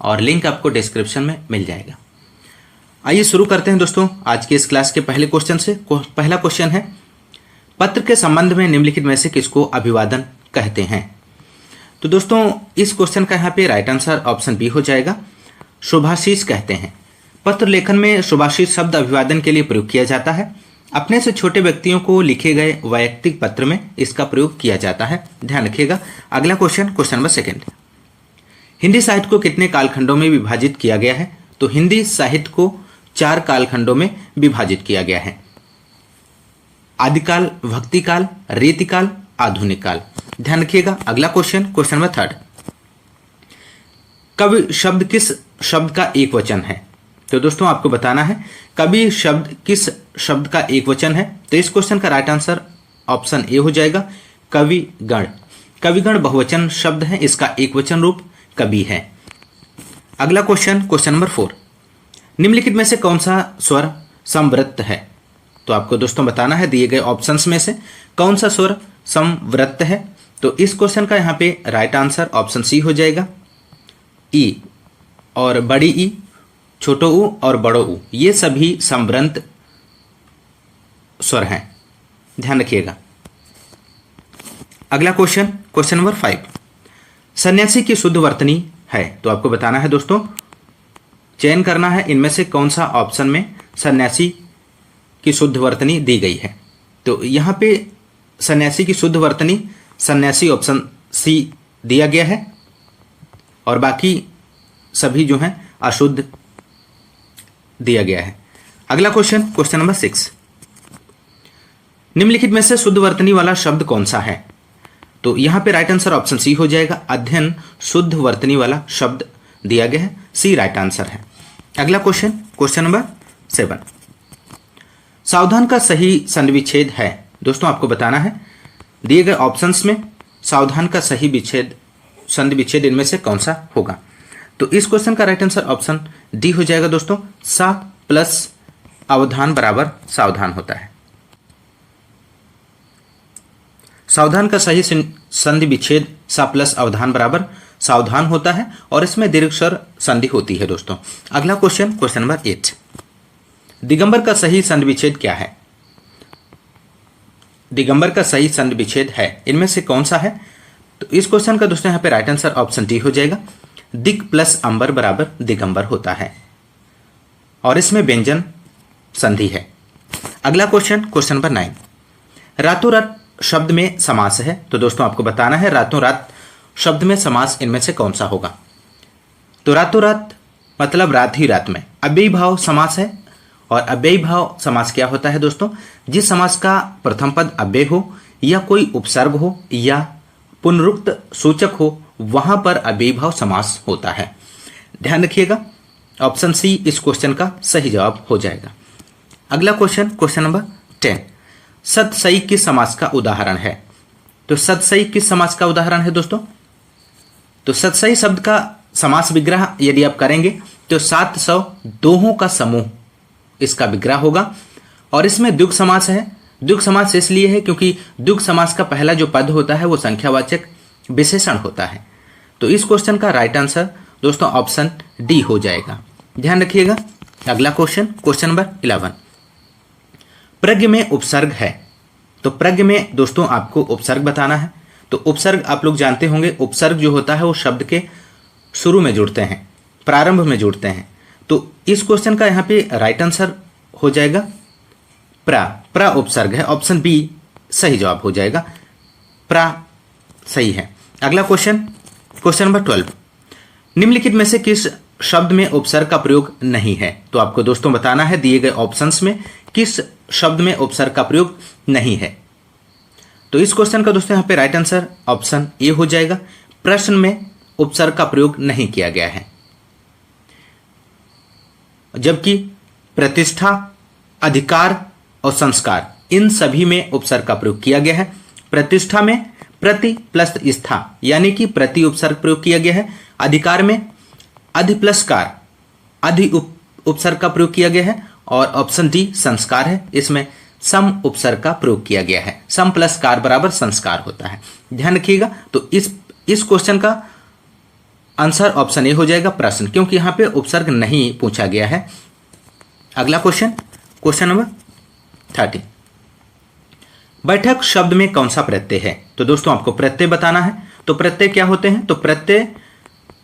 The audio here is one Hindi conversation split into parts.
और लिंक आपको डिस्क्रिप्शन में मिल जाएगा। आइए शुरू करते हैं दोस्तों आज के इस क्लास के पहले क्वेश्चन से। पहला क्वेश्चन है, पत्र के संबंध में निम्नलिखित में से किसको अभिवादन कहते हैं? तो दोस्तों इस क्वेश्चन का यहाँ पे राइट आंसर ऑप्शन बी हो जाएगा, शुभाशीष कहते हैं। पत्र लेखन में शुभाशीष शब्द अभिवादन के लिए प्रयोग किया जाता है। अपने से छोटे व्यक्तियों को लिखे गए वैयक्तिक पत्र में इसका प्रयोग किया जाता है, ध्यान रखिएगा। अगला क्वेश्चन नंबर 2, हिंदी साहित्य को कितने कालखंडों में विभाजित किया गया है? तो हिंदी साहित्य को 4 कालखंडों में विभाजित किया गया है, आदिकाल, भक्तिकाल, रीतिकाल, आधुनिक काल। ध्यान रखिएगा। अगला क्वेश्चन नंबर 3, कवि शब्द किस शब्द का एक वचन है? तो दोस्तों आपको बताना है कवि शब्द किस शब्द का एक वचन है। तो इस क्वेश्चन का राइट आंसर ऑप्शन ए हो जाएगा, कविगण। कविगण बहुवचन शब्द है, इसका एक वचन रूप कवि है। अगला क्वेश्चन नंबर 4, निम्नलिखित में से कौन सा स्वर समवृत्त है? तो आपको दोस्तों बताना है दिए गए ऑप्शंस में से कौन सा स्वर समवृत्त है। तो इस क्वेश्चन का यहाँ पे राइट आंसर ऑप्शन सी हो जाएगा, ई और बड़ी ई, छोटो ऊ और बड़ो ऊ, ये सभी समवृत्त स्वर हैं, ध्यान रखिएगा। अगला क्वेश्चन नंबर 5, सन्यासी की शुद्ध वर्तनी है। तो आपको बताना है दोस्तों, चयन करना है इनमें से कौन सा ऑप्शन में सन्यासी की शुद्ध वर्तनी दी गई है। तो यहाँ पे सन्यासी की शुद्ध वर्तनी सन्यासी ऑप्शन सी दिया गया है और बाकी सभी जो हैं अशुद्ध दिया गया है। अगला क्वेश्चन नंबर 6, निम्नलिखित में से शुद्ध वर्तनी वाला शब्द कौन सा है? तो यहां पे राइट आंसर ऑप्शन सी हो जाएगा, अध्ययन शुद्ध वर्तनी वाला शब्द दिया गया है, सी राइट आंसर है। अगला क्वेश्चन नंबर 7, सावधान का सही संधि विच्छेद है। दोस्तों आपको बताना है दिए गए ऑप्शंस में सावधान का सही विच्छेद संधि विच्छेद इनमें से कौन सा होगा। तो इस क्वेश्चन का राइट आंसर ऑप्शन डी हो जाएगा दोस्तों, सा प्लस अवधान बराबर सावधान होता है। सावधान का सही संधि विच्छेद सा प्लस अवधान बराबर सावधान होता है और इसमें दीर्घस्वर संधि होती है दोस्तों। अगला क्वेश्चन नंबर 8, दिगंबर का सही संधि विच्छेद क्या है? दिगंबर का सही संधि विच्छेद है, इनमें से कौन सा है? तो इस क्वेश्चन का दोस्तों यहाँ पे राइट आंसर ऑप्शन डी हो जाएगा, दिक प्लस अंबर बराबर दिगंबर होता है और इसमें व्यंजन संधि है। अगला क्वेश्चन नंबर 9, रातों रात शब्द में समास है। तो दोस्तों आपको बताना है रातों रात शब्द में समास इनमें से कौन सा होगा। तो रातों रात मतलब रात ही रात में अव्ययी भाव समास है और अव्ययी भाव समास क्या होता है दोस्तों? जिस समास का प्रथम पद अव्यय हो या कोई उपसर्ग हो या पुनरुक्त सूचक हो वहां पर अव्ययी भाव समास होता है, ध्यान रखिएगा। ऑप्शन सी इस क्वेश्चन का सही जवाब हो जाएगा। अगला क्वेश्चन नंबर 10, सतसई किस समास का उदाहरण है? तो सतसई किस समास का उदाहरण है दोस्तों? तो सतसई शब्द का समास विग्रह यदि आप करेंगे तो 700 दोहों का समूह इसका विग्रह होगा और इसमें द्विगु समास है। द्विगु समास इसलिए है क्योंकि द्विगु समास का पहला जो पद होता है वो संख्यावाचक विशेषण होता है। तो इस क्वेश्चन का राइट आंसर दोस्तों ऑप्शन डी हो जाएगा, ध्यान रखिएगा। अगला क्वेश्चन नंबर 11, प्रज्ञ में उपसर्ग है। तो प्रज्ञ में दोस्तों आपको उपसर्ग बताना है। तो उपसर्ग आप लोग जानते होंगे, उपसर्ग जो होता है वो शब्द के शुरू में जुड़ते हैं, प्रारंभ में जुड़ते हैं। तो इस क्वेश्चन का यहाँ पे राइट आंसर हो जाएगा प्रा उपसर्ग है, ऑप्शन बी सही जवाब हो जाएगा, प्रा सही है। अगला क्वेश्चन नंबर 12, निम्नलिखित में से किस शब्द में उपसर्ग का प्रयोग नहीं है? तो आपको दोस्तों बताना है दिए गए ऑप्शंस में किस शब्द में उपसर्ग का प्रयोग नहीं है। तो इस क्वेश्चन का दोस्तों यहाँ पे राइट आंसर ऑप्शन ए हो जाएगा, प्रश्न में उपसर्ग का प्रयोग नहीं किया गया है। जबकि प्रतिष्ठा, अधिकार और संस्कार इन सभी में उपसर्ग का प्रयोग किया गया है। प्रतिष्ठा में प्रति प्लस स्था यानी कि प्रति उपसर्ग प्रयोग किया गया है। अधिकार में अधि प्लस कार अधि उपसर्ग का प्रयोग किया गया है और ऑप्शन डी संस्कार है, इसमें सम उपसर्ग का प्रयोग किया गया है। सम प्लस कार बराबर संस्कार होता है, ध्यान रखिएगा। तो इस क्वेश्चन का आंसर ऑप्शन ए हो जाएगा प्रश्न, क्योंकि यहां पे उपसर्ग नहीं पूछा गया है। अगला क्वेश्चन, क्वेश्चन नंबर 30, बैठक शब्द में कौन सा प्रत्यय है? तो दोस्तों आपको प्रत्यय बताना है। तो प्रत्यय क्या होते हैं? तो प्रत्यय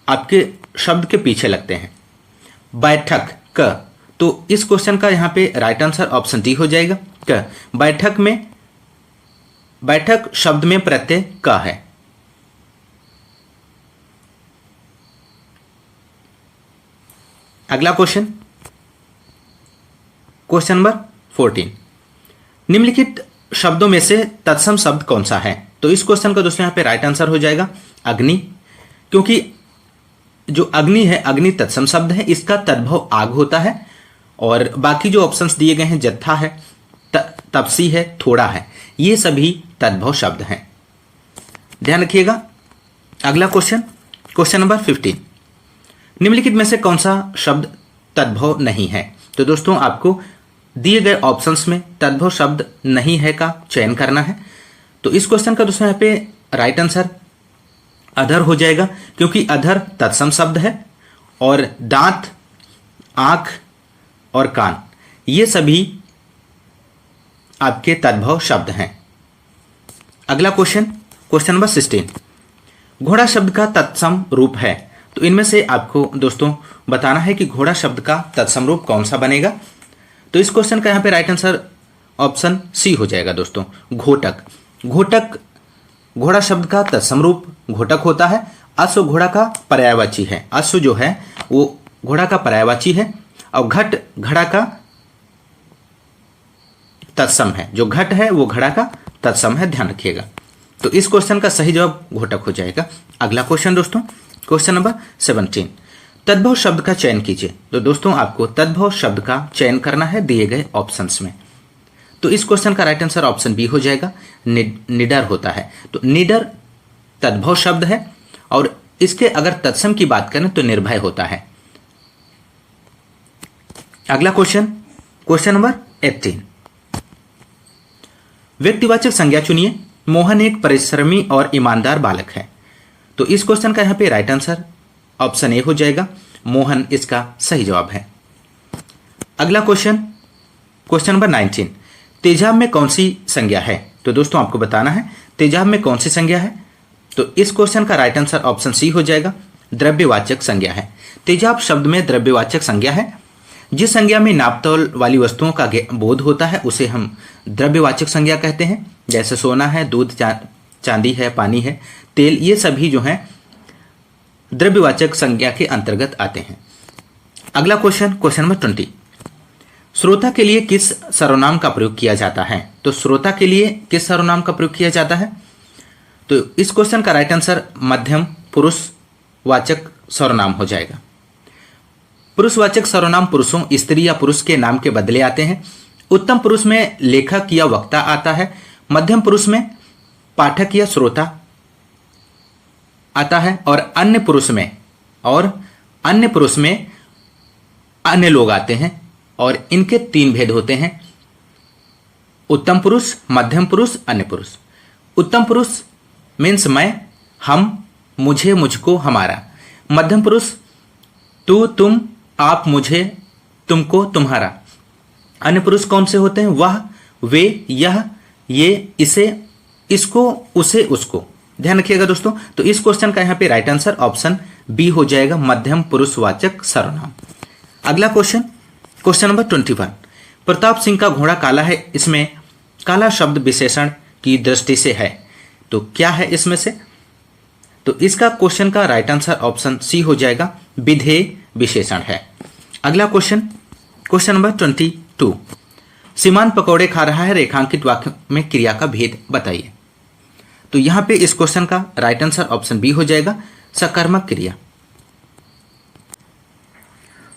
आपके शब्द के पीछे लगते हैं। बैठक क, तो इस क्वेश्चन का यहां पे राइट आंसर ऑप्शन डी हो जाएगा क। बैठक में, बैठक शब्द में प्रत्यय क है। अगला क्वेश्चन, क्वेश्चन नंबर 14, निम्नलिखित शब्दों में से तत्सम शब्द कौन सा है? तो इस क्वेश्चन का दोस्तों यहां पे राइट आंसर हो जाएगा अग्नि, क्योंकि जो अग्नि है, अग्नि तत्सम शब्द है, इसका तद्भव आग होता है। और बाकी जो ऑप्शंस दिए गए हैं, जत्था है, तपसी है, थोड़ा है, ये सभी तद्भव शब्द हैं, ध्यान रखिएगा। अगला क्वेश्चन, क्वेश्चन नंबर 15, निम्नलिखित में से कौन सा शब्द तद्भव नहीं है? तो दोस्तों आपको दिए गए ऑप्शंस में तद्भव शब्द नहीं है का चयन करना है। तो इस क्वेश्चन का दोस्तों यहाँ पे राइट आंसर अधर हो जाएगा, क्योंकि अधर तत्सम शब्द है और दांत, आंख और कान ये सभी आपके तद्भव शब्द हैं। अगला क्वेश्चन, क्वेश्चन नंबर 16, घोड़ा शब्द का तत्सम रूप है। तो इनमें से आपको दोस्तों बताना है कि घोड़ा शब्द का तत्सम रूप कौन सा बनेगा। तो इस क्वेश्चन का यहां पे राइट आंसर ऑप्शन सी हो जाएगा दोस्तों, घोटक। घोटक घोड़ा शब्द का तत्सम रूप घोटक होता है। अश्व घोड़ा का पर्यायवाची है, अश्व जो है वो घोड़ा का पर्यायवाची है, और घट घड़ा का तत्सम है। जो घट है वो घड़ा का तत्सम है, ध्यान रखिएगा। तो इस क्वेश्चन का सही जवाब घोटक हो जाएगा। अगला क्वेश्चन दोस्तों, क्वेश्चन नंबर 17, तद्भव शब्द का चयन कीजिए। तो दोस्तों आपको तद्भव शब्द का चयन करना है दिए गए ऑप्शंस में। तो इस क्वेश्चन का राइट आंसर ऑप्शन बी हो जाएगा, निडर होता है। तो निडर तद्भव शब्द है, और इसके अगर तत्सम की बात करें तो निर्भय होता है। अगला क्वेश्चन, क्वेश्चन नंबर 18, व्यक्तिवाचक संज्ञा चुनिए। मोहन एक परिश्रमी और ईमानदार बालक है। तो इस क्वेश्चन का यहां पे राइट आंसर ऑप्शन ए हो जाएगा, मोहन इसका सही जवाब है। अगला क्वेश्चन, क्वेश्चन नंबर 19, तेजाब में कौन सी संज्ञा है? तो दोस्तों आपको बताना है तेजाब में कौन सी संज्ञा है। तो इस क्वेश्चन का राइट आंसर ऑप्शन सी हो जाएगा, द्रव्यवाचक संज्ञा है। तेजाब शब्द में द्रव्यवाचक संज्ञा है। जिस संज्ञा में नापतोल वाली वस्तुओं का बोध होता है उसे हम द्रव्यवाचक संज्ञा कहते हैं। जैसे सोना है, दूध, चांदी है, पानी है, तेल, ये सभी जो हैं द्रव्यवाचक संज्ञा के अंतर्गत आते हैं। अगला क्वेश्चन, क्वेश्चन नंबर 20, श्रोता के लिए किस सर्वनाम का प्रयोग किया जाता है? तो श्रोता के लिए किस सर्वनाम का प्रयोग किया जाता है? तो इस क्वेश्चन का राइट आंसर मध्यम पुरुषवाचक सर्वनाम हो जाएगा। पुरुषवाचक सर्वनाम पुरुषों, स्त्री या पुरुष के नाम के बदले आते हैं। उत्तम पुरुष में लेखक या वक्ता आता है। मध्यम पुरुष में पाठक या श्रोता आता है, और अन्य पुरुष में अन्य लोग आते हैं। और इनके 3 भेद होते हैं, उत्तम पुरुष, मध्यम पुरुष, अन्य पुरुष। उत्तम पुरुष मीन्स मैं, हम, मुझे, मुझको, हमारा। मध्यम पुरुष तू, तुम, आप, मुझे, तुमको, तुम्हारा। अन्य पुरुष कौन से होते हैं? वह, वे, यह, ये, इसे, इसको, उसे, उसको। ध्यान रखिएगा दोस्तों। तो इस क्वेश्चन का यहां पे राइट आंसर ऑप्शन बी हो जाएगा, मध्यम पुरुषवाचक सर्वनाम। अगला question, question number 21, Pratap Singh का घोड़ा काला है। इसमें काला शब्द विशेषण की दृष्टि से है, तो क्या है इसमें से? तो इसका क्वेश्चन का राइट आंसर ऑप्शन सी हो जाएगा, विधेय विशेषण है। अगला क्वेश्चन, क्वेश्चन नंबर 22, सीमान पकौड़े खा रहा है, रेखांकित वाक्य में क्रिया का भेद बताइए। तो यहां पे इस क्वेश्चन का राइट आंसर ऑप्शन बी हो जाएगा, सकर्मक क्रिया।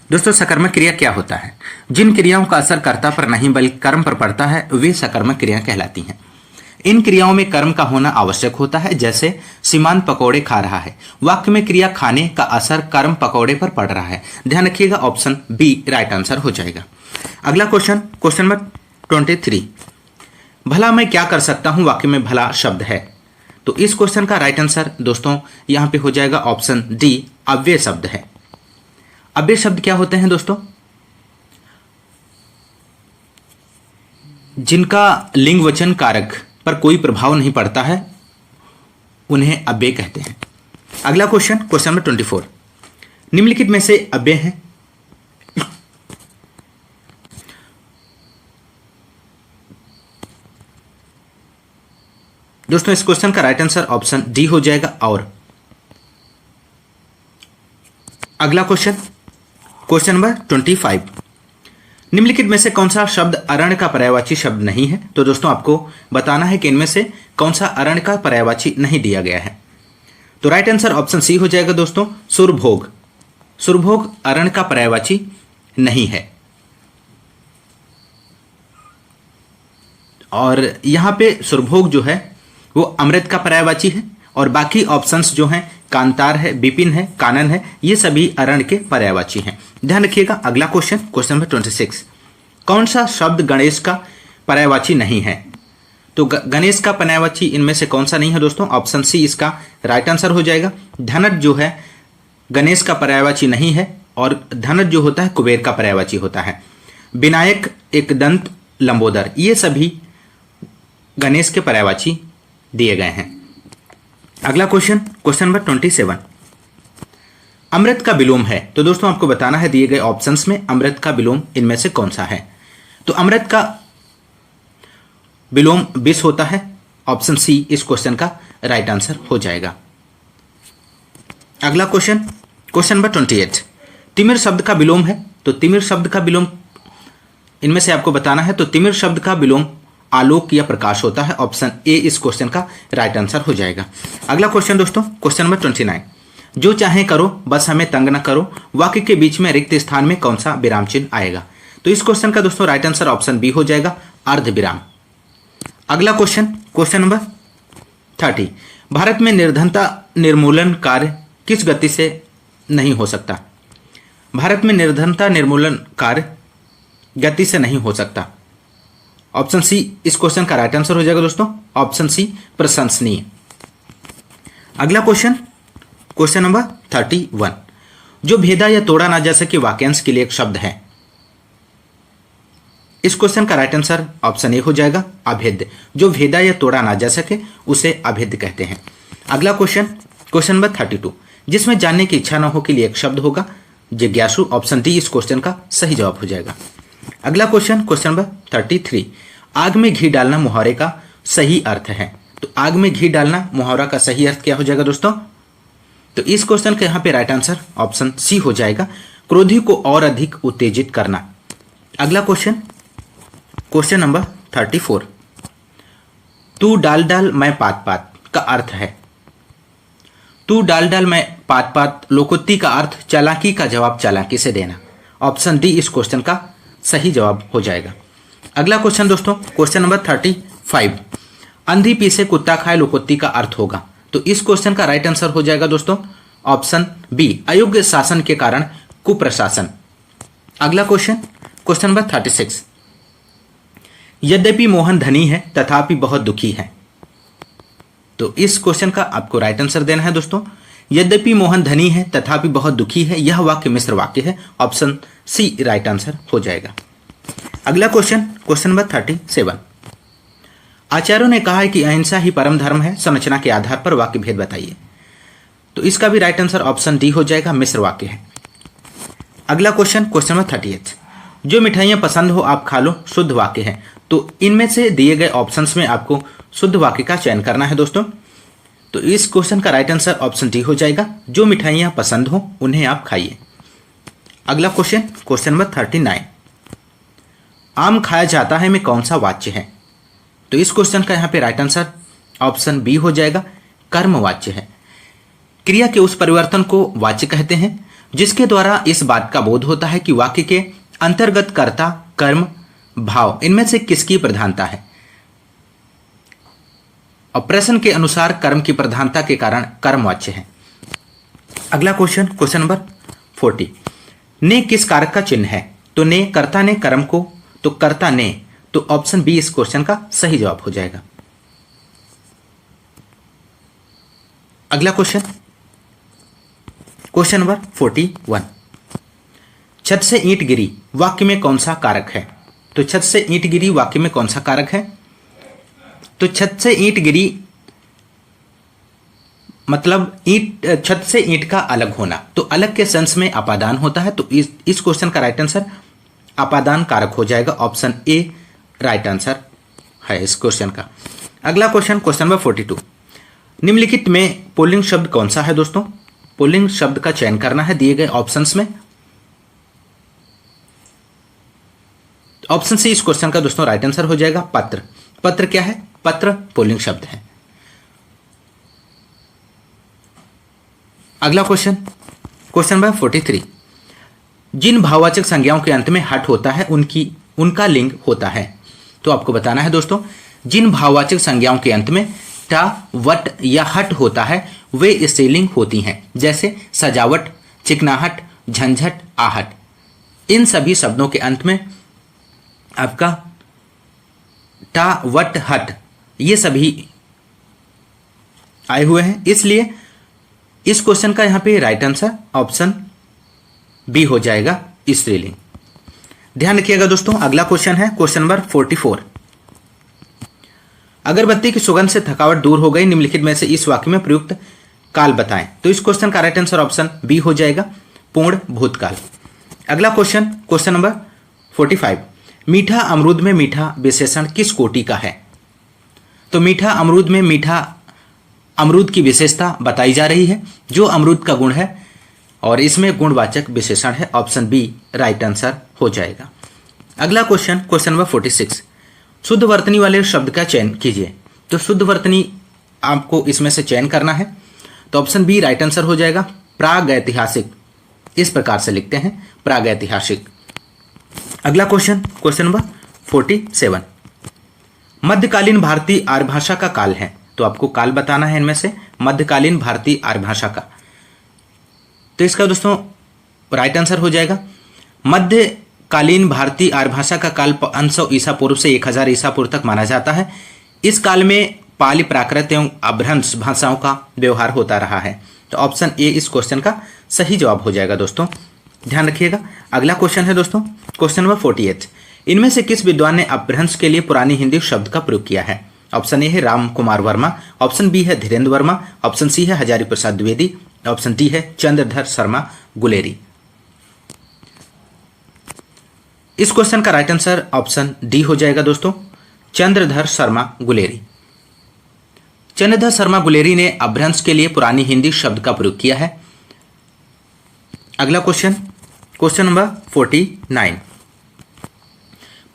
दोस्तों सकर्मक क्रिया क्या होता है? जिन क्रियाओं का असर कर्ता पर नहीं बल्कि कर्म पर पड़ता है वे सकर्मक क्रिया कहलाती हैं। इन क्रियाओं में कर्म का होना आवश्यक होता है। जैसे सीमान पकौड़े खा रहा है, वाक्य में क्रिया खाने का असर कर्म पकौड़े पर पड़ रहा है। ध्यान रखिएगा, ऑप्शन बी राइट आंसर हो जाएगा। अगला क्वेश्चन, क्वेश्चन नंबर 23, भला मैं क्या कर सकता हूं, वाक्य में भला शब्द है। तो इस क्वेश्चन का राइट आंसर दोस्तों यहां पे हो जाएगा ऑप्शन डी, अव्यय शब्द है। अव्यय शब्द क्या होते हैं दोस्तों? जिनका लिंग वचन कारक पर कोई प्रभाव नहीं पड़ता है उन्हें अव्यय कहते हैं। अगला क्वेश्चन, क्वेश्चन नंबर 24, निम्नलिखित में से अव्यय है। दोस्तों इस क्वेश्चन का राइट आंसर ऑप्शन डी हो जाएगा। और अगला क्वेश्चन, क्वेश्चन नंबर 25, निम्नलिखित में से कौन सा शब्द अरण्य का पर्यायवाची शब्द नहीं है? तो दोस्तों आपको बताना है कि इनमें से कौन सा अरण्य का पर्यायवाची नहीं दिया गया है। तो राइट आंसर ऑप्शन सी हो जाएगा दोस्तों, सुरभोग। सुरभोग अरण्य का पर्यायवाची नहीं है। और यहां पे सुरभोग जो है वो अमृत का पर्यायवाची है, और बाकी ऑप्शंस जो हैं कांतार है, विपिन है, कानन है, ये सभी अरण्य के पर्यायवाची हैं। ध्यान रखिएगा। अगला क्वेश्चन, क्वेश्चन नंबर 26, कौन सा शब्द गणेश का पर्यायवाची नहीं है? तो गणेश का पर्यायवाची इनमें से कौन सा नहीं है दोस्तों? ऑप्शन सी इसका राइट आंसर हो जाएगा। धनट जो है गणेश का पर्यायवाची नहीं है, और धनट जो होता है कुबेर का पर्यायवाची होता है। विनायक, एक दंत, लंबोदर, ये सभी गणेश के पर्यायवाची दिए गए हैं। अगला क्वेश्चन, क्वेश्चन नंबर 27, अमृत का विलोम है। तो दोस्तों आपको बताना है दिए गए ऑप्शंस में अमृत का विलोम इनमें से कौन सा है? तो अमृत का विलोम विष होता है। ऑप्शन सी इस क्वेश्चन का राइट आंसर हो जाएगा। अगला क्वेश्चन, क्वेश्चन नंबर 28, तिमिर शब्द का विलोम है। तो तिमिर शब्द का विलोम इनमें से आपको बताना है। तो तिमिर शब्द का विलोम आलोक या प्रकाश होता है। ऑप्शन ए इस क्वेश्चन का राइट आंसर हो जाएगा। अगला क्वेश्चन दोस्तों, क्वेश्चन नंबर 29, जो चाहे करो बस हमें तंग न करो, वाक्य के बीच में रिक्त स्थान में कौन सा विराम चिन्ह आएगा? तो इस क्वेश्चन का दोस्तों राइट आंसर ऑप्शन बी हो जाएगा, अर्ध विराम। अगला क्वेश्चन, क्वेश्चन नंबर 30, भारत में निर्धनता निर्मूलन कार्य किस गति से नहीं हो सकता? भारत में निर्धनता निर्मूलन कार्य गति से नहीं हो सकता। ऑप्शन सी इस क्वेश्चन का राइट आंसर हो जाएगा दोस्तों, ऑप्शन सी प्रशंसनीय। अगला क्वेश्चन, क्वेश्चन नंबर 31, जो भेदा या तोड़ा ना जा सके वाक्यांश के लिए एक शब्द है। इस क्वेश्चन का राइट आंसर ऑप्शन ए हो जाएगा, अभेद्य। जो भेदा या तोड़ा ना जा सके उसे अभेद्य कहते हैं। अगला क्वेश्चन, क्वेश्चन नंबर 32, जिसमें जानने की इच्छा न हो के लिए एक शब्द होगा, जिज्ञासु। ऑप्शन डी इस क्वेश्चन का सही जवाब हो जाएगा। अगला क्वेश्चन, क्वेश्चन नंबर 33, आग में घी डालना मुहावरे का सही अर्थ है। तो आग में घी डालना मुहावरा का सही अर्थ क्या हो जाएगा दोस्तों? तो इस क्वेश्चन का यहां पे राइट आंसर ऑप्शन सी हो जाएगा, क्रोधी को और अधिक उत्तेजित करना। अगला क्वेश्चन, क्वेश्चन नंबर 34, तू डाल डाल मैं पात पात का अर्थ है। तू डाल डाल मैं पात पात लोकोक्ति का अर्थ चालाकी का जवाब चालाकी से देना। ऑप्शन डी इस क्वेश्चन का सही जवाब हो जाएगा। अगला क्वेश्चन दोस्तों, क्वेश्चन नंबर 35, अंधी पीसे कुत्ता खाए लोकोक्ति का अर्थ होगा। तो इस क्वेश्चन का राइट आंसर हो जाएगा दोस्तों, ऑप्शन बी अयोग्य शासन के कारण कुप्रशासन। अगला क्वेश्चन, क्वेश्चन नंबर 36, यद्यपि मोहन धनी है तथापि बहुत दुखी है। तो इस क्वेश्चन का आपको राइट आंसर देना है दोस्तों, यद्यपि मोहन धनी है तथापि बहुत दुखी है, यह वाक्य मिश्र वाक्य है। ऑप्शन सी राइट आंसर हो जाएगा। अगला क्वेश्चन, क्वेश्चन नंबर 37, आचार्यों ने कहा है कि अहिंसा ही परम धर्म है, संरचना के आधार पर वाक्य भेद बताइए। तो इसका भी राइट आंसर ऑप्शन डी हो जाएगा, मिश्र वाक्य है। अगला क्वेश्चन, क्वेश्चन नंबर 38, जो मिठाइयां पसंद हो आप खा लो, शुद्ध वाक्य है। तो इनमें से दिए गए ऑप्शंस में आपको शुद्ध वाक्य का चयन करना है दोस्तों। तो इस क्वेश्चन का राइट आंसर ऑप्शन डी हो जाएगा, जो मिठाइयां पसंद हो उन्हें आप खाइए। अगला क्वेश्चन, क्वेश्चन नंबर 39, आम खाया जाता है में कौन सा वाच्य है? तो इस क्वेश्चन का यहां पे राइट आंसर ऑप्शन बी हो जाएगा, कर्म वाच्य है। क्रिया के उस परिवर्तन को वाच्य कहते हैं जिसके द्वारा इस बात का बोध होता है कि वाक्य के अंतर्गत कर्ता, कर्म, भाव इनमें से किसकी प्रधानता है। और प्रश्न के अनुसार कर्म की प्रधानता के कारण कर्म वाच्य है। अगला क्वेश्चन, क्वेश्चन नंबर 40, ने किस कारक का चिन्ह है? तो ने कर्ता ने कर्म को, तो कर्ता ने, तो ऑप्शन बी इस क्वेश्चन का सही जवाब हो जाएगा। अगला क्वेश्चन, क्वेश्चन नंबर 41, छत से ईंट गिरी वाक्य में कौन सा कारक है? तो छत से ईंट गिरी वाक्य में कौन सा कारक है? तो छत से ईंट गिरी मतलब ईंट, छत से ईंट का अलग होना, तो अलग के सेंस में अपादान होता है। तो इस क्वेश्चन का राइट आंसर अपादान कारक हो जाएगा। ऑप्शन ए राइट आंसर है इस क्वेश्चन का। अगला क्वेश्चन, क्वेश्चन नंबर 42, निम्नलिखित में पुल्लिंग शब्द कौन सा है दोस्तों? पुल्लिंग शब्द का चयन करना है दिए गए ऑप्शंस में। ऑप्शन सी इस क्वेश्चन का दोस्तों राइट आंसर हो जाएगा। पत्र। पत्र क्या है? पत्र पुल्लिंग शब्द है। अगला क्वेश्चन, क्वेश्चन नंबर 43, जिन भाववाचक संज्ञाओं के अंत में हट होता है उनका लिंग होता है। तो आपको बताना है दोस्तों, जिन भाववाचक संज्ञाओं के अंत में टा, वट या हट होता है वे स्त्रीलिंग होती हैं। जैसे सजावट, चिकनाहट, झंझट, आहट। इन सभी शब्दों के अंत में आपका टा, वट, हट ये सभी आए हुए हैं, इसलिए इस क्वेश्चन का यहां पे राइट आंसर ऑप्शन बी हो जाएगा, स्त्रीलिंग। ध्यान रखिएगा दोस्तों। अगला क्वेश्चन है क्वेश्चन नंबर 44, अगरबत्ती की सुगंध से थकावट दूर हो गई, निम्नलिखित में से इस वाक्य में प्रयुक्त काल बताएं। तो इस क्वेश्चन का राइट आंसर ऑप्शन बी हो जाएगा, पूर्ण भूतकाल। अगला क्वेश्चन, क्वेश्चन नंबर 45, मीठा अमरूद में मीठा विशेषण किस कोटि का है? तो मीठा अमरूद में मीठा अमरूद की विशेषता बताई जा रही है, जो अमरूद का गुण है, और इसमें गुणवाचक विशेषण है। ऑप्शन बी राइट आंसर हो जाएगा। अगला क्वेश्चन, क्वेश्चन नंबर 46, शुद्ध वर्तनी वाले शब्द का चयन कीजिए। तो शुद्ध वर्तनी आपको इसमें से चयन करना है, तो ऑप्शन बी राइट आंसर हो जाएगा, प्रागैतिहासिक। इस प्रकार से लिखते हैं, प्रागैतिहासिक। अगला क्वेश्चन, क्वेश्चन नंबर 47, मध्यकालीन भारतीय आर्य भाषा का काल है। तो आपको काल बताना है इनमें से मध्यकालीन भारतीय आर्य भाषा का। तो इसका दोस्तों राइट आंसर हो जाएगा, मध्यकालीन भारतीय आर्य भाषा का काल 500 ईसा पूर्व से 1000 ईसा पूर्व तक माना जाता है। इस काल में पाली, प्राकृत एवं अभ्रंश भाषाओं का व्यवहार होता रहा है। तो ऑप्शन ए इस क्वेश्चन का सही जवाब हो जाएगा दोस्तों, ध्यान रखिएगा। अगला क्वेश्चन है दोस्तों क्वेश्चन नंबर 48, इनमें से किस विद्वान ने अपभ्रंश के लिए पुरानी हिंदी शब्द का प्रयोग किया है? ऑप्शन ए है राम कुमार वर्मा, ऑप्शन बी है धीरेन्द्र वर्मा, ऑप्शन सी है हजारी प्रसाद द्विवेदी, ऑप्शन डी है चंद्रधर शर्मा गुलेरी। इस क्वेश्चन का राइट आंसर ऑप्शन डी हो जाएगा दोस्तों, चंद्रधर शर्मा गुलेरी। चंद्रधर शर्मा गुलेरी ने अपभ्रंश के लिए पुरानी हिंदी शब्द का प्रयोग किया है। अगला क्वेश्चन, क्वेश्चन नंबर 49,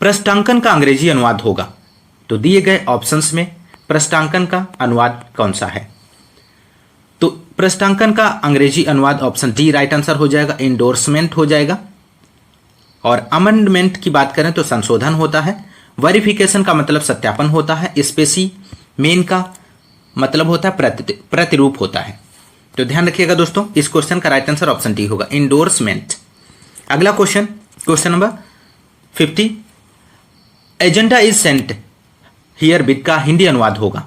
पृष्ठांकन का अंग्रेजी अनुवाद होगा। तो दिए गए ऑप्शंस में पृष्ठांकन का अनुवाद कौन सा है? तो पृष्ठांकन का अंग्रेजी अनुवाद ऑप्शन डी राइट आंसर हो जाएगा, इंडोर्समेंट हो जाएगा। और अमेंडमेंट की बात करें तो संशोधन होता है। वेरिफिकेशन का मतलब सत्यापन होता है। स्पेसिमेन का मतलब होता है प्रतिरूप होता है। तो ध्यान रखिएगा दोस्तों, इस क्वेश्चन का राइट आंसर ऑप्शन डी होगा, इंडोर्समेंट। अगला question, question number 50, agenda is sent here with का हिंदी अनुवाद होगा।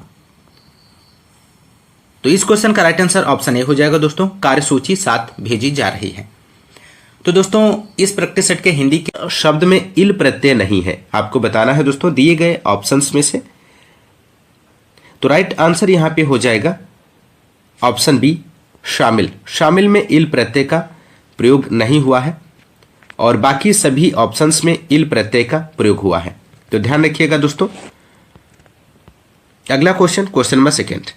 तो इस क्वेश्चन का राइट आंसर ऑप्शन ए हो जाएगा दोस्तों, कार्यसूची 7 भेजी जा रही है। तो दोस्तों इस प्रैक्टिस सेट के हिंदी के शब्द में इल प्रत्यय नहीं है, आपको बताना है दोस्तों दिए गए ऑप्शंस में से। तो राइट आंसर यहां पे हो जाएगा ऑप्शन बी, शामिल। शामिल में इल प्रत्यय का प्रयोग नहीं हुआ है और बाकी सभी ऑप्शंस में इल प्रत्यय का प्रयोग हुआ है। तो ध्यान रखिएगा दोस्तों। अगला क्वेश्चन, क्वेश्चन नंबर 2,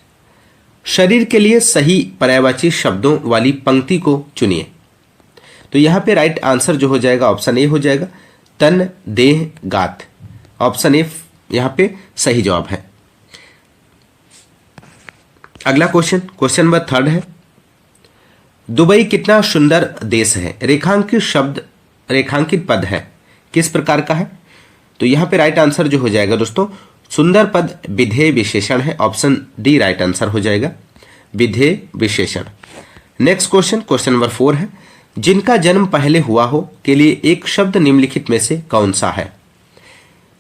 शरीर के लिए सही पर्यायवाची शब्दों वाली पंक्ति को चुनिए। तो यहां पे राइट आंसर जो हो जाएगा ऑप्शन ए हो जाएगा, तन, देह, गात। ऑप्शन ए यहां पे सही जवाब है। अगला क्वेश्चन, क्वेश्चन नंबर 3 है, दुबई कितना सुंदर देश है, रेखांकित शब्द, रेखांकित पद है, किस प्रकार का है? तो यहां पे राइट आंसर जो हो जाएगा दोस्तों, सुंदर पद विधेय विशेषण है। ऑप्शन डी राइट आंसर हो जाएगा, विधेय विशेषण। नेक्स्ट क्वेश्चन, क्वेश्चन नंबर 4 है, जिनका जन्म पहले हुआ हो के लिए एक शब्द निम्नलिखित में से कौन सा है?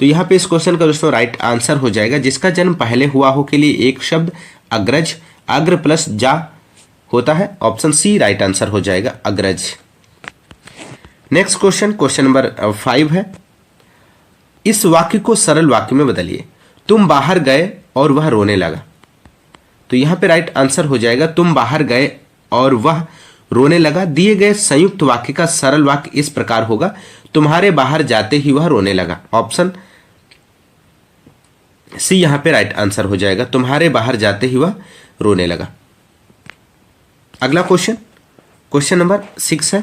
तो यहां पे इस क्वेश्चन का दोस्तों राइट आंसर हो जाएगा, जिसका जन्म पहले हुआ हो के लिए एक शब्द अग्रज अग्र प्लस जा होता है। ऑप्शन सी राइट आंसर हो जाएगा, अग्रज। नेक्स्ट क्वेश्चन, क्वेश्चन नंबर 5 है, इस वाक्य को सरल वाक्य में बदलिए। तुम बाहर गए और वह रोने लगा। तो यहां पे राइट आंसर हो जाएगा तुम बाहर गए और वह रोने लगा। दिए गए संयुक्त वाक्य का सरल वाक्य इस प्रकार होगा, तुम्हारे बाहर जाते ही वह रोने लगा। ऑप्शन सी यहां पे राइट आंसर हो जाएगा, तुम्हारे बाहर जाते ही वह रोने लगा। अगला क्वेश्चन, क्वेश्चन नंबर 6 है,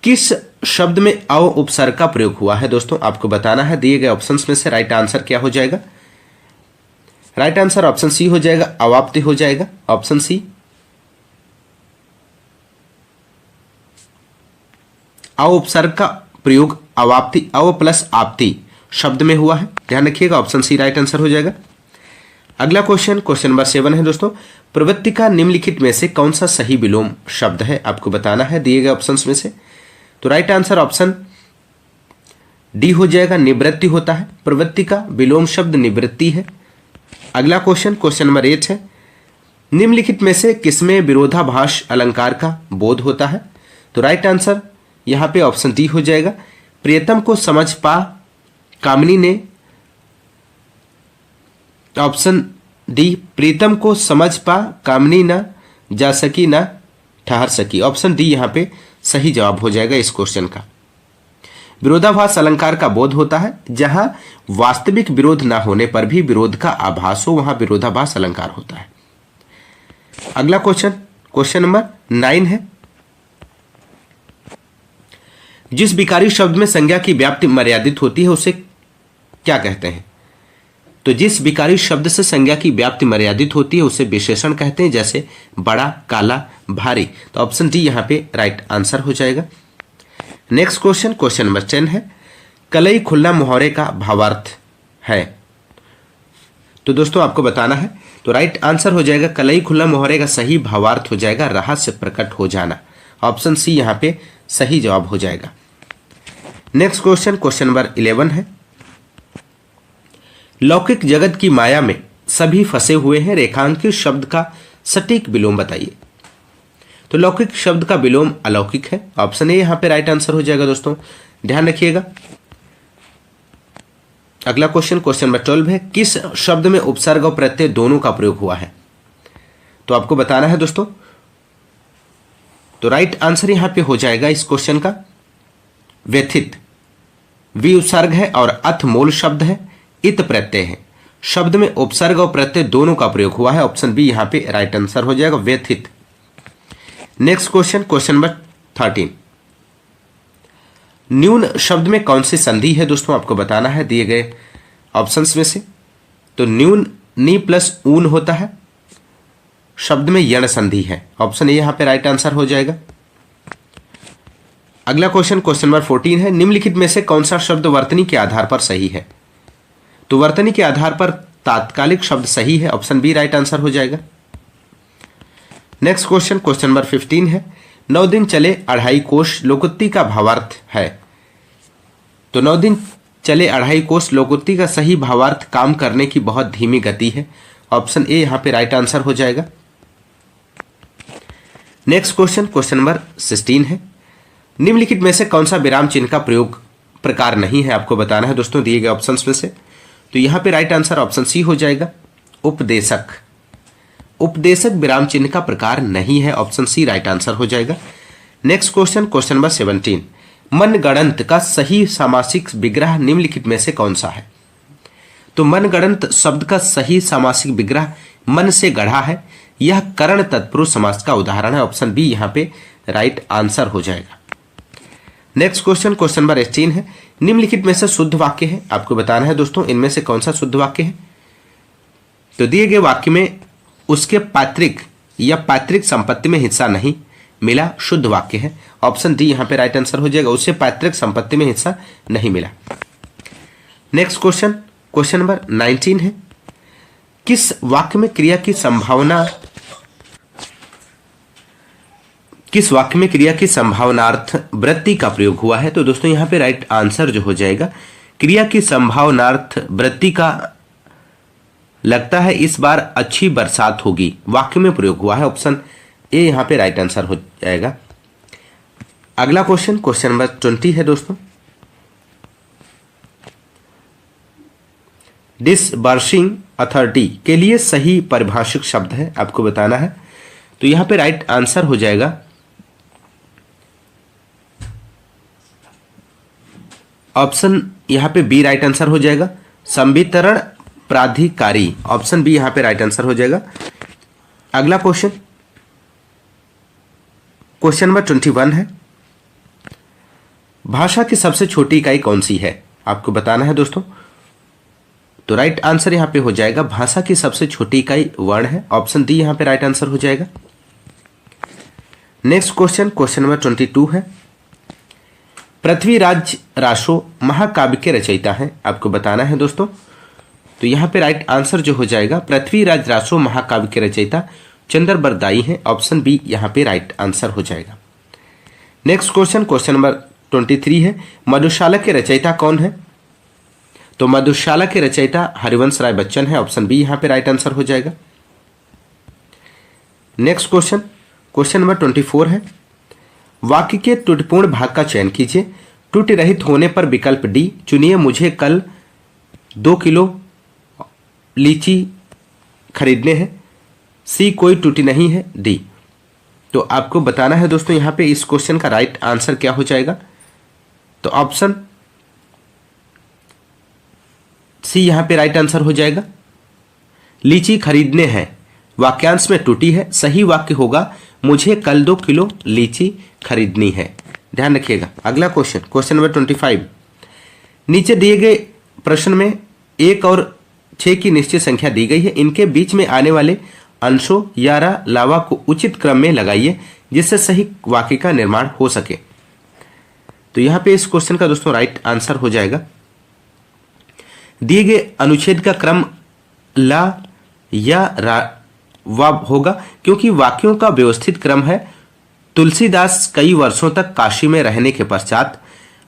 किस शब्द में अव उपसर्ग का प्रयोग हुआ है? दोस्तों आपको बताना है। दिए गए ऑप्शंस में से राइट आंसर क्या हो जाएगा? राइट आंसर ऑप्शन सी हो जाएगा, अवाप्ति हो जाएगा। ऑप्शन सी, अव उपसर्ग का प्रयोग अवाप्ति, अव प्लस आपति शब्द में हुआ है, ध्यान रखिएगा। ऑप्शन सी राइट आंसर हो जाएगा। अगला क्वेश्चन, क्वेश्चन नंबर 7 है दोस्तों, प्रवृत्ति का निम्नलिखित में से कौन सा सही विलोम शब्द है? आपको बताना है दिए गए ऑप्शंस में से। तो राइट आंसर ऑप्शन डी हो जाएगा, निवृत्ति होता है। प्रवृत्ति का विलोम शब्द निवृत्ति है। अगला क्वेश्चन, क्वेश्चन नंबर 8 है, निम्नलिखित में से किसमें विरोधाभास अलंकार का बोध होता है? तो राइट आंसर यहां पे ऑप्शन डी हो जाएगा, प्रियतम को समझ पा कामिनी ने। ऑप्शन डी, प्रीतम को समझ पा कामिनी न जा सकी न ठहर सकी। ऑप्शन डी यहां पे सही जवाब हो जाएगा इस क्वेश्चन का। विरोधाभास अलंकार का बोध होता है, जहां वास्तविक विरोध ना होने पर भी विरोध का आभास हो, वहां विरोधाभास अलंकार होता है। अगला क्वेश्चन, क्वेश्चन नंबर 9 है, जिस विकारी शब्द में संज्ञा की व्याप्ति मर्यादित होती है उसे क्या कहते हैं? तो जिस विकारी शब्द से संज्ञा की व्याप्ति मर्यादित होती है उसे विशेषण कहते हैं, जैसे बड़ा, काला, भारी। तो ऑप्शन डी यहां पे राइट आंसर हो जाएगा। नेक्स्ट क्वेश्चन, क्वेश्चन नंबर 10 है, कलई खुल्ला मुहावरे का भावार्थ है? तो दोस्तों आपको बताना है। तो राइट आंसर हो जाएगा, कलई खुल्ला मुहावरे का सही भावार्थ हो जाएगा रहस्य प्रकट हो जाना। ऑप्शन सी यहां पे सही जवाब हो जाएगा। नेक्स्ट क्वेश्चन, क्वेश्चन नंबर 11 है, लौकिक जगत की माया में सभी फंसे हुए हैं, रेखांकित शब्द का सटीक विलोम बताइए। तो लौकिक शब्द का विलोम अलौकिक है। ऑप्शन ए यहां पे राइट आंसर हो जाएगा दोस्तों, ध्यान रखिएगा। अगला क्वेश्चन, क्वेश्चन नंबर 12 है, किस शब्द में उपसर्ग और प्रत्यय दोनों का प्रयोग हुआ है? तो आपको बताना है दोस्तों। तो राइट आंसर यहां पे हो जाएगा इस क्वेश्चन का व्यथित। वि उपसर्ग है और अथ मूल शब्द है, इत प्रत्यय है। शब्द में उपसर्ग और प्रत्यय दोनों का प्रयोग हुआ है। ऑप्शन बी यहां पे राइट आंसर हो जाएगा, व्यथित। नेक्स्ट क्वेश्चन, क्वेश्चन नंबर 13, न्यून शब्द में कौन सी संधि है? दोस्तों आपको बताना है दिए गए ऑप्शंस में से। तो न्यून नी प्लस ऊन होता है, शब्द में यण संधि है। ऑप्शन ए यहां पे राइट आंसर हो जाएगा। अगला क्वेश्चन, क्वेश्चन नंबर 14 है, निम्नलिखित में से कौन सा शब्द वर्तनी के आधार पर सही है? तो वर्तनी के आधार पर तात्कालिक शब्द सही है। ऑप्शन बी राइट आंसर हो जाएगा। नेक्स्ट क्वेश्चन, क्वेश्चन नंबर 15 है, 9 दिन चले 2.5 कोस लोकोक्ति का भावार्थ है? तो 9 दिन चले 2.5 कोस लोकोक्ति का सही भावार्थ काम करने की बहुत धीमी गति है। ऑप्शन ए यहां पे राइट आंसर हो जाएगा। नेक्स्ट क्वेश्चन, क्वेश्चन नंबर 16 है, निम्नलिखित में से कौन सा विराम चिन्ह का प्रयोग प्रकार नहीं है? आपको बताना है दोस्तों दिए गए ऑप्शंस में से। तो यहां पे राइट आंसर ऑप्शन सी हो जाएगा, उपदेशक। उपदेशक विराम चिन्ह का प्रकार नहीं है। ऑप्शन सी राइट आंसर हो जाएगा। नेक्स्ट क्वेश्चन, क्वेश्चन नंबर 17, मनगढ़ंत का सही सामासिक विग्रह निम्नलिखित में से कौन सा है? तो मनगढ़ंत शब्द का सही सामासिक विग्रह मन से गढ़ा है। यह करण तत्पुरुष समास का उदाहरण है। ऑप्शन बी यहां पे राइट आंसर हो जाएगा। नेक्स्ट क्वेश्चन, क्वेश्चन नंबर 18 है, निम्नलिखित में से शुद्ध वाक्य है? आपको बताना है दोस्तों इनमें से कौन सा शुद्ध वाक्य है। तो दिए गए वाक्य में उसके पैतृक या पैतृक संपत्ति में हिस्सा नहीं मिला, शुद्ध वाक्य है। ऑप्शन डी यहां पे राइट आंसर हो जाएगा, उससे पैतृक संपत्ति में हिस्सा नहीं मिला। नेक्स्ट क्वेश्चन, क्वेश्चन नंबर 19 है, किस वाक्य में क्रिया की संभावना, किस वाक्य में क्रिया की संभावनार्थ वृत्ति का प्रयोग हुआ है? तो दोस्तों यहां पे राइट आंसर जो हो जाएगा, क्रिया की संभावनार्थ वृत्ति का लगता है इस बार अच्छी बरसात होगी वाक्य में प्रयोग हुआ है। ऑप्शन ए यहां पे राइट आंसर हो जाएगा। अगला क्वेश्चन, क्वेश्चन नंबर 20 है दोस्तों। डिसबर्सिंग अथॉरिटी के लिए सही परिभाषित शब्द है, आपको बताना है। तो यहां पे राइट आंसर हो जाएगा ऑप्शन, यहां पे बी राइट आंसर हो जाएगा, संवितरण प्राधिकारी। ऑप्शन बी यहां पे राइट आंसर हो जाएगा। अगला क्वेश्चन, क्वेश्चन नंबर 21 है। भाषा की सबसे छोटी इकाई कौन सी है, आपको बताना है दोस्तों। तो राइट आंसर यहां पे हो जाएगा भाषा की सबसे छोटी इकाई वर्ण है। ऑप्शन डी यहां पे राइट आंसर हो जाएगा। नेक्स्ट क्वेश्चन, क्वेश्चन नंबर 22 है। पृथ्वीराज रासो महाकाव्य के रचयिता हैं, आपको बताना है दोस्तों। तो यहां पे राइट आंसर जो हो जाएगा पृथ्वीराज रासो महाकाव्य के रचयिता चंद्र बरदाई हैं। ऑप्शन बी यहां पे राइट आंसर हो जाएगा। नेक्स्ट क्वेश्चन, क्वेश्चन नंबर 23 है। मधुशाला के रचयिता कौन है। तो मधुशाला के रचयिता हरिवंश राय बच्चन है। ऑप्शन बी यहां पे राइट आंसर हो जाएगा। नेक्स्ट क्वेश्चन, क्वेश्चन नंबर 24 है। वाक्य के त्रुटिपूर्ण भाग का चयन कीजिए। त्रुटि रहित होने पर विकल्प डी चुनिए, मुझे कल 2 किलो लीची खरीदने हैं। सी, कोई त्रुटि नहीं है। डी। तो आपको बताना है दोस्तों यहां पे इस क्वेश्चन का राइट आंसर क्या हो जाएगा। तो ऑप्शन सी यहां पे राइट आंसर हो जाएगा। लीची खरीदने हैं वाक्यांश में त्रुटि है, सही वाक्य होगा मुझे कल 2 किलो लीची खरीदनी है। ध्यान रखिएगा। अगला क्वेश्चन, क्वेश्चन नंबर 25। नीचे दिए गए प्रश्न में 1 और 6 की निश्चित संख्या दी गई है। इनके बीच में आने वाले अंशों या लावा को उचित क्रम में लगाइए जिससे सही वाक्य का निर्माण हो सके। तो यहां पे इस क्वेश्चन का दोस्तों राइट आंसर हो जाएगा दिए गए अनुच्छेद का क्रम ला या रा वा होगा क्योंकि वाक्यों का व्यवस्थित क्रम है। तुलसीदास कई वर्षों तक काशी में रहने के पश्चात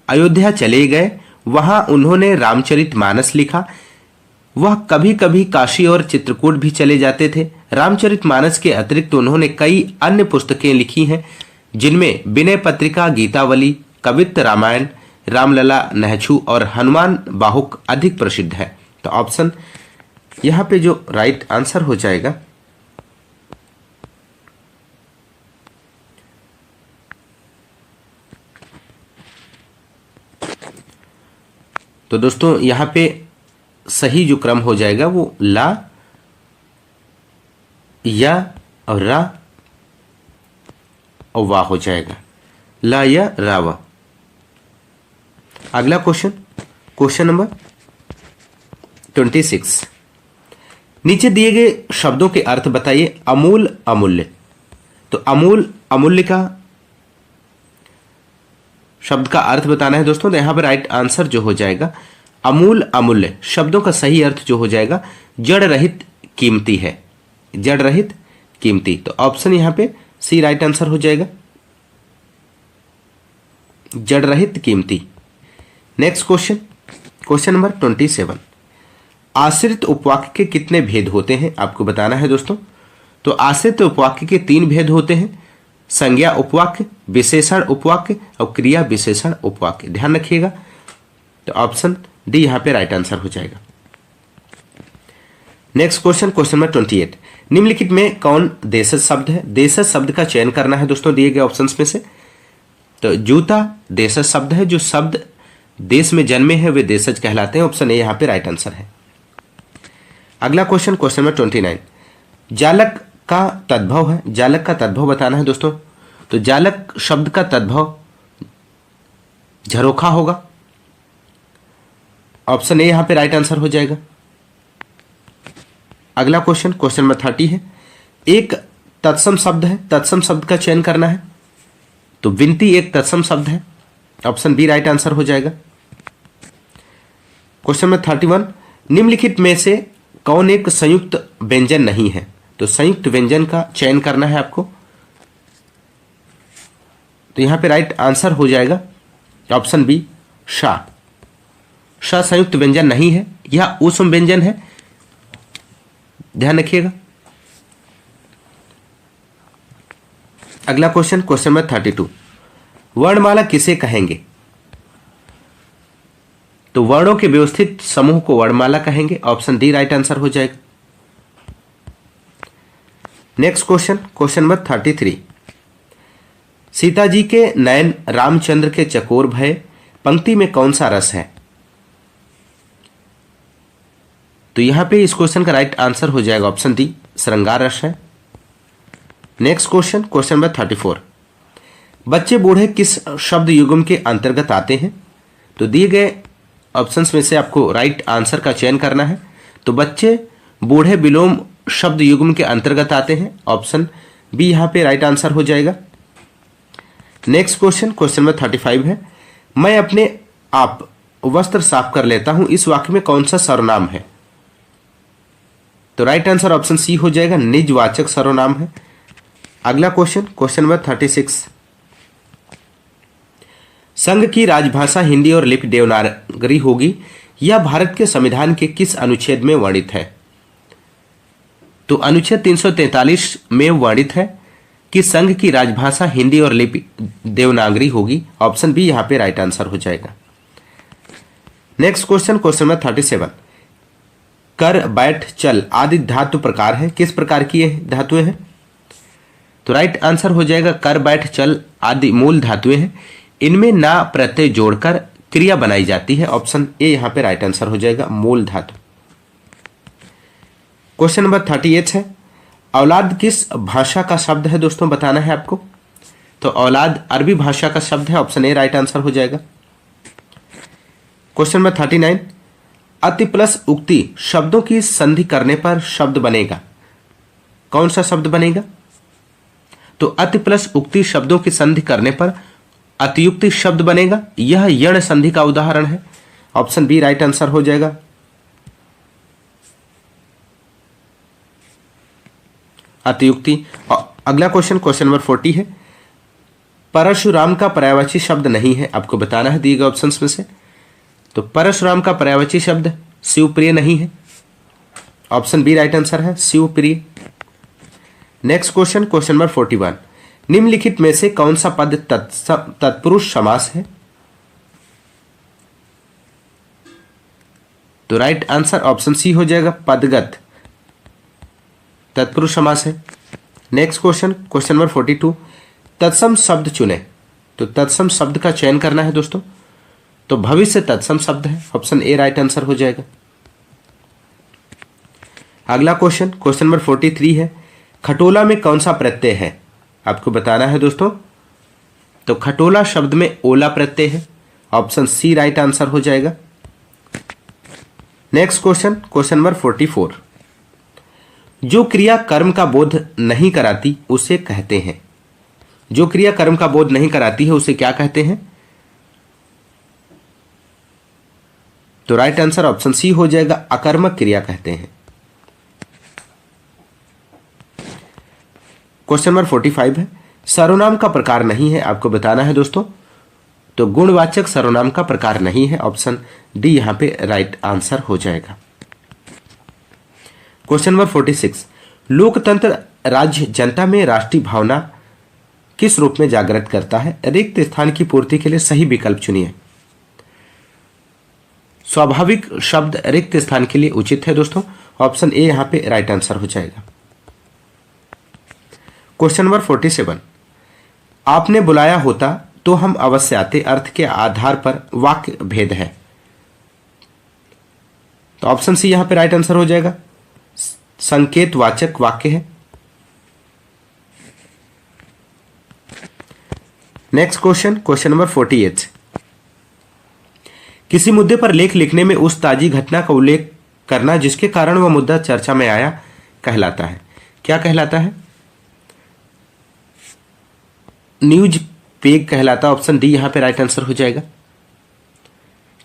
अयोध्या चले गए, वहां उन्होंने रामचरितमानस लिखा। वह कभी कभी काशी और चित्रकूट भी चले जाते थे। रामचरितमानस के अतिरिक्त उन्होंने कई अन्य पुस्तकें लिखी हैं जिनमें विनय पत्रिका, गीतावली, कवित्त रामायण, रामलला, नहछू और हनुमान बाहुक अधिक प्रसिद्ध है। तो ऑप्शन यहां पे जो राइट आंसर हो जाएगा तो दोस्तों यहां पे सही जो क्रम हो जाएगा वो ला या और रा और वाह हो जाएगा। ला या रावा। अगला क्वेश्चन, क्वेश्चन नंबर 26। नीचे दिए गए शब्दों के अर्थ बताइए। अमूल, अमूल्य। तो अमूल, अमूल्य का शब्द का अर्थ बताना है दोस्तों। तो यहां पर राइट आंसर जो हो जाएगा अमूल, अमूल्य शब्दों का सही अर्थ जो हो जाएगा जड़ रहित कीमती है। जड़ रहित कीमती। तो ऑप्शन यहां पे सी राइट आंसर हो जाएगा, जड़ रहित कीमती। Next question, question number 27। आश्रित उपवाक्य के कितने भेद होते हैं, आपको बताना है दोस्तों। तो आश्रित उपवाक्य के 3 भेद होते हैं, संज्ञा उपवाक्य, विशेषण उपवाक्य और क्रिया विशेषण उपवाक्य। ध्यान रखिएगा। तो ऑप्शन डी यहां पे राइट आंसर हो जाएगा। Next question, question number 28। निम्नलिखित में कौन देशज शब्द है। देशज शब्द का चयन करना है दोस्तों दिए गए ऑप्शंस में से। तो जूता देशज शब्द है, जो शब्द देश में जन्मे हैं वे देशज कहलाते हैं। ऑप्शन ए यहां पे राइट आंसर है। अगला क्वेश्चन, क्वेश्चन नंबर 29। जालक का तद्भव है। जालक का तद्भव बताना है दोस्तों। तो जालक शब्द का तद्भव झरोखा होगा। ऑप्शन ए यहां पे राइट आंसर हो जाएगा। अगला क्वेश्चन, क्वेश्चन नंबर 30 है। एक तत्सम शब्द है, तत्सम शब्द का चयन करना है। तो विनती एक तत्सम शब्द है। ऑप्शन बी राइट आंसर हो जाएगा। Question number 31। निम्नलिखित में से कौन एक संयुक्त व्यंजन नहीं है। तो संयुक्त व्यंजन का चयन करना है आपको। तो यहां पे राइट आंसर हो जाएगा ऑप्शन बी शा। शा संयुक्त व्यंजन नहीं है, यह ऊष्म व्यंजन है। ध्यान रखिएगा। अगला क्वेश्चन नंबर 32, वर्णमाला किसे कहेंगे? तो वर्णों के व्यवस्थित समूह को वर्णमाला कहेंगे। ऑप्शन डी राइट आंसर हो जाएगा। Next question number 33, Sita ji के नयन रामचंद्र के चकोर भय पंक्ति में कौन सा रस है? तो यहां पे इस क्वेश्चन का राइट आंसर हो जाएगा ऑप्शन डी श्रृंगार रस है। नेक्स्ट क्वेश्चन नंबर 34, बच्चे बूढ़े किस शब्द युग्म के अंतर्गत आते हैं? तो दिए गए ऑप्शंस में से आपको राइट आंसर का चयन करना है। तो बच्चे बूढ़े विलोम शब्द युग्म के अंतर्गत आते हैं। ऑप्शन बी यहां पे राइट आंसर हो जाएगा। नेक्स्ट क्वेश्चन नंबर 35 है, मैं अपने आप वस्त्र साफ कर लेता हूं, इस वाक्य में कौन सा सर्वनाम है? तो राइट आंसर ऑप्शन सी हो जाएगा, निजवाचक सर्वनाम है। अगला क्वेश्चन नंबर 36, संघ की राजभाषा हिंदी और लिपि देवनागरी होगी, यह भारत के संविधान के किस अनुच्छेद में वर्णित है? तो अनुच्छेद 343 में वर्णित है कि संघ की राजभाषा हिंदी और लिपि देवनागरी होगी। ऑप्शन बी यहां पे राइट आंसर हो जाएगा। नेक्स्ट क्वेश्चन नंबर 37, कर बैठ चल आदि धातु प्रकार है, किस प्रकार की धातुएं हैं? तो राइट आंसर हो जाएगा, कर बैठ चल आदि मूल धातुएं हैं, इनमें ना प्रत्यय जोड़कर क्रिया बनाई जाती है। ऑप्शन ए यहां पे राइट आंसर हो जाएगा, मूल धातु। क्वेश्चन नंबर 38 है, औलाद किस भाषा का शब्द है दोस्तों, बताना है आपको। तो औलाद अरबी भाषा का शब्द है। ऑप्शन ए राइट आंसर हो जाएगा। क्वेश्चन नंबर 39, अति प्लस उक्ति शब्दों की संधि करने पर शब्द बनेगा, कौन सा शब्द बनेगा? तो अति प्लस उक्ति शब्दों की संधि करने पर अतियुक्ति शब्द बनेगा, यह यण संधि का उदाहरण है। ऑप्शन बी राइट आंसर हो जाएगा। अतियुक्ति। अगला क्वेश्चन नंबर 40 है, परशुराम का पर्यायवाची शब्द नहीं है, आपको बताना है दिए गए ऑप्शंस में से। तो परशुराम का पर्यायवाची शब्द शिवप्रिय नहीं है। ऑप्शन बी राइट आंसर है, शिवप्रिय। नेक्स्ट क्वेश्चन नंबर 41, निम्नलिखित में से कौन सा पद तत्पुरुष समास है? तो राइट आंसर ऑप्शन सी हो जाएगा, पदगत तत्पुरुष समास है। नेक्स्ट क्वेश्चन नंबर 42, तत्सम शब्द चुने। तो तत्सम शब्द का चयन करना है दोस्तों। तो भविष्य तत्सम शब्द है। ऑप्शन ए राइट आंसर हो जाएगा। अगला क्वेश्चन नंबर 43 है, खटोला में कौन सा प्रत्यय है? आपको बताना है दोस्तों। तो खटोला शब्द में ओला प्रत्यय है। ऑप्शन सी राइट आंसर हो जाएगा। नेक्स्ट क्वेश्चन नंबर 44, जो क्रिया कर्म का बोध नहीं कराती उसे कहते हैं। जो क्रिया कर्म का बोध नहीं कराती है उसे क्या कहते हैं? तो राइट आंसर ऑप्शन सी हो जाएगा, अकर्मक क्रिया कहते हैं। क्वेश्चन नंबर 45 है, सर्वनाम का प्रकार नहीं है, आपको बताना है दोस्तों। तो गुणवाचक सर्वनाम का प्रकार नहीं है। ऑप्शन डी यहां पे राइट आंसर हो जाएगा। क्वेश्चन नंबर 46, लोकतंत्र राज्य जनता में राष्ट्रीय भावना किस रूप में जागृत करता है? रिक्त स्थान की पूर्ति के लिए सही विकल्प चुनिए। स्वाभाविक शब्द रिक्त स्थान के लिए उचित है दोस्तों। ऑप्शन ए यहां पे राइट आंसर हो जाएगा। क्वेश्चन नंबर 47, आपने बुलाया होता तो हम अवश्य आते अर्थ के आधार पर वाक्य भेद है। तो ऑप्शन सी यहां पे राइट आंसर हो जाएगा, संकेतवाचक वाक्य है। नेक्स्ट क्वेश्चन नंबर 48, किसी मुद्दे पर लेख लिखने में उस ताजी घटना का उल्लेख करना जिसके कारण वह मुद्दा चर्चा में आया कहलाता है। क्या कहलाता है? न्यूज पेज कहलाता है। ऑप्शन डी यहां पे राइट आंसर हो जाएगा।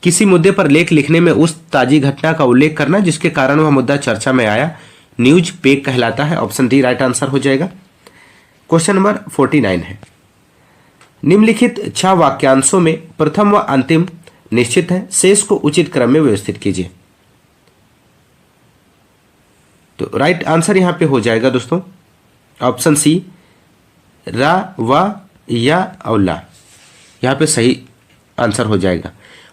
किसी मुद्दे पर लेख लिखने में उस ताजी घटना का उल्लेख करना जिसके कारण वह मुद्दा चर्चा में आया न्यूज पेज कहलाता है। ऑप्शन डी राइट आंसर हो जाएगा। क्वेश्चन नंबर 49 है, निम्नलिखित 6 वाक्यांशों में प्रथम व अंतिम निश्चित है, शेष को उचित क्रम में व्यवस्थित कीजिए। तो राइट आंसर यहां पे हो जाएगा दोस्तों ऑप्शन सी, रा, वा, या और ला। यहां पे सही आंसर हो जाएगा।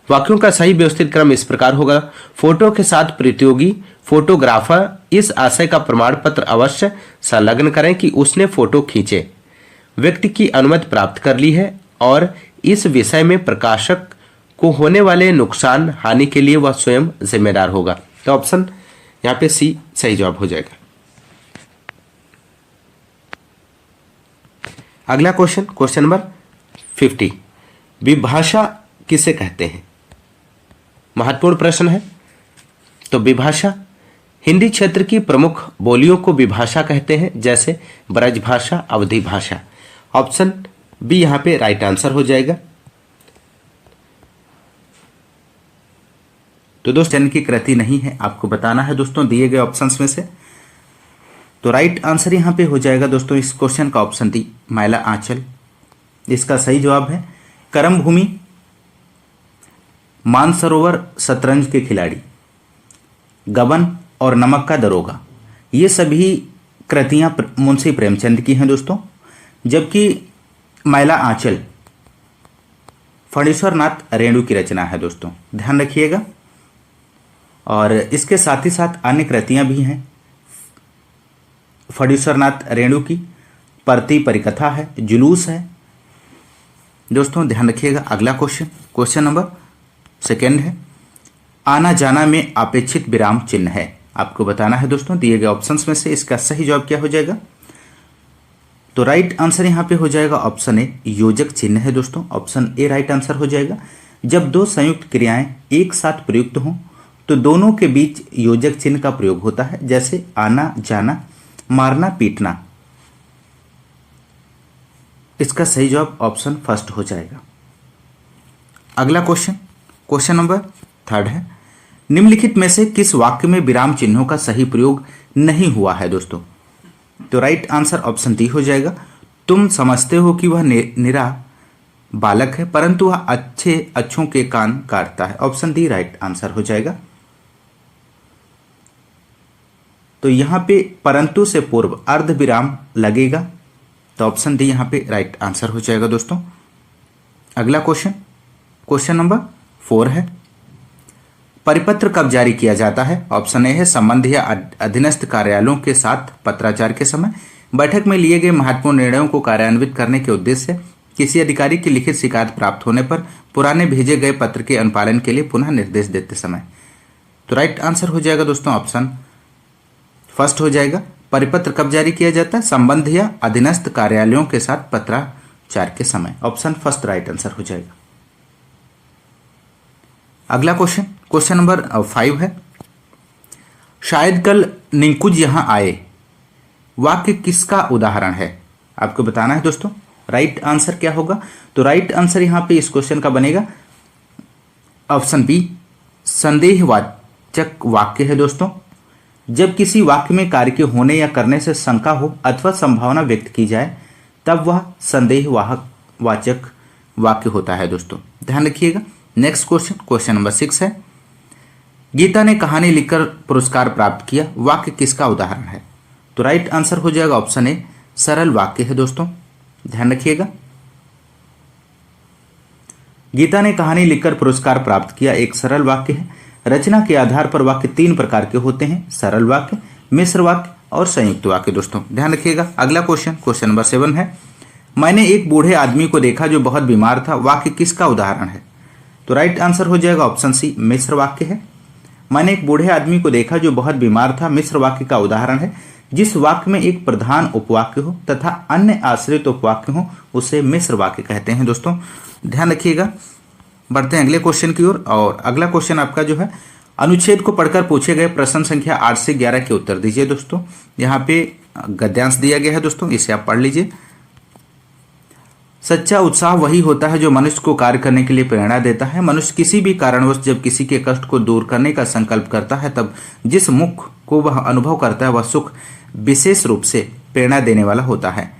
वाक्यों का सही व्यवस्थित क्रम इस प्रकार होगा। फोटो के साथ प्रतियोगी फोटोग्राफर इस आशय का प्रमाण पत्र अवश्य संलग्न करें कि उसने फोटो खींचे, व्यक्ति की अनुमति प्राप्त कर ली है और इस विषय में प्रकाशक को होने वाले नुकसान हानि के लिए वह स्वयं जिम्मेदार होगा। तो ऑप्शन यहां पे सी सही जवाब हो जाएगा। अगला क्वेश्चन नंबर 50, विभाषा किसे कहते हैं? महत्वपूर्ण प्रश्न है। तो विभाषा हिंदी क्षेत्र की प्रमुख बोलियों को विभाषा कहते हैं, जैसे ब्रजभाषा, अवधी भाषा। ऑप्शन बी यहां पे राइट आंसर हो जाएगा। तो दोस्तों जन की कृति नहीं है, आपको बताना है दोस्तों दिए गए ऑप्शंस में से। तो राइट आंसर यहां पे हो जाएगा दोस्तों इस क्वेश्चन का ऑप्शन डी, मैला आंचल। इसका सही जवाब है करम भूमि, मानसरोवर शतरंज के खिलाड़ी, गबन और नमक का दरोगा। ये सभी कृतियां मुंशी प्रेमचंद की हैं दोस्तों, जबकि मैला आंचल फणीश्वर नाथ रेणु की रचना है दोस्तों, ध्यान रखिएगा। और इसके साथ ही साथ अन्य कृतियां भी हैं। फणीश्वर नाथ रेणु की परती परिकथा है, जुलूस है दोस्तों, ध्यान रखिएगा। अगला क्वेश्चन नंबर 2 है, आना जाना में अपेक्षित विराम चिन्ह है। आपको बताना है दोस्तों दिए गए ऑप्शंस में से इसका सही जवाब क्या हो जाएगा। तो राइट आंसर यहां पे हो जाएगा ऑप्शन ए, योजक चिन्ह है दोस्तों। ऑप्शन ए राइट आंसर हो जाएगा। जब दो संयुक्त क्रियाएं एक साथ प्रयुक्त हों तो दोनों के बीच योजक चिन्ह का प्रयोग होता है, जैसे आना जाना, मारना पीटना। इसका सही जवाब ऑप्शन फर्स्ट हो जाएगा। अगला क्वेश्चन नंबर 3 है, निम्नलिखित में से किस वाक्य में विराम चिन्हों का सही प्रयोग नहीं हुआ है दोस्तों। तो राइट आंसर ऑप्शन डी हो जाएगा। तुम समझते हो कि वह निरा बालक है परंतु वह अच्छों के कान काटता है। ऑप्शन डी राइट आंसर हो जाएगा। तो यहां पे परंतु से पूर्व अर्ध विराम लगेगा, तो ऑप्शन डी यहां पे राइट आंसर हो जाएगा दोस्तों। अगला क्वेश्चन नंबर 4 है, परिपत्र कब जारी किया जाता है। ऑप्शन ए है संबंध या अधीनस्थ कार्यालयों के साथ पत्राचार के समय, बैठक में लिए गए महत्वपूर्ण निर्णयों को कार्यान्वित करने के उद्देश्य से, किसी अधिकारी की लिखित शिकायत प्राप्त होने पर, पुराने भेजे गए पत्र के अनुपालन के लिए पुनः निर्देश देते समय। तो राइट आंसर हो जाएगा दोस्तों ऑप्शन फर्स्ट हो जाएगा। परिपत्र कब जारी किया जाता है, संबंध या अधीनस्थ कार्यालयों के साथ पत्राचार के समय। ऑप्शन फर्स्ट राइट आंसर हो जाएगा। अगला क्वेश्चन नंबर 5 है, शायद कल निंकुज यहां आए, वाक्य किसका उदाहरण है। आपको बताना है दोस्तों राइट आंसर क्या होगा। तो राइट आंसर यहां पे इस क्वेश्चन का बनेगा ऑप्शन बी, संदेहवाचक वाक्य है दोस्तों। जब किसी वाक्य में कार्य के होने या करने से शंका हो अथवा संभावना व्यक्त की जाए तब वह संदेहवाचक वाक्य होता है दोस्तों, ध्यान रखिएगा। नेक्स्ट क्वेश्चन नंबर 6 है, गीता ने कहानी लिखकर पुरस्कार प्राप्त किया, वाक्य किसका उदाहरण है। तो राइट आंसर हो जाएगा ऑप्शन ए, सरल वाक्य है दोस्तों, ध्यान रखिएगा। गीता ने कहानी लिखकर पुरस्कार प्राप्त किया एक सरल वाक्य है। रचना के आधार पर वाक्य 3 प्रकार के होते हैं, सरल वाक्य, मिश्र वाक्य और संयुक्त वाक्य दोस्तों, ध्यान रखिएगा। अगला क्वेश्चन नंबर 7 है, मैंने एक बूढ़े आदमी को देखा जो बहुत बीमार था, वाक्य किसका उदाहरण है। तो राइट आंसर हो जाएगा ऑप्शन सी, मिश्र वाक्य है। मैंने एक बूढ़े आदमी को देखा जो बहुत बीमार था मिश्र वाक्य का उदाहरण है। जिस वाक्य में एक प्रधान उपवाक्य हो तथा अन्य आश्रित उपवाक्य हो उसे मिश्र वाक्य कहते हैं दोस्तों, ध्यान रखिएगा। बढ़ते हैं अगले क्वेश्चन की ओर। और अगला क्वेश्चन आपका जो है, अनुच्छेद को पढ़कर पूछे गए प्रश्न संख्या 8 से 11 के उत्तर दीजिए दोस्तों। यहाँ पे गद्यांश दिया गया है दोस्तों, इसे आप पढ़ लीजिए। सच्चा उत्साह वही होता है जो मनुष्य को कार्य करने के लिए प्रेरणा देता है। मनुष्य किसी भी कारणवश जब किसी के कष्ट को दूर करने का संकल्प करता है तब जिस मुख को वह अनुभव करता है वह सुख विशेष रूप से प्रेरणा देने वाला होता है।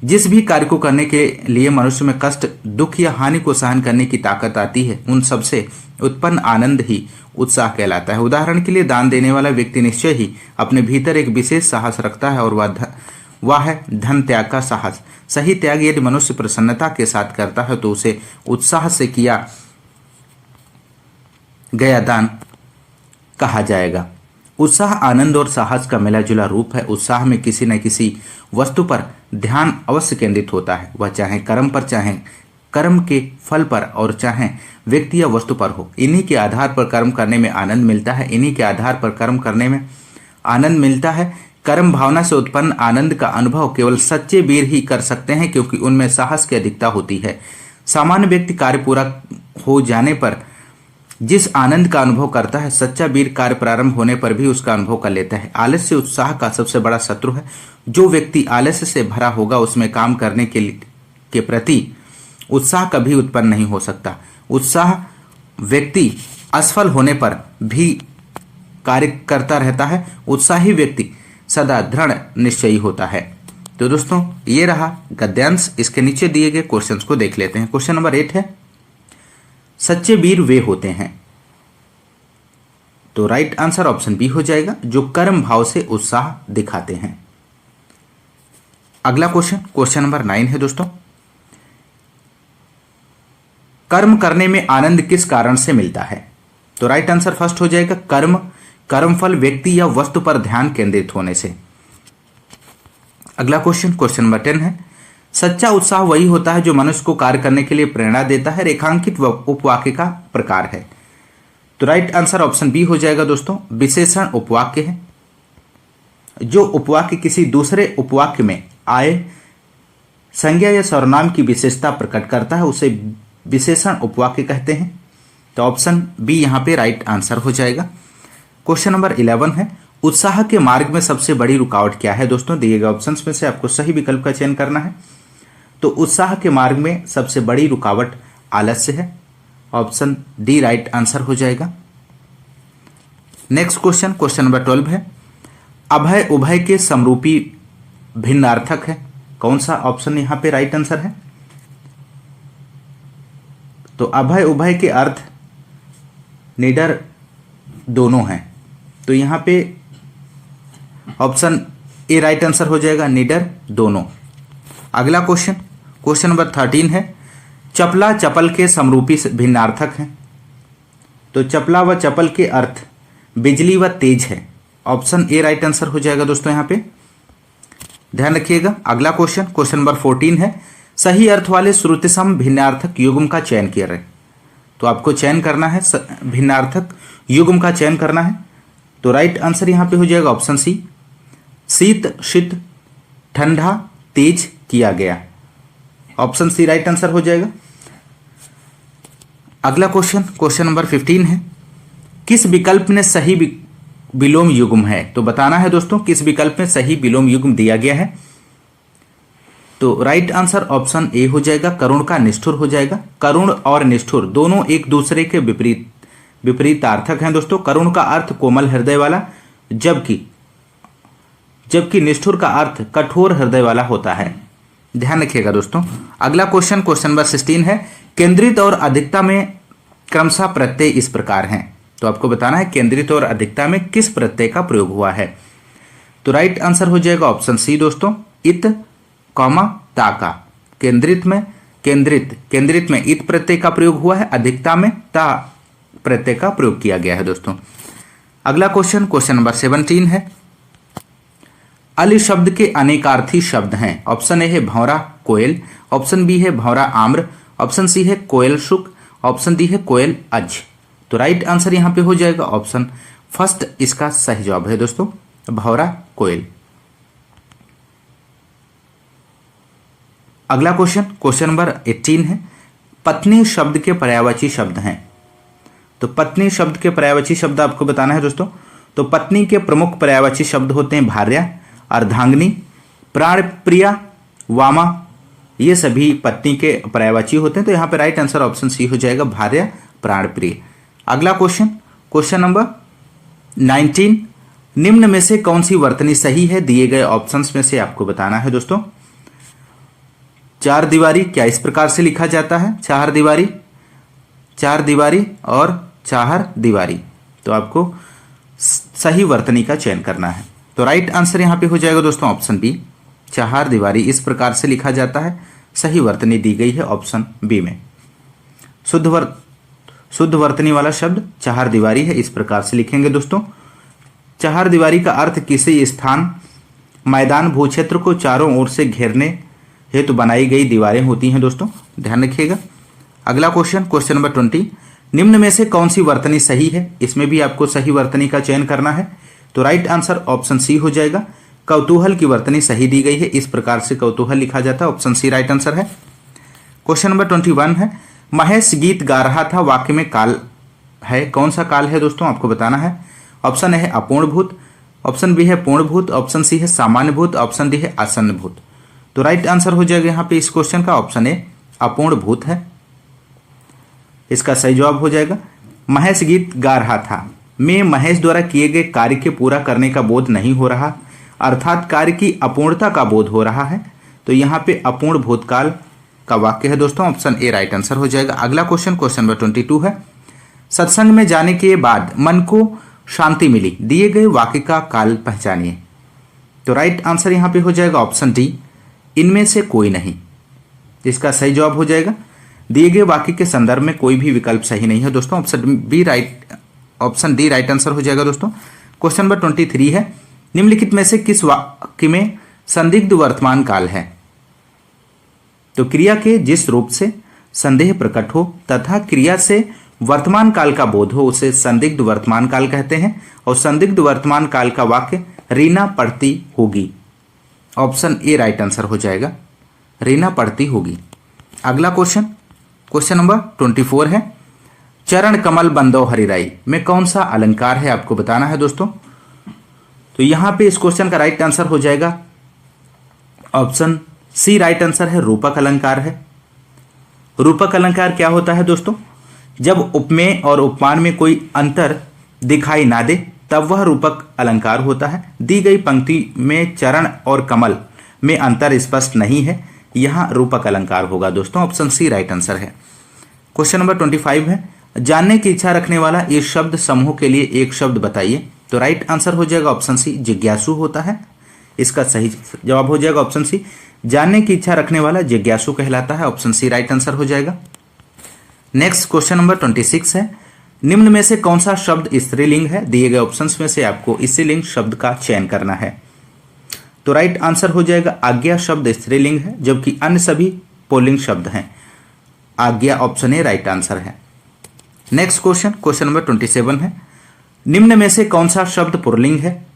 जिस भी कार्य को करने के लिए मनुष्य में कष्ट, दुख या हानि को सहन करने की ताकत आती है, उन सबसे उत्पन्न आनंद ही उत्साह कहलाता है। उदाहरण के लिए दान देने वाला व्यक्ति निश्चय ही अपने भीतर एक विशेष साहस रखता है और वह है धन त्याग का साहस। सही त्याग यदि मनुष्य प्रसन्नता के साथ करता है तो उसे उत्साह से किया गया दान कहा जाएगा। उत्साह आनंद और साहस का मिला जुला रूप है। उत्साह में किसी न किसी वस्तु पर ध्यान अवश्य केंद्रित होता है, वह चाहे कर्म पर, चाहे कर्म के फल पर और चाहे व्यक्ति या वस्तु पर हो। इन्हीं के आधार पर कर्म करने में आनंद मिलता है। इन्हीं के आधार पर कर्म करने में आनंद मिलता है। कर्म भावना से उत्पन्न आनंद का अनुभव केवल सच्चे वीर ही कर सकते हैं, क्योंकि उनमें साहस की अधिकता होती है। सामान्य व्यक्ति कार्य पूरा हो जाने पर जिस आनंद का अनुभव करता है, सच्चा वीर कार्य प्रारंभ होने पर भी उसका अनुभव कर लेता है। आलस्य उत्साह का सबसे बड़ा शत्रु है। जो व्यक्ति आलस्य से भरा होगा उसमें काम करने के प्रति उत्साह कभी उत्पन्न नहीं हो सकता। उत्साह व्यक्ति असफल होने पर भी कार्य करता रहता है। उत्साही व्यक्ति सदा दृढ़ निश्चयी होता है। तो दोस्तों ये रहा गद्यांश। इसके नीचे दिए गए क्वेश्चंस को देख लेते हैं। क्वेश्चन नंबर 8 है, सच्चे वीर वे होते हैं। तो राइट आंसर ऑप्शन बी हो जाएगा, जो कर्म भाव से उत्साह दिखाते हैं। अगला क्वेश्चन नंबर 9 है दोस्तों, कर्म करने में आनंद किस कारण से मिलता है? तो राइट आंसर फर्स्ट हो जाएगा, कर्मफल व्यक्ति या वस्तु पर ध्यान केंद्रित होने से। अगला क्वेश्चन नंबर 10 है, सच्चा उत्साह वही होता है जो मनुष्य को कार्य करने के लिए प्रेरणा देता है। रेखांकित उपवाक्य का प्रकार है। तो राइट आंसर ऑप्शन बी हो जाएगा दोस्तों, विशेषण उपवाक्य है। जो उपवाक्य किसी दूसरे उपवाक्य में आए संज्ञा या सर्वनाम की विशेषता प्रकट करता है उसे विशेषण उपवाक्य कहते हैं। तो ऑप्शन बी यहां पे राइट आंसर हो जाएगा। क्वेश्चन नंबर 11 है, उत्साह के मार्ग में सबसे बड़ी रुकावट क्या है? दोस्तों दिए गए ऑप्शंस में से आपको सही विकल्प का चयन करना है। तो उत्साह के मार्ग में सबसे बड़ी रुकावट आलस्य है। ऑप्शन डी राइट आंसर हो जाएगा। नेक्स्ट क्वेश्चन नंबर 12 है, अभय उभय के समरूपी भिन्नार्थक है। कौन सा ऑप्शन यहां पे राइट आंसर है? तो अभय उभय के अर्थ निडर दोनों हैं। तो यहां पे ऑप्शन ए राइट आंसर हो जाएगा, निडर दोनों। अगला क्वेश्चन नंबर 13 है, चपला चपल के समरूपी भिन्नार्थक हैं। तो चपला व चपल के अर्थ बिजली व तेज है। ऑप्शन ए राइट आंसर हो जाएगा दोस्तों, यहां पे ध्यान रखिएगा। अगला क्वेश्चन नंबर 14 है, सही अर्थ वाले श्रुतिसम भिन्नार्थक युग्म का चयन किया है। तो आपको चयन करना है, भिन्नार्थक युग्म का चयन करना है। तो राइट आंसर यहां पे हो जाएगा ऑप्शन सी, शीत शीत ठंडा तेज किया गया। ऑप्शन सी राइट आंसर हो जाएगा। अगला क्वेश्चन नंबर 15 है, किस विकल्प में सही विलोम युग्म है? तो बताना है दोस्तों किस विकल्प में सही विलोम युग्म दिया गया है। तो राइट आंसर ऑप्शन ए हो जाएगा, करुण का निष्ठुर हो जाएगा। करुण और निष्ठुर दोनों एक दूसरे के विपरीतार्थक हैं दोस्तों। करुण का अर्थ कोमल हृदय वाला, जबकि निष्ठुर का अर्थ कठोर हृदय वाला होता है। ध्यान रखिएगा दोस्तों। अगला क्वेश्चन नंबर 16 है, केंद्रित और अधिकता में क्रमशः प्रत्यय इस प्रकार हैं। तो आपको बताना है केंद्रित और अधिकता में किस प्रत्यय का प्रयोग हुआ है। तो राइट आंसर हो जाएगा ऑप्शन सी दोस्तों, इत कॉमा ताका। केंद्रित में इत प्रत्यय का प्रयोग हुआ है, अधिकता में ता प्रत्यय का प्रयोग किया गया है दोस्तों। अगला क्वेश्चन नंबर 17 है, अली शब्द के अनेकार्थी शब्द हैं। ऑप्शन ए है भौरा कोयल, ऑप्शन बी है भौरा आम्र, ऑप्शन सी है कोयल शुक, ऑप्शन डी है कोयल अज। तो राइट आंसर यहां पे हो जाएगा ऑप्शन फर्स्ट, इसका सही जवाब है दोस्तों, भौरा कोयल। अगला क्वेश्चन नंबर 18 है, पत्नी शब्द के पर्यायवाची शब्द हैं। तो पत्नी शब्द के पर्यायवाची शब्द आपको बताना है दोस्तों। तो पत्नी के प्रमुख पर्यायवाची शब्द होते हैं भार्या, अर्धांगिनी, प्राण प्रिया, वामा। ये सभी पत्नी के पर्यायवाची होते हैं। तो यहां पे राइट आंसर ऑप्शन सी हो जाएगा, भार्या प्राण प्रिय। अगला क्वेश्चन नंबर 19, निम्न में से कौन सी वर्तनी सही है? दिए गए ऑप्शंस में से आपको बताना है दोस्तों। चार दीवारी क्या इस प्रकार से लिखा जाता है? चार दीवारी और चार दीवारी। तो आपको सही वर्तनी का चयन करना है। तो राइट आंसर यहां पे हो जाएगा दोस्तों ऑप्शन बी, चार दीवारी इस प्रकार से लिखा जाता है। सही वर्तनी दी गई है ऑप्शन बी में। शुद्ध वर्तनी वाला शब्द चार दीवारी है, इस प्रकार से लिखेंगे दोस्तों। चार दीवारी का अर्थ किसी स्थान, मैदान, भूक्षेत्र को चारों ओर से घेरने हेतु बनाई गई दीवारें होती हैं दोस्तों, ध्यान रखिएगा। अगला क्वेश्चन नंबर 20, निम्न में से कौन सी वर्तनी सही है? इसमें भी आपको सही वर्तनी का चयन करना है। तो राइट आंसर ऑप्शन सी हो जाएगा। कौतूहल की वर्तनी सही दी गई है, इस प्रकार से कौतूहल लिखा जाता है, ऑप्शन सी राइट आंसर है। क्वेश्चन नंबर 21 है, महेश गीत गा रहा था, वाक्य में काल है, कौन सा काल है दोस्तों आपको बताना है। ऑप्शन ए है अपूर्ण भूत, ऑप्शन बी है पूर्ण भूत, ऑप्शन सी है सामान्य भूत, ऑप्शन डी है आसन्न भूत। तो राइट आंसर हो जाएगा यहाँ पे इस क्वेश्चन का ऑप्शन ए अपूर्ण भूत है, इसका सही जवाब हो जाएगा। महेश गीत गा रहा था में महेश द्वारा किए गए कार्य के पूरा करने का बोध नहीं हो रहा, अर्थात कार्य की अपूर्णता का बोध हो रहा है। तो यहाँ पे अपूर्ण भूतकाल का वाक्य है दोस्तों, ऑप्शन ए राइट आंसर हो जाएगा। अगला क्वेश्चन नंबर 22 है, सत्संग में जाने के बाद मन को शांति मिली, दिए गए वाक्य का काल पहचानिए। तो राइट आंसर यहाँ पे हो जाएगा ऑप्शन डी, इनमें से कोई नहीं, इसका सही जवाब हो जाएगा। दिए गए वाक्य के संदर्भ में कोई भी विकल्प सही नहीं है दोस्तों, ऑप्शन डी राइट आंसर हो जाएगा दोस्तों। क्वेश्चन नंबर 23 है, निम्नलिखित में से किस वाक्य में संदिग्ध वर्तमान काल है? तो क्रिया के जिस रूप से संदेह प्रकट हो तथा क्रिया से वर्तमान काल का बोध हो उसे संदिग्ध वर्तमान काल कहते हैं, और संदिग्ध वर्तमान काल का वाक्य रीना पढ़ती होगी, ऑप्शन ए राइट आंसर हो जाएगा, रीना पढ़ती होगी। अगला क्वेश्चन नंबर 24 है, चरण कमल बंदो हरिराई में कौन सा अलंकार है आपको बताना है दोस्तों। तो यहां पे इस क्वेश्चन का राइट आंसर हो जाएगा ऑप्शन सी राइट आंसर है, रूपक अलंकार है। रूपक अलंकार क्या होता है दोस्तों? जब उपमेय और उपमान में कोई अंतर दिखाई ना दे तब वह रूपक अलंकार होता है। दी गई पंक्ति में चरण और कमल में अंतर स्पष्ट नहीं है, यहां रूपक अलंकार होगा दोस्तों, ऑप्शन सी राइट आंसर है। क्वेश्चन नंबर 25 है, जानने की इच्छा रखने वाला इस शब्द समूह के लिए एक शब्द बताइए। तो राइट आंसर हो जाएगा ऑप्शन सी, जिज्ञासु होता है, इसका सही जवाब हो जाएगा ऑप्शन सी। जानने की इच्छा रखने वाला जिज्ञासु कहलाता है, ऑप्शन सी राइट आंसर हो जाएगा। नेक्स्ट क्वेश्चन नंबर 26 है, निम्न में से कौन सा शब्द स्त्रीलिंग है? दिए गए ऑप्शंस में से आपको स्त्रीलिंग शब्द का चयन करना है। तो राइट आंसर हो जाएगा आज्ञा शब्द स्त्रीलिंग है, जबकि अन्य सभी पुल्लिंग शब्द हैं। आज्ञा ऑप्शन ए राइट आंसर है। नेक्स्ट क्वेश्चन नंबर 27 है, निम्न में से कौन सा शब्द पुल्लिंग है?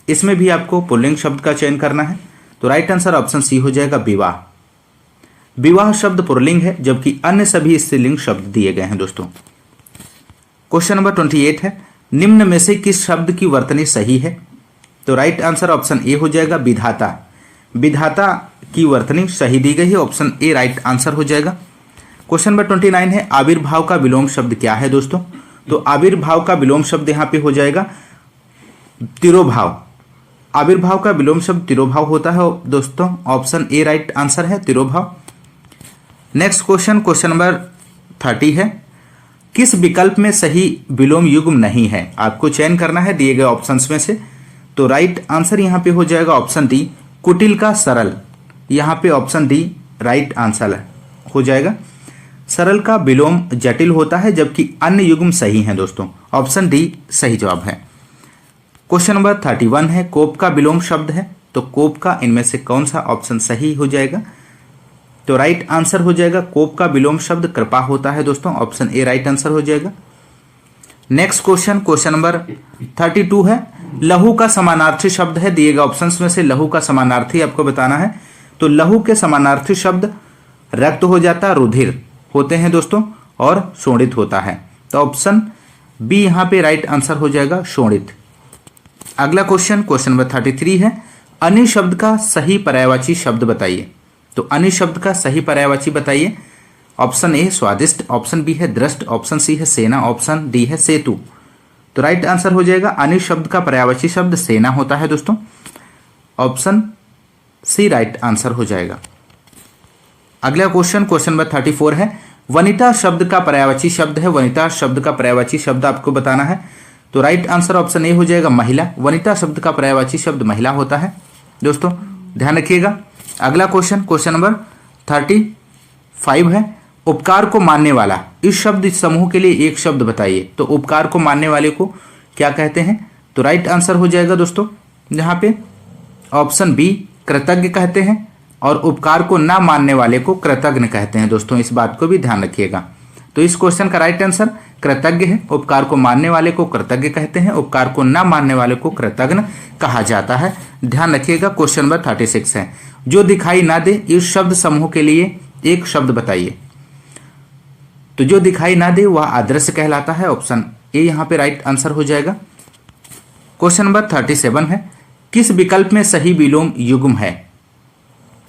इसमें भी आपको पुल्लिंग शब्द का चयन करना है। तो राइट आंसर ऑप्शन सी हो जाएगा, विवाह। विवाह शब्द पुल्लिंग है, जबकि अन्य सभी स्त्रीलिंग शब्द दिए गए हैं दोस्तों। क्वेश्चन नंबर 28 है, निम्न में से किस शब्द की वर्तनी सही है? तो राइट आंसर ऑप्शन ए हो जाएगा, विधाता। विधाता की वर्तनी सही दी गई है, ऑप्शन ए राइट आंसर हो जाएगा। क्वेश्चन नंबर 29 है, आविर्भाव का विलोम शब्द क्या है दोस्तों? तो आविर्भाव का विलोम शब्द यहां पे हो जाएगा तिरोभाव। आविर्भाव का विलोम शब्द तिरोभाव होता है दोस्तों, ऑप्शन ए राइट आंसर है, तिरोभाव। नेक्स्ट क्वेश्चन नंबर 30 है, किस विकल्प में सही विलोम युग्म नहीं है? आपको चयन करना है दिए गए ऑप्शंस में से। तो राइट आंसर यहां पे हो जाएगा ऑप्शन डी, कुटिल का सरल। यहां पे ऑप्शन डी राइट आंसर हो जाएगा। सरल का विलोम जटिल होता है, जबकि अन्य युग्म सही हैं दोस्तों, ऑप्शन डी सही जवाब है। क्वेश्चन नंबर 31 है, कोप का विलोम शब्द है। तो कोप का इनमें से कौन सा ऑप्शन सही हो जाएगा? तो राइट आंसर हो जाएगा, कोप का विलोम शब्द कृपा होता है दोस्तों, ऑप्शन ए राइट आंसर हो जाएगा। नेक्स्ट क्वेश्चन नंबर 32 है, लहू का समानार्थी शब्द है। दिए गए ऑप्शंस में से लहू का समानार्थी आपको बताना है। तो लहू के समानार्थी शब्द रक्त हो जाता, रुधिर होते हैं दोस्तों, और शोणित होता है। तो ऑप्शन बी यहां पे राइट आंसर हो जाएगा, शोणित। अगला क्वेश्चन नंबर 33 है, अनि शब्द का सही पर्यायवाची शब्द बताइए। तो अनि शब्द का सही पर्यायवाची बताइए। ऑप्शन ए स्वादिष्ट, ऑप्शन बी है दृष्ट, ऑप्शन सी है सेना, ऑप्शन डी है सेतु। तो राइट आंसर हो जाएगा, अनि शब्द का पर्यायवाची शब्द सेना होता है दोस्तों, ऑप्शन सी राइट आंसर हो जाएगा। अगला क्वेश्चन नंबर 34 है। वनिता शब्द का पर्यायवाची शब्द है। वनिता शब्द का पर्यायवाची शब्द आपको बताना है। तो राइट आंसर ऑप्शन ए हो जाएगा महिला। वनिता शब्द का पर्यायवाची शब्द महिला होता है दोस्तों, ध्यान रखिएगा। अगला क्वेश्चन नंबर 35 है। उपकार को मानने वाला, इस शब्द समूह के लिए एक शब्द बताइए। तो उपकार को मानने वाले को क्या कहते हैं? तो राइट आंसर हो जाएगा दोस्तों यहाँ पे ऑप्शन बी कृतज्ञ कहते हैं, और उपकार को ना मानने वाले को कृतज्ञ कहते हैं दोस्तों, इस बात को भी ध्यान रखिएगा। तो इस क्वेश्चन का राइट आंसर कृतज्ञ है। उपकार को मानने वाले को कृतज्ञ कहते हैं, उपकार को ना मानने वाले को कृतज्ञ कहा जाता है, ध्यान रखिएगा। क्वेश्चन नंबर 36 है। जो दिखाई ना दे, इस शब्द समूह के लिए एक शब्द बताइए। तो जो दिखाई ना दे वह अदृश्य कहलाता है, ऑप्शन ए यहाँ पे राइट आंसर हो जाएगा। क्वेश्चन नंबर 37 है। किस विकल्प में सही विलोम युग्म है?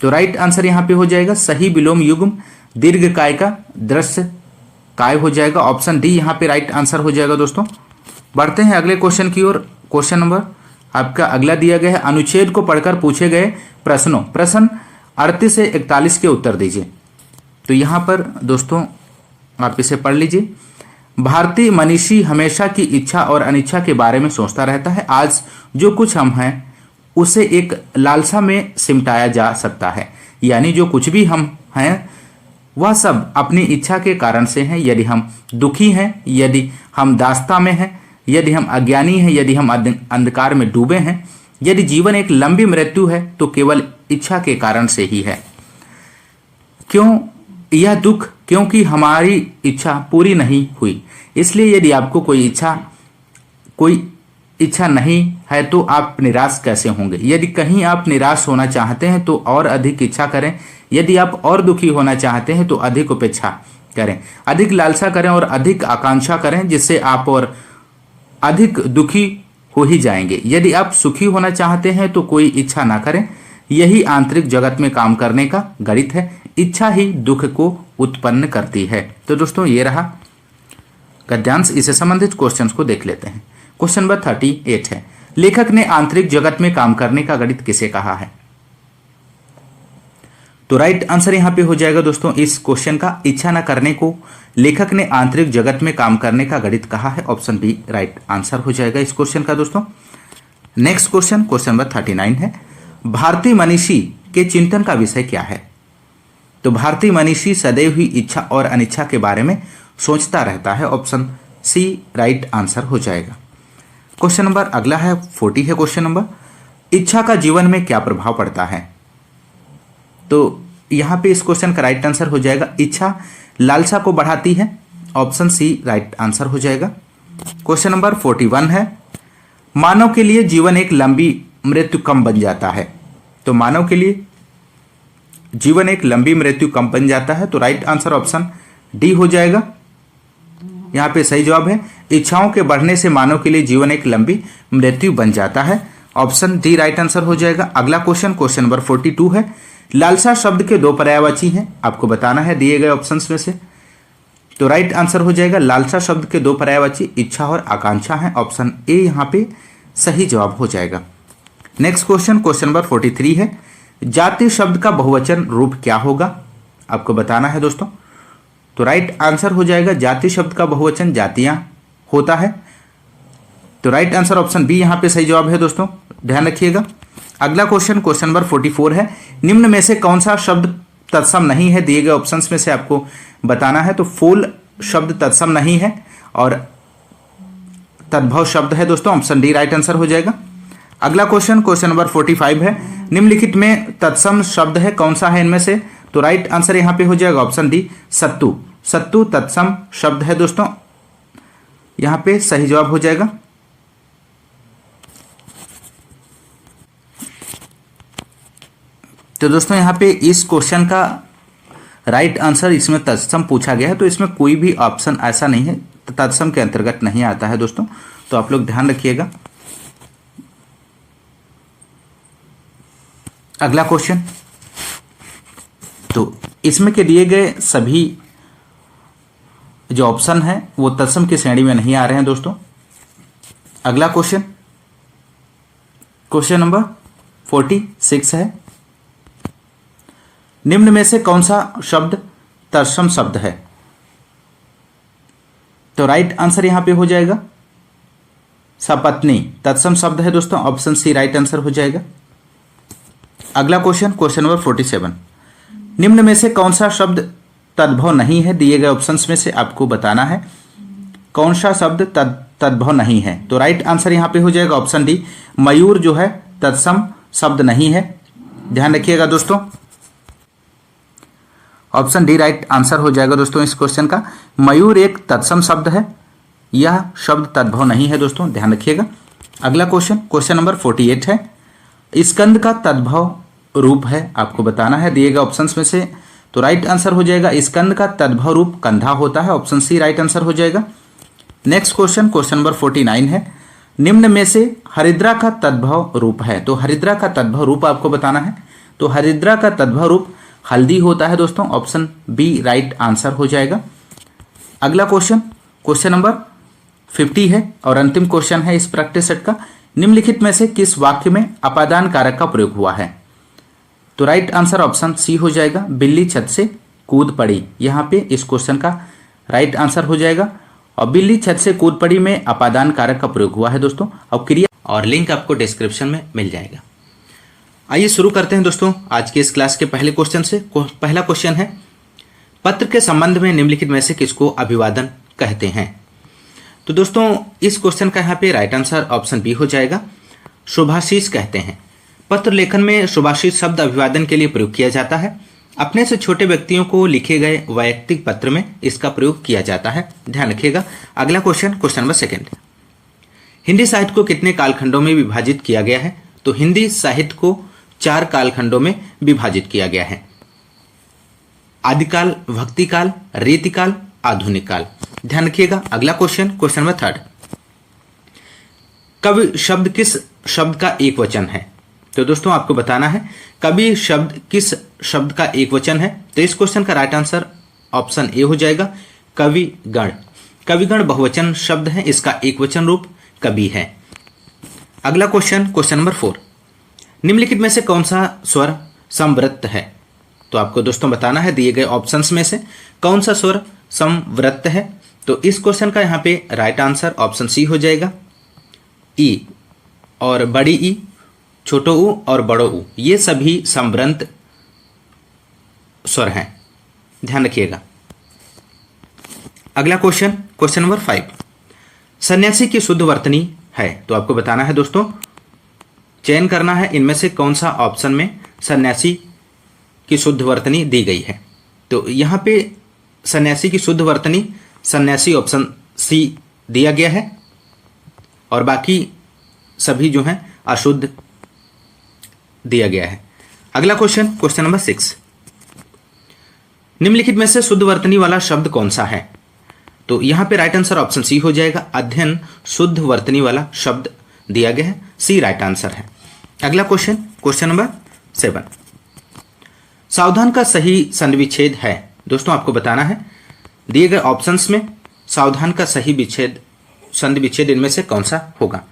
तो राइट आंसर यहाँ पे हो जाएगा सही विलोम युग्म दीर्घ काय का दृश्य काय हो जाएगा, ऑप्शन डी यहाँ पे राइट आंसर हो जाएगा दोस्तों। बढ़ते हैं अगले क्वेश्चन की ओर। क्वेश्चन नंबर आपका अगला दिया गया है। अनुच्छेद को पढ़कर पूछे गए प्रश्न 38 से 41 के उत्तर दीजिए। तो यहाँ पर दोस्तों आप इसे पढ़ लीजिए। भारतीय मनीषी हमेशा की इच्छा और अनिच्छा के बारे में सोचता रहता है। आज जो कुछ हम हैं उसे एक लालसा में सिमटाया जा सकता है, यानी जो कुछ भी हम हैं वह सब अपनी इच्छा के कारण से हैं। यदि हम दुखी हैं, यदि हम दास्ता में हैं, यदि हम अज्ञानी हैं, यदि हम अंधकार में डूबे हैं, यदि जीवन एक लंबी मृत्यु है तो केवल इच्छा के कारण से ही है। क्यों यह दुख? क्योंकि हमारी इच्छा पूरी नहीं हुई। इसलिए यदि आपको कोई इच्छा नहीं है तो आप निराश कैसे होंगे? यदि कहीं आप निराश होना चाहते हैं तो और अधिक इच्छा करें। यदि आप और दुखी होना चाहते हैं तो अधिक उपेक्षा करें, अधिक लालसा करें और अधिक आकांक्षा करें, जिससे आप और अधिक दुखी हो ही जाएंगे। यदि आप सुखी होना चाहते हैं तो कोई इच्छा ना करें। यही आंतरिक जगत में काम करने का गणित है। इच्छा ही दुख को उत्पन्न करती है। तो दोस्तों ये रहा गद्यांश। इससे संबंधित क्वेश्चंस को देख लेते हैं। क्वेश्चन नंबर 38 है। लेखक ने आंतरिक जगत में काम करने का गणित किसे कहा है? तो राइट आंसर यहां पे हो जाएगा दोस्तों इस क्वेश्चन का, इच्छा न करने को लेखक ने आंतरिक जगत में काम करने का गणित कहा है, ऑप्शन बी राइट आंसर हो जाएगा इस क्वेश्चन का दोस्तों। नेक्स्ट क्वेश्चन नंबर 39 है। भारतीय मनीषी के चिंतन का विषय क्या है? तो भारतीय मनीषी सदैव ही इच्छा और अनिच्छा के बारे में सोचता रहता है, ऑप्शन सी राइट आंसर हो जाएगा। क्वेश्चन नंबर अगला है 40 है क्वेश्चन नंबर। इच्छा का जीवन में क्या प्रभाव पड़ता है? तो यहां पे इस क्वेश्चन का राइट आंसर हो जाएगा इच्छा लालसा को बढ़ाती है, ऑप्शन सी राइट आंसर हो जाएगा। क्वेश्चन नंबर 41 है। मानव के लिए जीवन एक लंबी मृत्यु कम बन जाता है। तो मानव के लिए जीवन एक लंबी मृत्यु कम बन जाता है, तो राइट आंसर ऑप्शन डी हो जाएगा। यहां पे सही जवाब है इच्छाओं के बढ़ने से मानव के लिए जीवन एक लंबी मृत्यु बन जाता है, ऑप्शन डी राइट आंसर हो जाएगा। अगला क्वेश्चन नंबर 42 है। लालसा शब्द के दो पर्यायवाची हैं, आपको बताना है दिए गए ऑप्शंस में से। तो राइट आंसर हो जाएगा लालसा शब्द के दो पर्यायवाची इच्छा और आकांक्षा हैं, ऑप्शन ए यहां पे सही जवाब हो जाएगा। नेक्स्ट क्वेश्चन नंबर 43 है। जाति शब्द का बहुवचन रूप क्या होगा? आपको बताना है दोस्तों। तो राइट आंसर हो जाएगा जाति शब्द का बहुवचन जातियां होता है, तो राइट आंसर ऑप्शन बी यहां पे सही जवाब है दोस्तों, ध्यान रखिएगा। अगला क्वेश्चन नंबर 44 है। निम्न में से कौन सा शब्द तत्सम नहीं है? दिए गए ऑप्शंस में से आपको बताना है। तो फूल शब्द तत्सम नहीं है और तद्भव शब्द है दोस्तों, ऑप्शन डी राइट आंसर हो जाएगा। अगला क्वेश्चन नंबर 45 है। निम्नलिखित में तत्सम शब्द है, कौन सा है इनमें से? तो राइट आंसर यहां पे हो जाएगा ऑप्शन डी सत्तू। सत्तू तत्सम शब्द है दोस्तों, यहां पे सही जवाब हो जाएगा। तो दोस्तों यहां पे इस क्वेश्चन का राइट आंसर इसमें तत्सम पूछा गया है, तो इसमें कोई भी ऑप्शन ऐसा नहीं है तत्सम के अंतर्गत नहीं आता है दोस्तों, तो आप लोग ध्यान रखिएगा। अगला क्वेश्चन, तो इसमें के दिए गए सभी जो ऑप्शन है वो तत्सम की श्रेणी में नहीं आ रहे हैं दोस्तों। अगला क्वेश्चन नंबर 46 है। निम्न में से कौन सा शब्द तत्सम शब्द है? तो राइट आंसर यहां पे हो जाएगा सपत्नी, तत्सम शब्द है दोस्तों, ऑप्शन सी राइट आंसर हो जाएगा। अगला क्वेश्चन, क्वेश्चन नंबर 47, निम्न में से कौन सा शब्द तद्भव नहीं है? दिए गए ऑप्शंस में से आपको बताना है कौन सा शब्द तद्भव नहीं है। तो राइट आंसर यहां पे हो जाएगा ऑप्शन डी, मयूर जो है तत्सम शब्द नहीं है। ध्यान रखिएगा दोस्तों, ऑप्शन डी राइट आंसर हो जाएगा दोस्तों इस क्वेश्चन का। मयूर एक तत्सम शब्द है, यह शब्द तद्भव नहीं है दोस्तों, ध्यान रखिएगा। अगला क्वेश्चन, क्वेश्चन नंबर 48 है, स्कंद का तद्भव रूप है, आपको बताना है दिए गए ऑप्शंस में से। तो राइट आंसर हो जाएगा स्कंद का तद्भव रूप कंधा होता है, ऑप्शन सी राइट आंसर हो जाएगा। नेक्स्ट क्वेश्चन, क्वेश्चन नंबर 49 है, निम्न में से हरिद्रा का तद्भव रूप है। तो हरिद्रा का तद्भव रूप आपको बताना है। तो हरिद्रा का तद्भव रूप हल्दी होता है दोस्तों, ऑप्शन बी राइट आंसर हो जाएगा। अगला क्वेश्चन, क्वेश्चन नंबर 50 है और अंतिम क्वेश्चन है इस प्रैक्टिस सेट का, निम्नलिखित में से किस वाक्य में अपादान कारक का प्रयोग हुआ है? तो राइट आंसर ऑप्शन सी हो जाएगा, बिल्ली छत से कूद पड़ी। यहां पे इस क्वेश्चन का राइट आंसर हो जाएगा। और बिल्ली छत से कूद पड़ी में अपादान कारक का प्रयोग हुआ है दोस्तों, और क्रिया और लिंक आपको डिस्क्रिप्शन में मिल जाएगा। आइए शुरू करते हैं दोस्तों आज के इस क्लास के पहले क्वेश्चन से। पहला क्वेश्चन है, पत्र के संबंध में निम्नलिखित में से किसको अभिवादन कहते हैं? तो दोस्तों इस क्वेश्चन का यहाँ पे राइट आंसर ऑप्शन बी हो जाएगा, शुभाशीष कहते हैं। पत्र लेखन में शुभाशीष शब्द अभिवादन के लिए प्रयोग किया जाता है। अपने से छोटे व्यक्तियों को लिखे गए वैयक्तिक पत्र में इसका प्रयोग किया जाता है, ध्यान रखिएगा। अगला क्वेश्चन, क्वेश्चन नंबर 2, हिंदी साहित्य को कितने कालखंडों में विभाजित किया गया है? तो हिंदी साहित्य को 4 कालखंडों में विभाजित किया गया है, आदिकाल, भक्तिकाल, रीतिकाल, आधुनिक काल, ध्यान रखिएगा। अगला क्वेश्चन, क्वेश्चन नंबर 3, कवि शब्द किस शब्द का एक वचन है? तो दोस्तों आपको बताना है कवि शब्द किस शब्द का एक वचन है। तो इस क्वेश्चन का राइट आंसर ऑप्शन ए हो जाएगा, कविगण। कविगण बहुवचन शब्द है, इसका एक वचन रूप कवि है। अगला क्वेश्चन, क्वेश्चन नंबर 4, निम्नलिखित में से कौन सा स्वर समवृत्त है? तो आपको दोस्तों बताना है दिए गए ऑप्शंस में से कौन सा स्वर समवृत्त है। तो इस क्वेश्चन का यहाँ पे राइट आंसर ऑप्शन सी हो जाएगा, ई और बड़ी ई, छोटो ऊ और बड़ो ऊ, ये सभी समवृत्त स्वर हैं, ध्यान रखिएगा। अगला क्वेश्चन, क्वेश्चन नंबर 5, सन्यासी की शुद्ध वर्तनी है। तो आपको बताना है दोस्तों, चयन करना है इनमें से कौन सा ऑप्शन में सन्यासी की शुद्ध वर्तनी दी गई है। तो यहाँ पे सन्यासी की शुद्ध वर्तनी सन्यासी ऑप्शन सी दिया गया है और बाकी सभी जो हैं अशुद्ध दिया गया है। अगला क्वेश्चन, क्वेश्चन नंबर 6, निम्नलिखित में से शुद्ध वर्तनी वाला शब्द कौन सा है? तो यहां पे राइट आंसर ऑप्शन सी हो जाएगा, अध्ययन शुद्ध वर्तनी वाला शब्द दिया गया है, सी राइट आंसर है। अगला क्वेश्चन, क्वेश्चन नंबर 7, सावधान का सही संधिविच्छेद है। दोस्तों आपको बताना है दिए गए ऑप्शंस में सावधान का सही विच्छेद संधिविच्छेद इनमें से कौन सा होगा।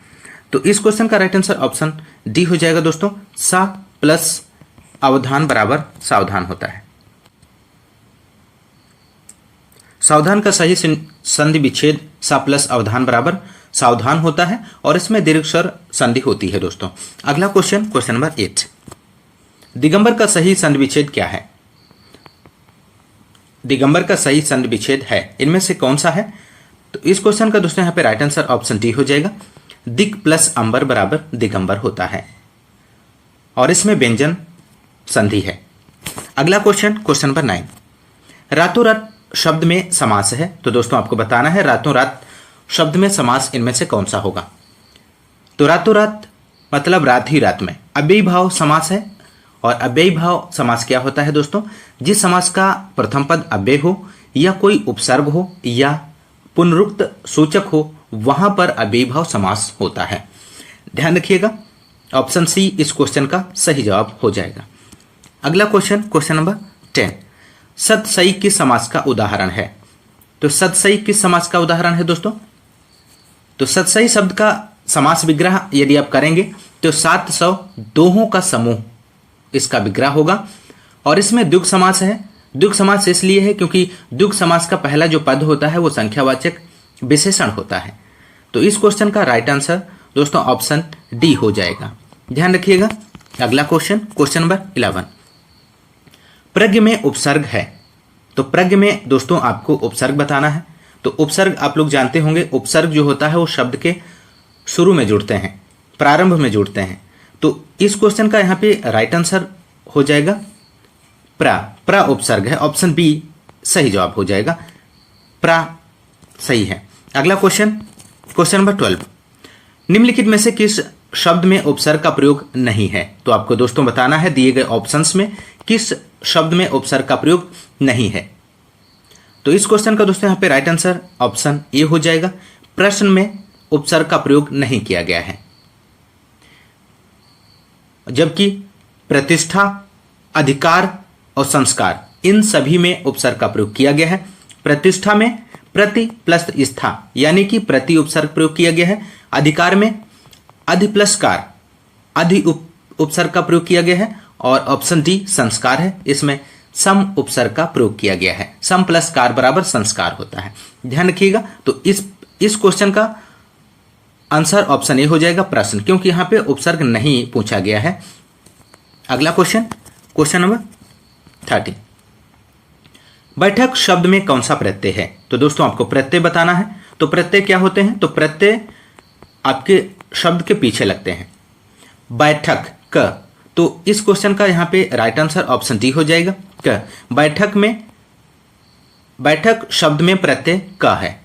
तो इस क्वेश्चन का राइट आंसर ऑप्शन डी हो जाएगा दोस्तों, सा प्लस अवधान बराबर सावधान होता है। सावधान का सही संधि विच्छेद सा प्लस अवधान बराबर सावधान होता है और इसमें दीर्घ स्वर संधि होती है दोस्तों। अगला क्वेश्चन, क्वेश्चन नंबर 8, दिगंबर का सही संधि विच्छेद क्या है? दिगंबर का सही संधि विच्छेद है, इनमें से कौन सा है? तो इस क्वेश्चन का दोस्तों यहाँ पे राइट आंसर ऑप्शन डी हो जाएगा, दिक प्लस अंबर बराबर दिगंबर होता है और इसमें व्यंजन संधि है। अगला क्वेश्चन, क्वेश्चन नंबर 9, रातों रात शब्द में समास है। तो दोस्तों आपको बताना है रातों रात शब्द में समास इनमें से कौन सा होगा। तो रातों रात मतलब रात ही रात में अव्ययी भाव समास है और अव्ययी भाव समास क्या होता है दोस्तों? जिस समास का प्रथम पद अव्यय हो या कोई उपसर्ग हो या पुनरुक्त सूचक हो वहां पर अव्ययी भाव समास होता है, ध्यान रखिएगा। ऑप्शन सी इस क्वेश्चन का सही जवाब हो जाएगा। अगला क्वेश्चन, क्वेश्चन नंबर 10, सतसई किस समास का उदाहरण है? तो सतसई किस समास का उदाहरण है दोस्तों? तो सतसई शब्द का समास विग्रह यदि आप करेंगे तो 700 दोहों का समूह इसका विग्रह होगा और इसमें द्विगु समास है। द्विगु समास इसलिए है क्योंकि द्विगु समास का पहला जो पद होता है वो संख्यावाचक विशेषण होता है। तो इस क्वेश्चन का राइट आंसर दोस्तों ऑप्शन डी हो जाएगा। ध्यान रखिएगा। अगला क्वेश्चन, क्वेश्चन नंबर 11, प्रज्ञ में उपसर्ग है। तो प्रज्ञ में दोस्तों आपको उपसर्ग बताना है। तो उपसर्ग आप लोग जानते होंगे, उपसर्ग जो होता है वो शब्द के शुरू में जुड़ते हैं, प्रारंभ में जुड़ते हैं। तो इस क्वेश्चन का यहाँ पे राइट आंसर हो जाएगा प्रा उपसर्ग है, ऑप्शन बी सही जवाब हो जाएगा, प्रा सही है। अगला क्वेश्चन, क्वेश्चन नंबर 12, निम्नलिखित में से किस शब्द में उपसर्ग का प्रयोग नहीं है। तो आपको दोस्तों बताना है दिए गए ऑप्शंस में किस शब्द में उपसर्ग का प्रयोग नहीं है। तो इस क्वेश्चन का दोस्तों यहाँ पे राइट आंसर ऑप्शन ए हो जाएगा, प्रश्न में उपसर्ग का प्रयोग नहीं किया गया है। जबकि प्रतिष्ठा, अधिकार और संस्कार इन सभी में उपसर्ग का प्रयोग किया गया है। प्रतिष्ठा में प्रति प्लस स्था यानी कि प्रति उपसर्ग प्रयोग किया गया है। अधिकार में अधि प्लस कार अधि उपसर्ग का प्रयोग किया गया है। और ऑप्शन डी संस्कार है, इसमें सम उपसर्ग का प्रयोग किया गया है। सम प्लस कार बराबर संस्कार होता है। ध्यान रखिएगा। तो इस क्वेश्चन का आंसर ऑप्शन ए हो जाएगा, प्रश्न, क्योंकि यहां पे उपसर्ग नहीं पूछा गया है। अगला क्वेश्चन, क्वेश्चन नंबर 13, बैठक शब्द में कौन सा प्रत्यय है। तो दोस्तों आपको प्रत्यय बताना है। तो प्रत्यय क्या होते हैं। तो प्रत्यय आपके शब्द के पीछे लगते हैं। बैठक क, तो इस क्वेश्चन का यहां पे राइट आंसर ऑप्शन डी हो जाएगा, क। बैठक में, बैठक शब्द में प्रत्यय क है।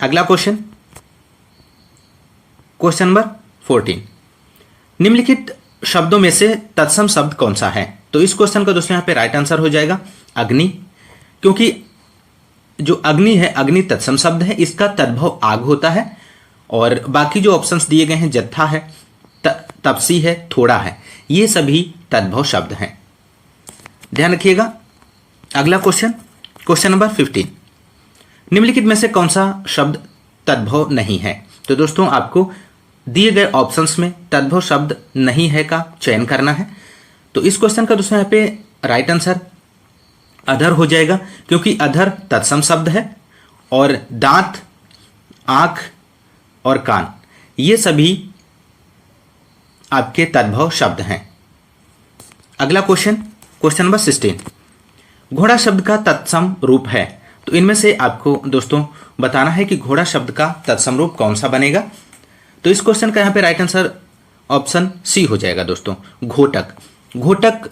अगला क्वेश्चन, क्वेश्चन नंबर 14, निम्नलिखित शब्दों में से तत्सम शब्द कौन सा है। तो इस क्वेश्चन का दोस्तों यहां पे राइट आंसर हो जाएगा अग्नि, क्योंकि जो अग्नि है, अग्नि तत्सम शब्द है, इसका तद्भव आग होता है। और बाकी जो ऑप्शंस दिए गए हैं, जत्था है, तपसी है, थोड़ा है, ये सभी तद्भव शब्द हैं। ध्यान रखिएगा। अगला क्वेश्चन, क्वेश्चन नंबर 15, निम्नलिखित में से कौन सा शब्द तद्भव नहीं है। तो दोस्तों आपको दिए गए ऑप्शंस में तद्भव शब्द नहीं है का चयन करना है। तो इस क्वेश्चन का दोस्तों यहाँ पे राइट आंसर अधर हो जाएगा, क्योंकि अधर तत्सम शब्द है और दांत, आंख और कान ये सभी आपके तद्भव शब्द हैं। अगला क्वेश्चन, क्वेश्चन नंबर 16, घोड़ा शब्द का तत्सम रूप है। तो इनमें से आपको दोस्तों बताना है कि घोड़ा शब्द का तत्सम रूप कौन सा बनेगा। तो इस क्वेश्चन का यहाँ पे राइट आंसर ऑप्शन सी हो जाएगा दोस्तों, घोटक। घोटक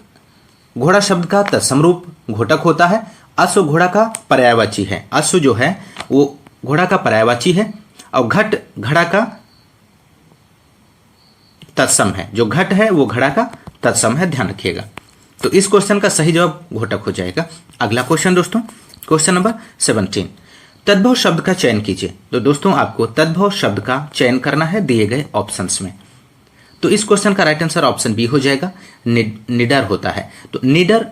घोड़ा शब्द का तत्सम रूप घोटक होता है। अश्व घोड़ा का पर्यायवाची है, अश्व जो है वो घोड़ा का पर्यायवाची है। और घट घड़ा का तत्सम है, जो घट है वो घड़ा का तत्सम है, ध्यान रखिएगा। तो इस क्वेश्चन का सही जवाब घोटक हो जाएगा। अगला क्वेश्चन दोस्तों, क्वेश्चन नंबर 17, तद्भव शब्द का चयन कीजिए। तो दोस्तों आपको तद्भव शब्द का चयन करना है दिए गए ऑप्शंस में। तो इस क्वेश्चन का राइट आंसर ऑप्शन बी हो जाएगा, निडर होता है। तो निडर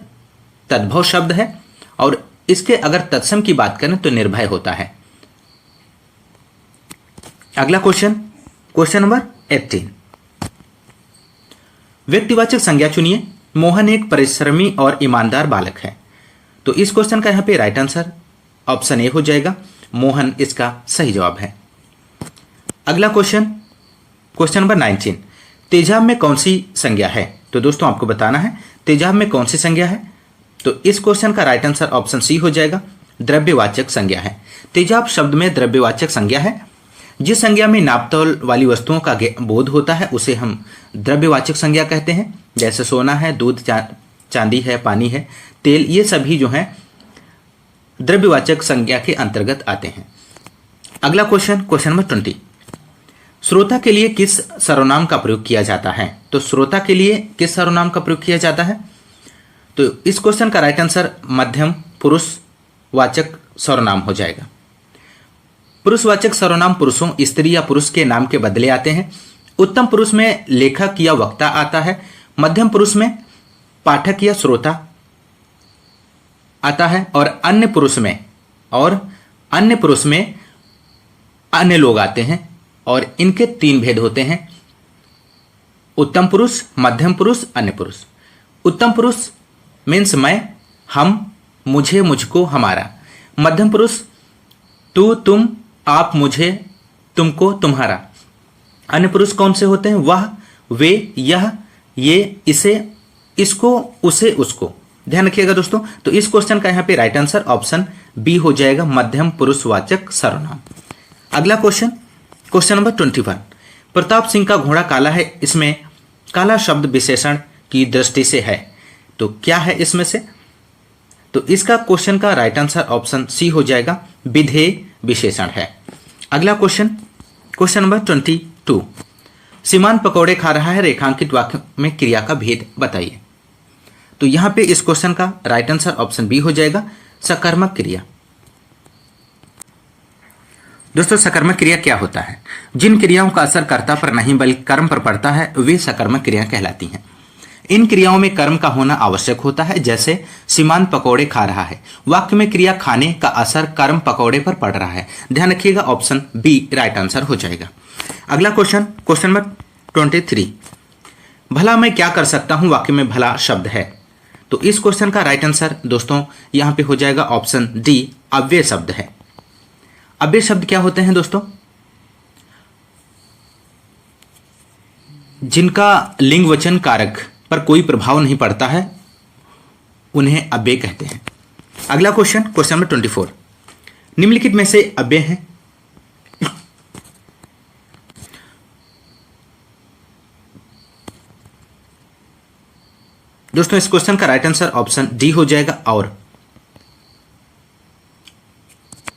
तद्भव शब्द है और इसके अगर तत्सम की बात करें तो निर्भय होता है। अगला क्वेश्चन, क्वेश्चन नंबर 18, व्यक्तिवाचक संज्ञा चुनिए। मोहन एक परिश्रमी और ईमानदार बालक है। तो इस क्वेश्चन का यहां पे राइट आंसर ऑप्शन ए हो जाएगा, मोहन इसका सही जवाब है। अगला क्वेश्चन, क्वेश्चन नंबर 19, तेजाब में कौन सी संज्ञा है। तो दोस्तों आपको बताना है तेजाब में कौन सी संज्ञा है। तो इस क्वेश्चन का राइट आंसर ऑप्शन सी हो जाएगा, द्रव्यवाचक संज्ञा है। तेजाब शब्द में द्रव्यवाचक संज्ञा है। जिस संज्ञा में नापतोल वाली वस्तुओं का बोध होता है उसे हम द्रव्यवाचक संज्ञा कहते हैं। जैसे सोना है, दूध, चांदी है, पानी है, तेल, ये सभी जो हैं द्रव्यवाचक संज्ञा के अंतर्गत आते हैं। अगला क्वेश्चन, क्वेश्चन नंबर 20, श्रोता के लिए किस सर्वनाम का प्रयोग किया जाता है। तो श्रोता के लिए किस सर्वनाम का प्रयोग किया जाता है। तो इस क्वेश्चन का राइट आंसर मध्यम पुरुषवाचक सर्वनाम हो जाएगा। पुरुषवाचक सर्वनाम पुरुषों, स्त्री या पुरुष के नाम के बदले आते हैं। उत्तम पुरुष में लेखक या वक्ता आता है। मध्यम पुरुष में पाठक या श्रोता आता है। और अन्य पुरुष में अन्य लोग आते हैं। और इनके 3 भेद होते हैं, उत्तम पुरुष, मध्यम पुरुष, अन्य पुरुष। उत्तम पुरुष मीन्स मैं, हम, मुझे, मुझको, हमारा। मध्यम पुरुष तू, तुम, आप, मुझे, तुमको, तुम्हारा। अन्य पुरुष कौन से होते हैं? वह, वे, यह, ये, इसे, इसको, उसे, उसको। ध्यान रखिएगा दोस्तों। तो इस क्वेश्चन का यहाँ पे राइट आंसर ऑप्शन बी हो जाएगा, मध्यम पुरुषवाचक सर्वनाम। अगला question, question number 21। Pratap Singh का घोड़ा काला है, इसमें काला शब्द विशेषण की दृष्टि से है, तो क्या है इसमें से? तो इसका क्वेश्चन का राइट आंसर ऑप्शन सी हो जाएगा, विधेय विशेषण है। अगला क्वेश्चन, क्वेश्चन नंबर 22। सीमान पकौड़े खा रहा है, रेखांकित वाक्य में क्रिया का भेद बताइए। तो यहां पे इस क्वेश्चन का राइट आंसर ऑप्शन बी हो जाएगा, सकर्मक क्रिया। दोस्तों सकर्मक क्रिया क्या होता है? जिन क्रियाओं का असर कर्ता पर नहीं बल्कि कर्म पर पड़ता है वे सकर्मक क्रिया कहलाती हैं। इन क्रियाओं में कर्म का होना आवश्यक होता है, जैसे सीमान पकौड़े खा रहा है, वाक्य में क्रिया खाने का असर कर्म पकौड़े पर पड़ रहा है। ध्यान रखिएगा, ऑप्शन बी राइट आंसर हो जाएगा। अगला क्वेश्चन, क्वेश्चन नंबर 23। भला मैं क्या कर सकता हूं, वाक्य में भला शब्द है, तो इस क्वेश्चन का राइट आंसर दोस्तों यहां पे हो जाएगा ऑप्शन डी, अव्यय शब्द है। अव्यय शब्द क्या होते हैं दोस्तों? जिनका लिंग वचन कारक पर कोई प्रभाव नहीं पड़ता है उन्हें अव्यय कहते हैं। अगला क्वेश्चन, क्वेश्चन नंबर 24। निम्नलिखित में से अव्यय है। दोस्तों इस क्वेश्चन का राइट आंसर ऑप्शन डी हो जाएगा। और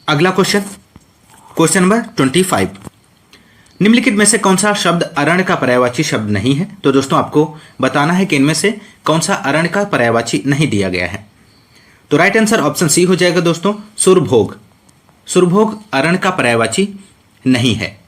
अगला क्वेश्चन, क्वेश्चन नंबर 25। निम्नलिखित में से कौन सा शब्द अरण्य का पर्यायवाची शब्द नहीं है? तो दोस्तों आपको बताना है कि इनमें से कौन सा अरण्य का पर्यायवाची नहीं दिया गया है। तो राइट आंसर ऑप्शन सी हो जाएगा दोस्तों, सुरभोग। सुरभोग अरण्य का पर्यायवाची नहीं है।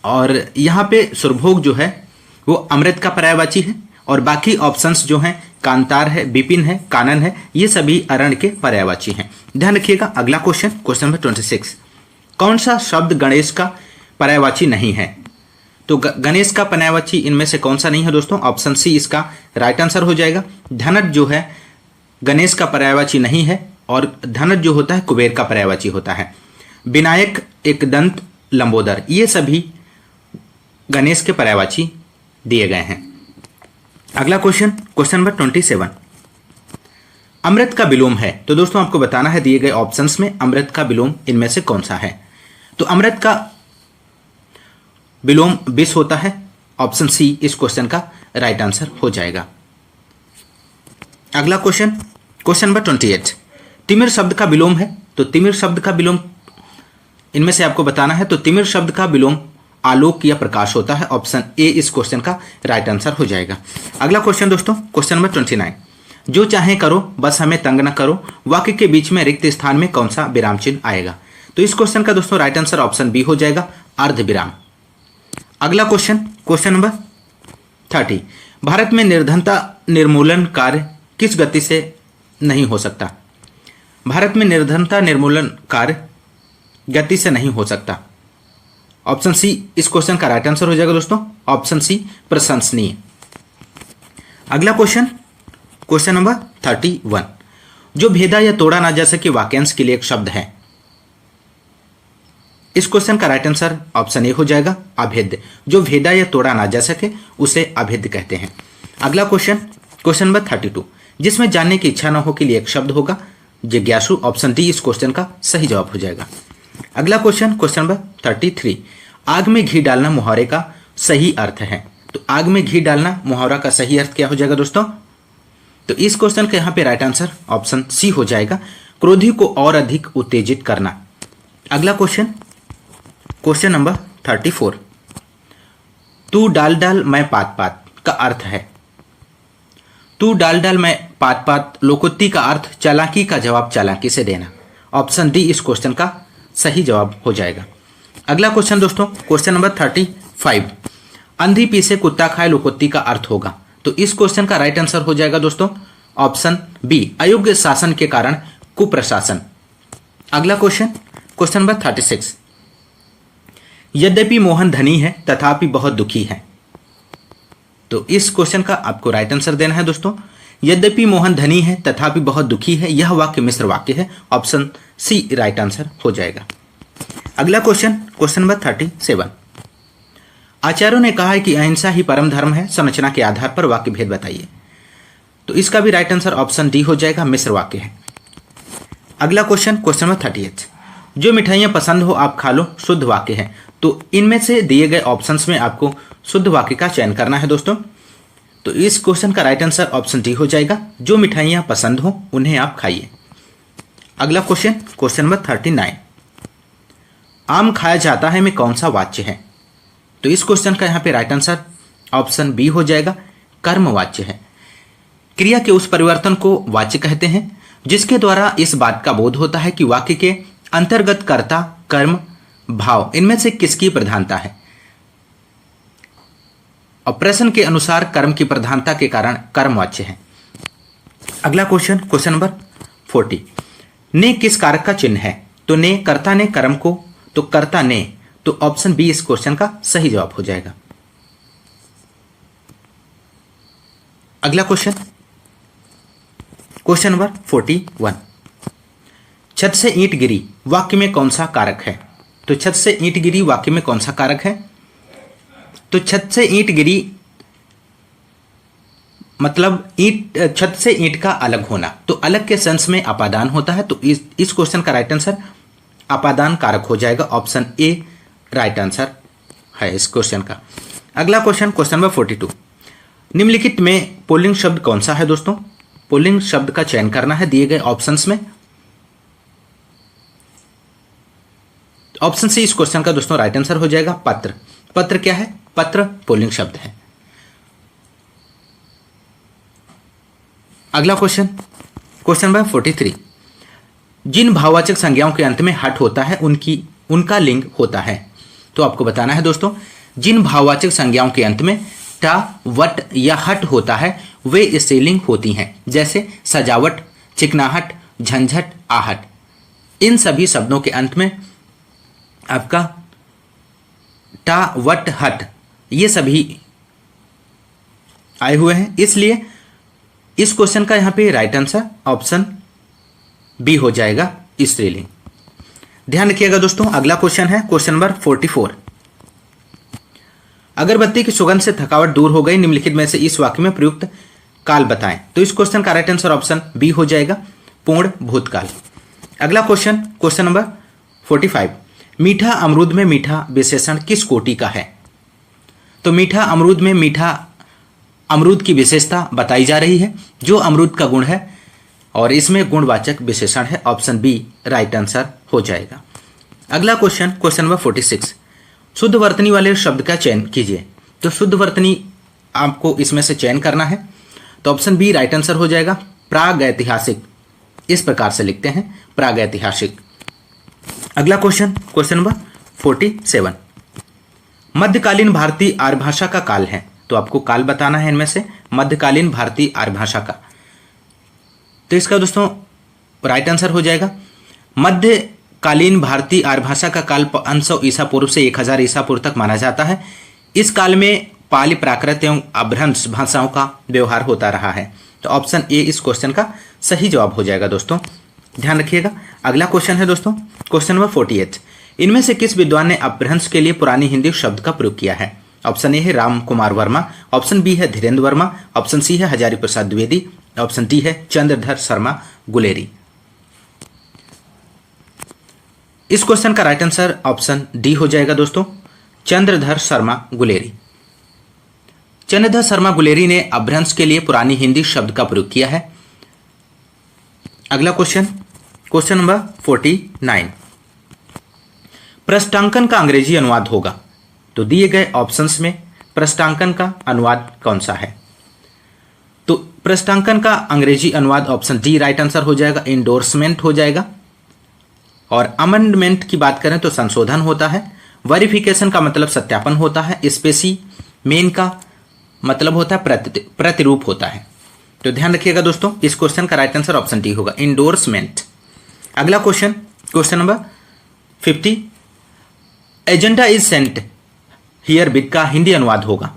और यहां पे सुरभोग जो है वो अमृत का पर्यायवाची है, और बाकी ऑप्शंस जो हैं कांतार है, विपिन है, कानन है, ये सभी अरण्य के पर्यायवाची हैं। ध्यान रखिएगा। अगला क्वेश्चन, क्वेश्चन नंबर 26। कौन सा शब्द गणेश का पर्यायवाची नहीं है? तो गणेश का पर्यायवाची इनमें से कौन सा नहीं है दोस्तों? ऑप्शन सी इसका राइट आंसर हो जाएगा। धनट जो है गणेश का पर्यायवाची नहीं है, और धनट जो होता है कुबेर का पर्यायवाची होता है। विनायक, एक दंत, लंबोदर, ये सभी गणेश के पर्यायवाची दिए गए हैं। अगला क्वेश्चन, क्वेश्चन नंबर 27। अमृत का विलोम है, तो दोस्तों आपको बताना है दिए गए ऑप्शंस में अमृत का विलोम इनमें से कौन सा है। तो अमृत का विलोम विष होता है। ऑप्शन सी इस क्वेश्चन का राइट आंसर हो जाएगा। अगला क्वेश्चन, क्वेश्चन नंबर 28। तिमिर शब्द का विलोम है, तो तिमिर शब्द का विलोम इनमें से आपको बताना है। तो तिमिर शब्द का विलोम आलोक या प्रकाश होता है। ऑप्शन ए इस क्वेश्चन का राइट आंसर हो जाएगा। अगला क्वेश्चन दोस्तों, क्वेश्चन नंबर 29। जो चाहे करो बस हमें तंग न करो, वाक्य के बीच में रिक्त स्थान में कौन सा विराम चिन्ह आएगा? तो इस क्वेश्चन का दोस्तों राइट आंसर ऑप्शन बी हो जाएगा, अर्ध विराम। अगला क्वेश्चन, क्वेश्चन नंबर 30। भारत में निर्धनता निर्मूलन कार्य किस गति से नहीं हो सकता? भारत में निर्धनता निर्मूलन कार्य गति से नहीं हो सकता। ऑप्शन सी इस क्वेश्चन का राइट आंसर हो जाएगा दोस्तों, ऑप्शन सी प्रशंसनीय। अगला क्वेश्चन, क्वेश्चन नंबर 31। जो भेदा या तोड़ा ना जा सके वाक्यांश के लिए एक शब्द है। इस क्वेश्चन का राइट आंसर ऑप्शन ए हो जाएगा, अभेद्य। जो भेदा या तोड़ा ना जा सके उसे अभेद्य कहते हैं। अगला क्वेश्चन, क्वेश्चन नंबर 32। जिसमें जानने की इच्छा न हो के लिए एक शब्द होगा, जिज्ञासु। ऑप्शन डी इस क्वेश्चन का सही जवाब हो जाएगा। अगला क्वेश्चन, क्वेश्चन नंबर 33। आग में घी डालना मुहावरे का सही अर्थ है। तो आग में घी डालना मुहावरा का सही अर्थ क्या हो जाएगा दोस्तों? तो इस क्वेश्चन का यहां पे राइट आंसर ऑप्शन सी हो जाएगा, क्रोधी को और अधिक उत्तेजित करना। अगला क्वेश्चन, क्वेश्चन नंबर 34। तू डाल डाल मैं पात पात का अर्थ है। तू डाल डाल मैं पात पात लोकोक्ति का अर्थ चालाकी का जवाब चालाकी से देना। ऑप्शन डी इस क्वेश्चन का सही जवाब हो जाएगा। अगला क्वेश्चन दोस्तों, क्वेश्चन नंबर 35। अंधी पीसे कुत्ता खाए लोकोक्ति का अर्थ होगा। तो इस क्वेश्चन का राइट आंसर हो जाएगा दोस्तों, ऑप्शन बी अयोग्य शासन के कारण कुप्रशासन। अगला क्वेश्चन, क्वेश्चन नंबर 36। यद्यपि मोहन धनी है तथापि बहुत दुखी है। तो इस क्वेश्चन का आपको राइट आंसर देना है दोस्तों। यद्यपि मोहन धनी है तथापि बहुत दुखी है, यह वाक्य मिश्र वाक्य है। ऑप्शन सी राइट आंसर हो जाएगा। अगला क्वेश्चन नंबर 37। आचार्यों ने कहा है कि अहिंसा ही परम धर्म है, संरचना के आधार पर वाक्य भेद बताइए। तो इसका भी राइट आंसर ऑप्शन डी हो जाएगा, मिश्र वाक्य है। अगला क्वेश्चन नंबर 38। जो मिठाइयां पसंद हो आप खा लो, शुद्ध वाक्य है। तो इनमें से दिए गए ऑप्शंस में आपको शुद्ध वाक्य का चयन करना है दोस्तों। तो इस क्वेश्चन का राइट आंसर ऑप्शन डी हो जाएगा, जो मिठाइयां पसंद हो उन्हें आप खाइए। अगला क्वेश्चन नंबर 39। आम खाया जाता है में कौन सा वाच्य है? तो इस क्वेश्चन का यहां पे राइट आंसर ऑप्शन बी हो जाएगा, कर्म वाच्य है। क्रिया के उस परिवर्तन को वाच्य कहते हैं जिसके द्वारा इस बात का बोध होता है कि वाक्य के अंतर्गत कर्ता, कर्म, भाव इनमें से किसकी प्रधानता है। और प्रश्न के अनुसार कर्म की प्रधानता के कारण कर्म वाच्य है। अगला क्वेश्चन नंबर 40। ने किस कारक का चिन्ह है? तो ने कर्ता ने कर्म को, तो कर्ता ने, तो ऑप्शन बी इस क्वेश्चन का सही जवाब हो जाएगा। अगला क्वेश्चन नंबर 41। छत से ईंट गिरी वाक्य में कौन सा कारक है? तो छत से ईंट गिरी वाक्य में कौन सा कारक है? तो छत से ईंट गिरी मतलब छत से ईंट का अलग होना, तो अलग के सेंस में अपादान होता है। तो इस क्वेश्चन का राइट आंसर अपादान कारक हो जाएगा। ऑप्शन ए राइट आंसर है इस क्वेश्चन का। अगला क्वेश्चन नंबर 42। निम्नलिखित में पुल्लिंग शब्द कौन सा है दोस्तों? पुल्लिंग शब्द का चयन करना है दिए गए ऑप्शंस में। ऑप्शन सी इस क्वेश्चन का दोस्तों राइट आंसर हो जाएगा, पत्र। पत्र क्या है? पत्र पुल्लिंग शब्द है। अगला क्वेश्चन नंबर 43। जिन भाववाचक संज्ञाओं के अंत में हट होता है उनका लिंग होता है। तो आपको बताना है दोस्तों, जिन भाववाचक संज्ञाओं के अंत में टा, वट या हट होता है वे स्त्रीलिंग होती हैं। जैसे सजावट, चिकनाहट, झंझट, आहट। इन सभी शब्दों के अंत में आपका टा, वट, हट ये सभी आए हुए हैं, इसलिए इस क्वेश्चन का यहां पे राइट आंसर ऑप्शन बी हो जाएगा, स्त्रीलिंग। ध्यान रखिएगा दोस्तों। अगला क्वेश्चन है क्वेश्चन नंबर 44। अगरबत्ती की सुगंध से थकावट दूर हो गई, निम्नलिखित में से इस वाक्य में प्रयुक्त काल बताएं। तो इस क्वेश्चन का राइट आंसर ऑप्शन बी हो जाएगा, पूर्ण भूतकाल। अगला क्वेश्चन नंबर 45। मीठा अमरूद में मीठा विशेषण किस कोटि का है? तो मीठा अमरूद में मीठा अमरूद की विशेषता बताई जा रही है, जो अमरूद का गुण है, और इसमें गुणवाचक विशेषण है। ऑप्शन बी राइट आंसर हो जाएगा। अगला क्वेश्चन नंबर 46। शुद्ध वर्तनी वाले शब्द का चयन कीजिए। तो शुद्ध वर्तनी आपको इसमें से चयन करना है, तो ऑप्शन बी राइट आंसर हो जाएगा, प्रागैतिहासिक। इस प्रकार से लिखते हैं, प्रागैतिहासिक। अगला क्वेश्चन नंबर 47। मध्यकालीन भारतीय आर्य भाषा का काल है। तो आपको काल बताना है इनमें से मध्यकालीन भारतीय आर्य भाषा का। तो इसका दोस्तों राइट आंसर हो जाएगा, मध्यकालीन भारतीय आर्य भाषा का काल 500 ईसा पूर्व से 1000 ईसा पूर्व तक माना जाता है। इस काल में पाली, प्राकृत एवं अभ्रंश भाषाओं का व्यवहार होता रहा है। तो ऑप्शन ए इस क्वेश्चन का सही जवाब हो जाएगा दोस्तों, ध्यान रखिएगा। अगला क्वेश्चन है दोस्तों क्वेश्चन नंबर 48। इनमें से किस विद्वान ने अपभ्रंश के लिए पुरानी हिंदी शब्द का प्रयोग किया है? ऑप्शन ए है राम कुमार वर्मा, ऑप्शन बी है धीरेन्द्र वर्मा, ऑप्शन सी है हजारी प्रसाद द्विवेदी, ऑप्शन डी है चंद्रधर शर्मा गुलेरी। इस क्वेश्चन का राइट आंसर ऑप्शन डी हो जाएगा दोस्तों, चंद्रधर शर्मा गुलेरी। चंद्रधर शर्मा गुलेरी ने अपभ्रंश के लिए पुरानी हिंदी शब्द का प्रयोग किया है। अगला क्वेश्चन नंबर 49। पृष्ठांकन का अंग्रेजी अनुवाद होगा। तो दिए गए ऑप्शंस में पृष्ठांकन का अनुवाद कौन सा है? तो पृष्ठांकन का अंग्रेजी अनुवाद ऑप्शन डी राइट आंसर हो जाएगा, इंडोर्समेंट हो जाएगा। और अमेंडमेंट की बात करें तो संशोधन होता है। वेरिफिकेशन का मतलब सत्यापन होता है। स्पेसिमेन का मतलब होता है प्रतिरूप होता है। तो ध्यान रखिएगा दोस्तों, इस क्वेश्चन का राइट आंसर ऑप्शन डी होगा, इंडोर्समेंट। अगला question number agenda is sent here bit का हिंदी अनुवाद होगा।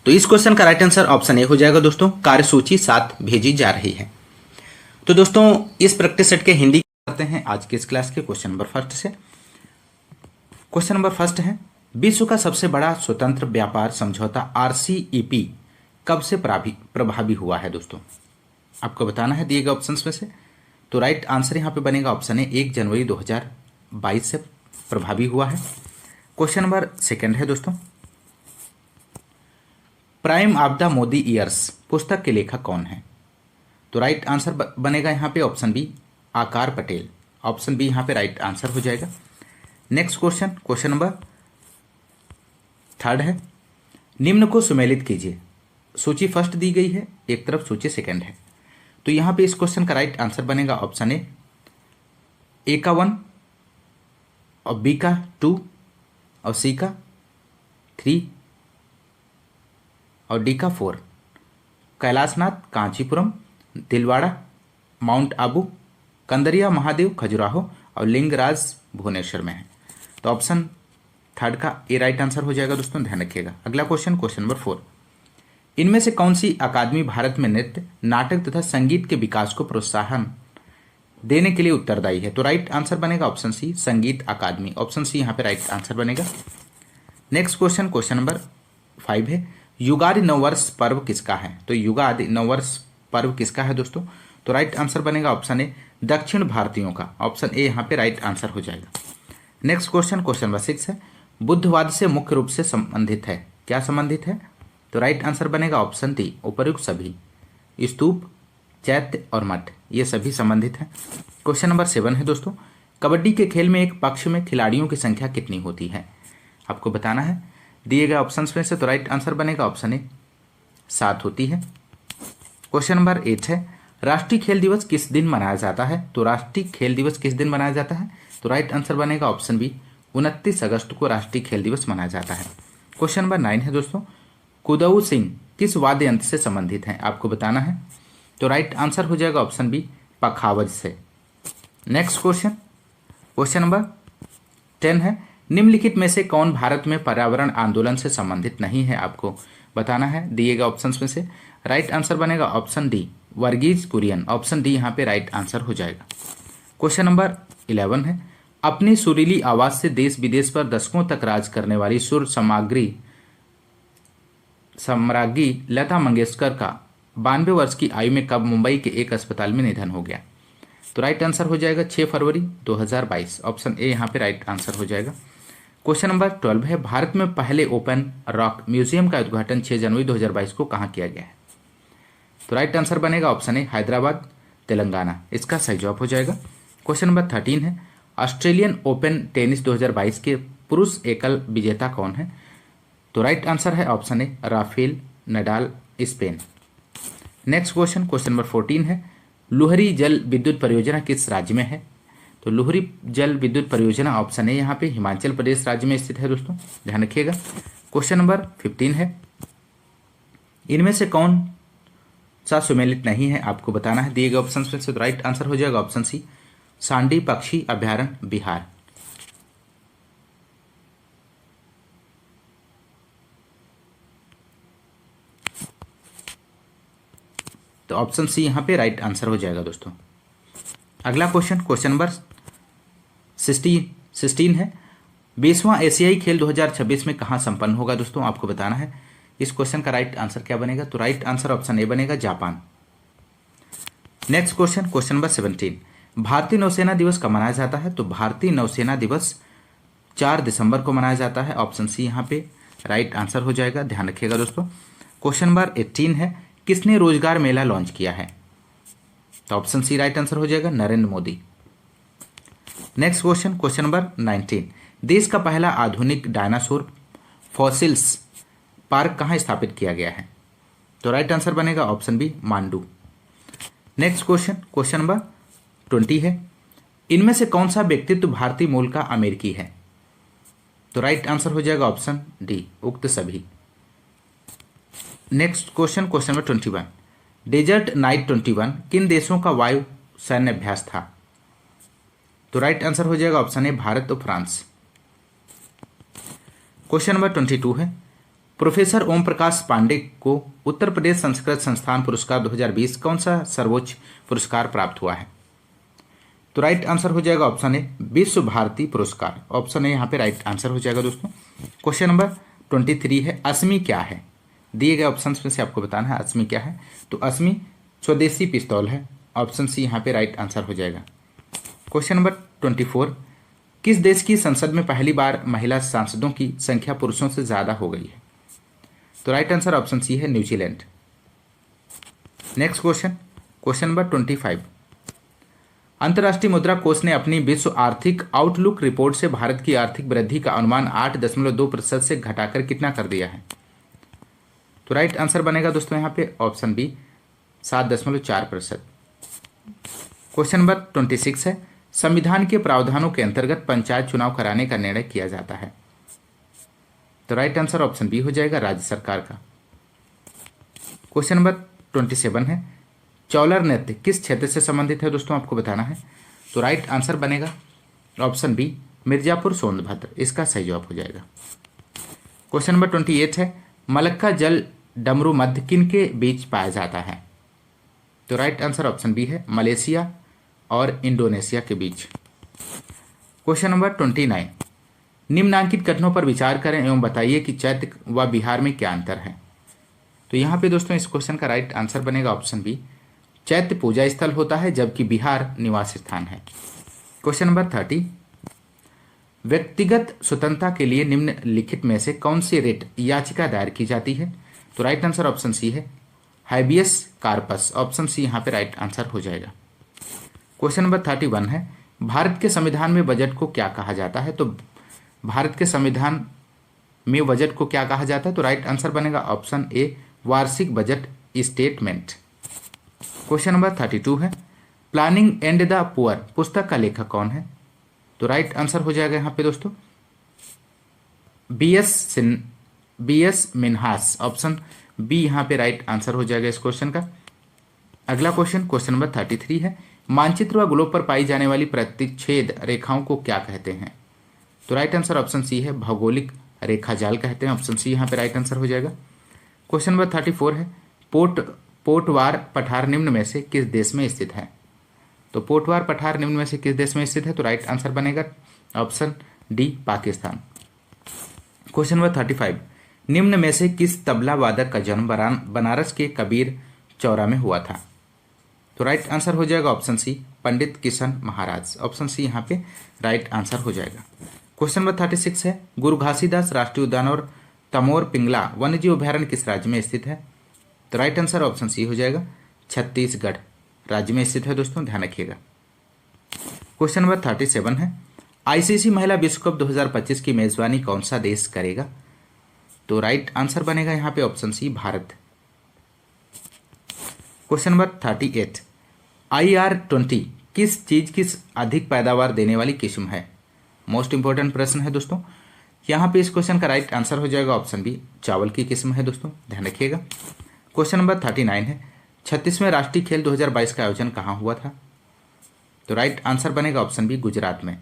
तो इस क्वेश्चन का राइट आंसर ऑप्शन ए हो जाएगा दोस्तों, कार्यसूची 7 भेजी जा रही है। तो दोस्तों इस प्रैक्टिस सेट के हिंदी करते हैं आज के इस क्लास के क्वेश्चन नंबर फर्स्ट से। क्वेश्चन नंबर फर्स्ट है, विश्व का सबसे बड़ा स्वतंत्र व्यापार समझौता आरसीईपी कब से प्रभावी हुआ है दोस्तों? आपको बताना है दिए गए ऑप्शंस में से। तो राइट आंसर यहां पे बनेगा ऑप्शन ए, 1 जनवरी 2022 से प्रभावी हुआ है। क्वेश्चन नंबर सेकंड है दोस्तों, prime of the Modi years पुस्तक के लेखक कौन है? तो राइट आंसर बनेगा यहां पे ऑप्शन बी, आकार पटेल। ऑप्शन बी यहां पे राइट आंसर हो जाएगा। Next question, question number third है, निम्न को सुमेलित कीजिए। सूची फर्स्ट दी गई है, एक तरफ सूची सेकंड है। तो यहां पे इस क्वेश्चन का राइट आंसर बनेगा ऑप्शन ए का 1 और बी का 2 और सी का 3 और डी का 4। कैलाशनाथ, कांचीपुरम, दिलवाड़ा, माउंट आबू, कंदरिया महादेव, खजुराहो और लिंगराज भुवनेश्वर में है। तो ऑप्शन थर्ड का ए राइट आंसर हो जाएगा दोस्तों, ध्यान रखिएगा। अगला क्वेश्चन, क्वेश्चन नंबर 4, इनमें से कौन सी अकादमी भारत में नृत्य, नाटक तथा संगीत के विकास को प्रोत्साहन देने के लिए उत्तरदायी है? तो राइट आंसर बनेगा ऑप्शन सी, संगीत अकादमी। ऑप्शन सी यहां पे राइट आंसर बनेगा। नेक्स्ट क्वेश्चन, क्वेश्चन नंबर 5 है, युगादि नववर्ष पर्व किसका है? तो युगादि नववर्ष पर्व किसका है दोस्तों? तो राइट आंसर बनेगा ऑप्शन ए, दक्षिण भारतीयों का। ऑप्शन ए यहां पे राइट आंसर हो जाएगा। नेक्स्ट क्वेश्चन, क्वेश्चन नंबर 6 है, बुद्धवाद से मुख्य रूप से संबंधित है, क्या संबंधित है? तो राइट आंसर बनेगा ऑप्शन डी, उपर्युक्त सभी, स्तूप, चैत्य और मठ, ये सभी संबंधित हैं। क्वेश्चन नंबर 7 है दोस्तों, कबड्डी के खेल में एक पक्ष में खिलाड़ियों की संख्या कितनी होती है? आपको बताना है दिए गए ऑप्शंस में से। तो राइट आंसर बनेगा ऑप्शन ए, 7 होती है। क्वेश्चन नंबर 8 है, राष्ट्रीय खेल दिवस किस दिन मनाया जाता है? तो राष्ट्रीय खेल दिवस किस दिन मनाया जाता है? तो राइट आंसर बनेगा ऑप्शन बी, 29 अगस्त को राष्ट्रीय खेल दिवस मनाया जाता है। क्वेश्चन नंबर 9 है दोस्तों, कुदऊ सिंह किस वाद्य यंत्र से संबंधित हैं? आपको बताना है। तो राइट आंसर हो जाएगा ऑप्शन बी, पखावज से। नेक्स्ट क्वेश्चन, क्वेश्चन नंबर 10 है, निम्नलिखित में से कौन भारत में पर्यावरण आंदोलन से संबंधित नहीं है? आपको बताना है दिए गए ऑप्शंस में से। राइट आंसर बनेगा option D, Verghese Kurien. Option D यहां पे राइट आंसर हो जाएगा। क्वेश्चन नंबर 11 है, अपनी सुरीली आवाज से देश विदेश पर दशकों तक राज करने वाली सुर सम्राज्ञी लता मंगेशकर का 92 वर्ष की आयु में कब मुंबई के एक अस्पताल में निधन हो गया? तो राइट आंसर हो जाएगा 6 फरवरी 2022। ऑप्शन ए यहां पे राइट आंसर हो जाएगा। क्वेश्चन नंबर 12 है, भारत में पहले ओपन रॉक म्यूजियम का उद्घाटन 6 जनवरी 2022 को कहां किया गया है? तो राइट आंसर बनेगा ऑप्शन ए, हैदराबाद, तेलंगाना। इसका सही जवाब हो जाएगा। क्वेश्चन नंबर 13 है, ऑस्ट्रेलियन ओपन टेनिस 2022 के पुरुष एकल विजेता कौन है? तो राइट आंसर है option A, Rafael Nadal, Spain. Next question, question number 14 है, लुहरी जल विद्युत परियोजना किस राज्य में है? तो लुहरी जल विद्युत परियोजना ऑप्शन ए यहाँ पे हिमाचल प्रदेश राज्य में स्थित है दोस्तों, ध्यान रखिएगा। क्वेश्चन नंबर 15 है, इनमें से कौन सा सुमेलित नहीं है? आपको बताना है दिए गए ऑप्शन में से। तो राइट आंसर हो जाएगा ऑप्शन सी, सांडी पक्षी अभ्यारण्य, बिहार। तो ऑप्शन सी यहां पे राइट आंसर हो जाएगा दोस्तों। अगला क्वेश्चन, क्वेश्चन नंबर 16 है, 20वां एशियाई खेल 2026 में कहां संपन्न होगा दोस्तों? आपको बताना है। इस क्वेश्चन का राइट आंसर क्या बनेगा? तो राइट आंसर ऑप्शन ए बनेगा, Japan. Next question, question number 17, भारतीय नौसेना दिवस कब मनाया जाता है? तो भारतीय नौसेना दिवस 4 दिसंबर को मनाया जाता है। ऑप्शन सी यहां पे राइट आंसर हो जाएगा, ध्यान रखिएगा दोस्तों। क्वेश्चन नंबर 18 है, किसने रोजगार मेला लॉन्च किया है? तो ऑप्शन सी राइट आंसर हो जाएगा, Narendra Modi. Next question, question number 19, देश का पहला आधुनिक डायनासोर फॉसिल्स पार्क कहां स्थापित किया गया है? तो राइट आंसर बनेगा option B, Mandu. Next question, question number 20 है, इनमें से कौन सा व्यक्तित्व भारतीय मूल का अमेरिकी है? तो राइट आंसर हो जाएगा ऑप्शन डी, उक्त सभी। Next question, question number 21, Desert Knight 21 किन देशों का वायु सैन्य अभ्यास था? तो राइट आंसर हो जाएगा ऑप्शन ए भारत और फ्रांस। क्वेश्चन नंबर 22 है, प्रोफेसर ओम प्रकाश पांडे को उत्तर प्रदेश संस्कृत संस्थान पुरस्कार 2020 कौन सा सर्वोच्च पुरस्कार प्राप्त हुआ है? तो राइट आंसर हो जाएगा ऑप्शन ए विश्व भारती पुरस्कार। ऑप्शन ए यहाँ पे राइट आंसर हो जाएगा दोस्तों। क्वेश्चन नंबर 23 है, असमी क्या है? दिए गए ऑप्शन में से आपको बताना है असमी क्या है। तो असमी स्वदेशी पिस्तौल है। ऑप्शन सी यहाँ पे राइट आंसर हो जाएगा। क्वेश्चन नंबर 24, किस देश की संसद में पहली बार महिला सांसदों की संख्या पुरुषों से ज्यादा हो गई है? तो राइट आंसर ऑप्शन सी है न्यूजीलैंड। नेक्स्ट क्वेश्चन नंबर 25, अंतर्राष्ट्रीय मुद्रा कोष ने अपनी विश्व आर्थिक आउटलुक रिपोर्ट से भारत की आर्थिक वृद्धि का अनुमान 8.2% से घटाकर कितना कर दिया है? तो राइट आंसर बनेगा दोस्तों यहाँ पे ऑप्शन बी 7.4%। क्वेश्चन नंबर 26 है, संविधान के प्रावधानों के अंतर्गत पंचायत चुनाव कराने का निर्णय किया जाता है? तो राइट आंसर ऑप्शन बी हो जाएगा राज्य सरकार का। क्वेश्चन नंबर 27 है, चौलर नृत्य किस क्षेत्र से संबंधित है दोस्तों? आपको बताना है। तो राइट आंसर बनेगा ऑप्शन बी मिर्जापुर सोनभद्र, इसका सही जवाब हो जाएगा। क्वेश्चन नंबर 28 है, मलक्का जल डमरू मध्य किन के बीच पाया जाता है? तो राइट आंसर ऑप्शन बी है मलेशिया और इंडोनेशिया के बीच। क्वेश्चन नंबर 29, निम्नांकित कथनों पर विचार करें एवं बताइए कि चैत्य व बिहार में क्या अंतर है? तो यहाँ पे दोस्तों इस क्वेश्चन का राइट आंसर बनेगा ऑप्शन बी चैत्य पूजा स्थल होता है जबकि बिहार निवास स्थान है। क्वेश्चन नंबर 30, व्यक्तिगत स्वतंत्रता के लिए निम्नलिखित में से कौन सी रिट याचिका दायर की जाती है? तो राइट आंसर ऑप्शन सी है हाइबियस कार्पस। ऑप्शन सी यहाँ पे राइट आंसर हो जाएगा। क्वेश्चन नंबर 31 है, भारत के संविधान में बजट को क्या कहा जाता है? तो भारत के संविधान में बजट को क्या कहा जाता है? तो राइट आंसर बनेगा ऑप्शन ए वार्षिक बजट स्टेटमेंट। क्वेश्चन नंबर 32 है, प्लानिंग एंड द पुअर पुस्तक का लेखक कौन है? तो राइट आंसर हो जाएगा यहाँ पे दोस्तों बी.एस. मिन्हास। ऑप्शन बी यहाँ पे राइट आंसर हो जाएगा इस क्वेश्चन का। अगला क्वेश्चन नंबर 33 है, मानचित्र व ग्लोब पर पाई जाने वाली प्रतिच्छेद रेखाओं को क्या कहते हैं? तो राइट आंसर ऑप्शन सी है भौगोलिक रेखा जाल कहते हैं। ऑप्शन सी यहाँ पे राइट आंसर हो जाएगा। क्वेश्चन नंबर 34 है, पोटवार पठार निम्न में से किस देश में स्थित है? तो पोटवार पठार निम्न में से किस देश में स्थित है? तो राइट आंसर बनेगा option D Pakistan. Question number 35, निम्न में से किस तबला वादक का जन्म बनारस के कबीर चौरा में हुआ था? तो राइट आंसर हो जाएगा ऑप्शन सी पंडित किशन महाराज। ऑप्शन सी यहाँ पे राइट आंसर हो जाएगा। क्वेश्चन नंबर 36 है, गुरु घासीदास राष्ट्रीय उद्यान और तमोर पिंगला वन्यजीव अभ्यारण्य किस राज्य में स्थित है? तो राइट आंसर ऑप्शन सी हो जाएगा छत्तीसगढ़ राज्य में स्थित है दोस्तों, ध्यान रखिएगा। क्वेश्चन नंबर 37 है, आईसीसी महिला विश्व कप 2025 की मेजबानी कौन सा देश करेगा? तो राइट आंसर बनेगा यहाँ पे option C Bharat. Question number 38, IR-20 किस चीज की अधिक पैदावार देने वाली किस्म है? मोस्ट इंपॉर्टेंट प्रश्न है दोस्तों। यहाँ पे इस क्वेश्चन का राइट आंसर हो जाएगा ऑप्शन बी चावल की किस्म है दोस्तों, ध्यान रखिएगा। क्वेश्चन नंबर 39 है, 36वें राष्ट्रीय खेल 2022 का आयोजन कहाँ हुआ था? तो राइट आंसर बनेगा ऑप्शन बी गुजरात में।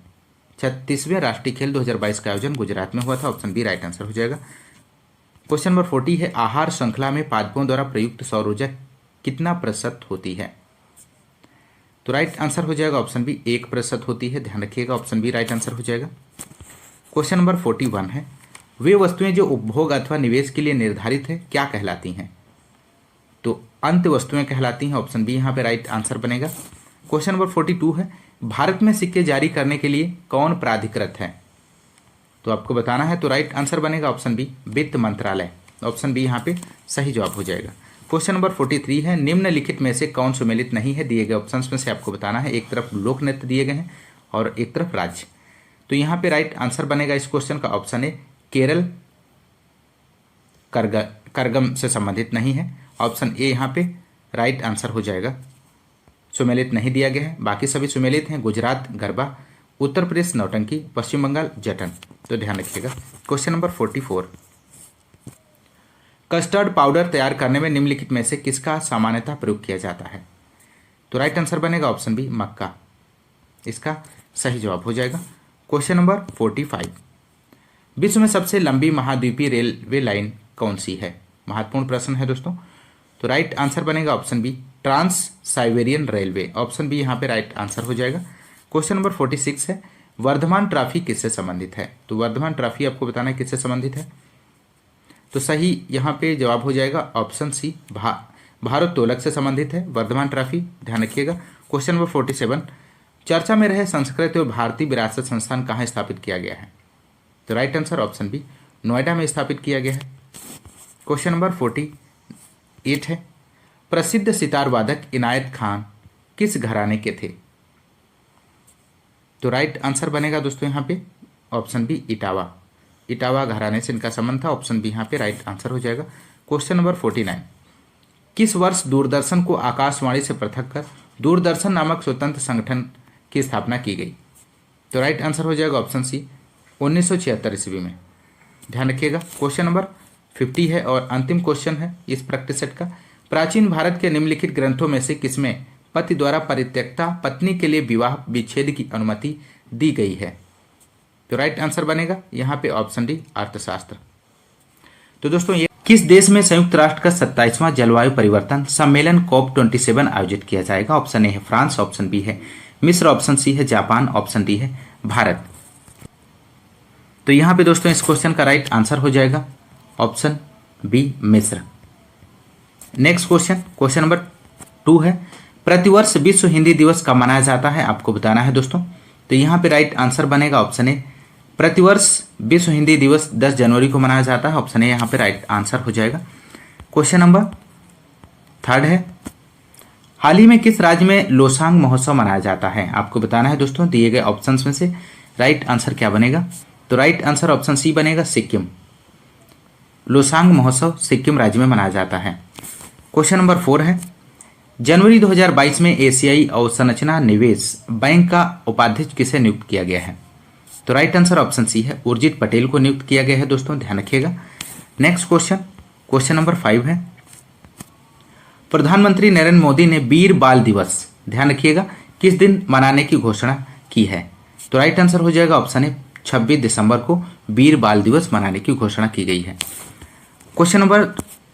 36वें राष्ट्रीय खेल 2022 का आयोजन गुजरात में हुआ था। ऑप्शन बी राइट आंसर हो जाएगा। क्वेश्चन नंबर 40 है, आहार श्रृंखला में पादपों द्वारा प्रयुक्त सौर ऊर्जा कितना प्रतिशत होती है? तो राइट आंसर हो जाएगा ऑप्शन बी 1% होती है, ध्यान रखिएगा। ऑप्शन बी राइट आंसर हो जाएगा। क्वेश्चन नंबर 41 है, वे वस्तुएं जो उपभोग अथवा निवेश के लिए निर्धारित है क्या कहलाती हैं? तो अंत वस्तुएं कहलाती हैं। ऑप्शन बी यहाँ पे राइट आंसर बनेगा। क्वेश्चन नंबर 42 है, भारत में सिक्के जारी करने के लिए कौन प्राधिकृत है? तो आपको बताना है। तो राइट आंसर बनेगा ऑप्शन बी वित्त मंत्रालय। ऑप्शन बी यहाँ पे सही जवाब हो जाएगा। क्वेश्चन नंबर 43 है, निम्नलिखित में से कौन सुमेलित नहीं है? दिए गए ऑप्शंस में से आपको बताना है। एक तरफ लोक नृत्य दिए गए हैं और एक तरफ राज्य। तो यहाँ पे राइट आंसर बनेगा इस क्वेश्चन का ऑप्शन है केरल करगम से संबंधित नहीं है। ऑप्शन ए यहाँ पे राइट आंसर हो जाएगा। सुमेलित नहीं दिया गया है, बाकी सभी सुमेलित हैं। गुजरात गरबा, उत्तर प्रदेश नौटंकी, पश्चिम बंगाल जटन। तो ध्यान रखिएगा। क्वेश्चन नंबर 44, कस्टर्ड पाउडर तैयार करने में निम्नलिखित में से किसका सामान्यतः प्रयोग किया जाता है? तो राइट आंसर बनेगा ऑप्शन बी मक्का। इसका सही जवाब हो जाएगा। क्वेश्चन नंबर 45, विश्व में सबसे लंबी महाद्वीपीय रेलवे लाइन कौन सी है? महत्वपूर्ण प्रश्न है दोस्तों। तो राइट आंसर बनेगा option B, Trans Siberian railway. Option B यहाँ पे राइट आंसर हो जाएगा। क्वेश्चन नंबर 46 है, वर्धमान ट्रॉफी किससे संबंधित है? तो वर्धमान ट्रॉफी आपको बताना है किससे संबंधित है। तो सही यहाँ पे जवाब हो जाएगा ऑप्शन सी, भारोत्तोलक से संबंधित है वर्धमान ट्रॉफी, ध्यान रखिएगा। क्वेश्चन नंबर 47, चर्चा में रहे संस्कृत और भारतीय विरासत संस्थान कहाँ स्थापित किया गया है? तो right answer option B, Noida में स्थापित किया गया है। क्वेश्चन नंबर 48 है, प्रसिद्ध सितार वादक इनायत खान किस घराने के थे? तो राइट आंसर बनेगा दोस्तों यहाँ पे ऑप्शन बी, इटावा घराने से इनका संबंध था। ऑप्शन बी यहाँ पे राइट आंसर हो जाएगा। क्वेश्चन नंबर 49, किस वर्ष दूरदर्शन को आकाशवाणी से पृथक कर दूरदर्शन नामक स्वतंत्र संगठन की स्थापना की गई? तो राइट आंसर हो जाएगा ऑप्शन सी, 1976 ईस्वी में, ध्यान रखिएगा। क्वेश्चन नंबर 50 है और अंतिम क्वेश्चन है इस प्रैक्टिस सेट का, प्राचीन भारत के निम्नलिखित ग्रंथों में से किसमें पति द्वारा परित्यक्ता पत्नी के लिए विवाह विच्छेद की अनुमति दी गई है? तो राइट आंसर बनेगा यहाँ पे ऑप्शन डी, अर्थशास्त्र। तो दोस्तों ये किस देश में संयुक्त राष्ट्र का 27वां जलवायु परिवर्तन सम्मेलन COP27 आयोजित किया जाएगा? ऑप्शन ए है फ्रांस, ऑप्शन बी है मिस्र, ऑप्शन सी है जापान, ऑप्शन डी है भारत। तो यहाँ पे दोस्तों इस क्वेश्चन का राइट आंसर हो जाएगा ऑप्शन बी, मिस्र। नेक्स्ट क्वेश्चन नंबर 2 है, प्रतिवर्ष विश्व हिंदी दिवस कब मनाया जाता है? आपको बताना है दोस्तों। तो यहाँ पे राइट आंसर बनेगा ऑप्शन ए, प्रतिवर्ष विश्व हिंदी दिवस 10 जनवरी को मनाया जाता है। ऑप्शन ए यहाँ पे राइट आंसर हो जाएगा। क्वेश्चन नंबर 3 है, हाल ही में किस राज्य में लोसांग महोत्सव मनाया जाता है? आपको बताना है दोस्तों दिए गए ऑप्शंस में से राइट आंसर क्या बनेगा। तो राइट आंसर ऑप्शन सी बनेगा, सिक्किम। लोसांग महोत्सव सिक्किम राज्य में मनाया जाता है। क्वेश्चन नंबर 4 है, जनवरी 2022 में एशियाई अवसंरचना निवेश बैंक का उपाध्यक्ष किसे नियुक्त किया गया है? तो राइट आंसर ऑप्शन सी है, उर्जित पटेल को नियुक्त किया गया है दोस्तों, ध्यान रखिएगा। नेक्स्ट क्वेश्चन नंबर 5 है, प्रधानमंत्री नरेंद्र मोदी ने वीर बाल दिवस, ध्यान रखिएगा, किस दिन मनाने की घोषणा की है? तो राइट आंसर हो जाएगा ऑप्शन ए, 26 दिसंबर को वीर बाल दिवस मनाने की घोषणा की गई है। क्वेश्चन नंबर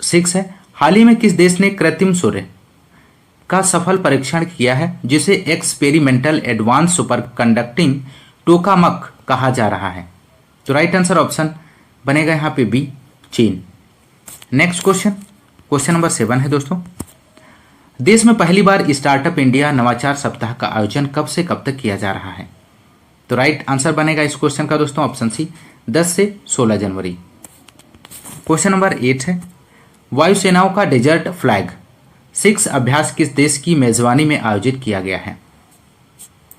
6 है, हाल ही में किस देश ने कृत्रिम सूर्य का सफल परीक्षण किया है जिसे experimental advance super conducting tokamak कहा जा रहा है? तो राइट आंसर ऑप्शन बनेगा यहाँ पे बी, चीन। नेक्स्ट क्वेश्चन नंबर 7 है दोस्तों, देश में पहली बार स्टार्टअप इंडिया नवाचार सप्ताह का आयोजन कब से कब तक किया जा रहा है? तो राइट आंसर बनेगा इस क्वेश्चन का दोस्तों ऑप्शन सी, 10 से 16 जनवरी। क्वेश्चन नंबर 8 है, वायुसेनाओं का डेजर्ट फ्लैग 6 अभ्यास किस देश की मेजबानी में आयोजित किया गया है?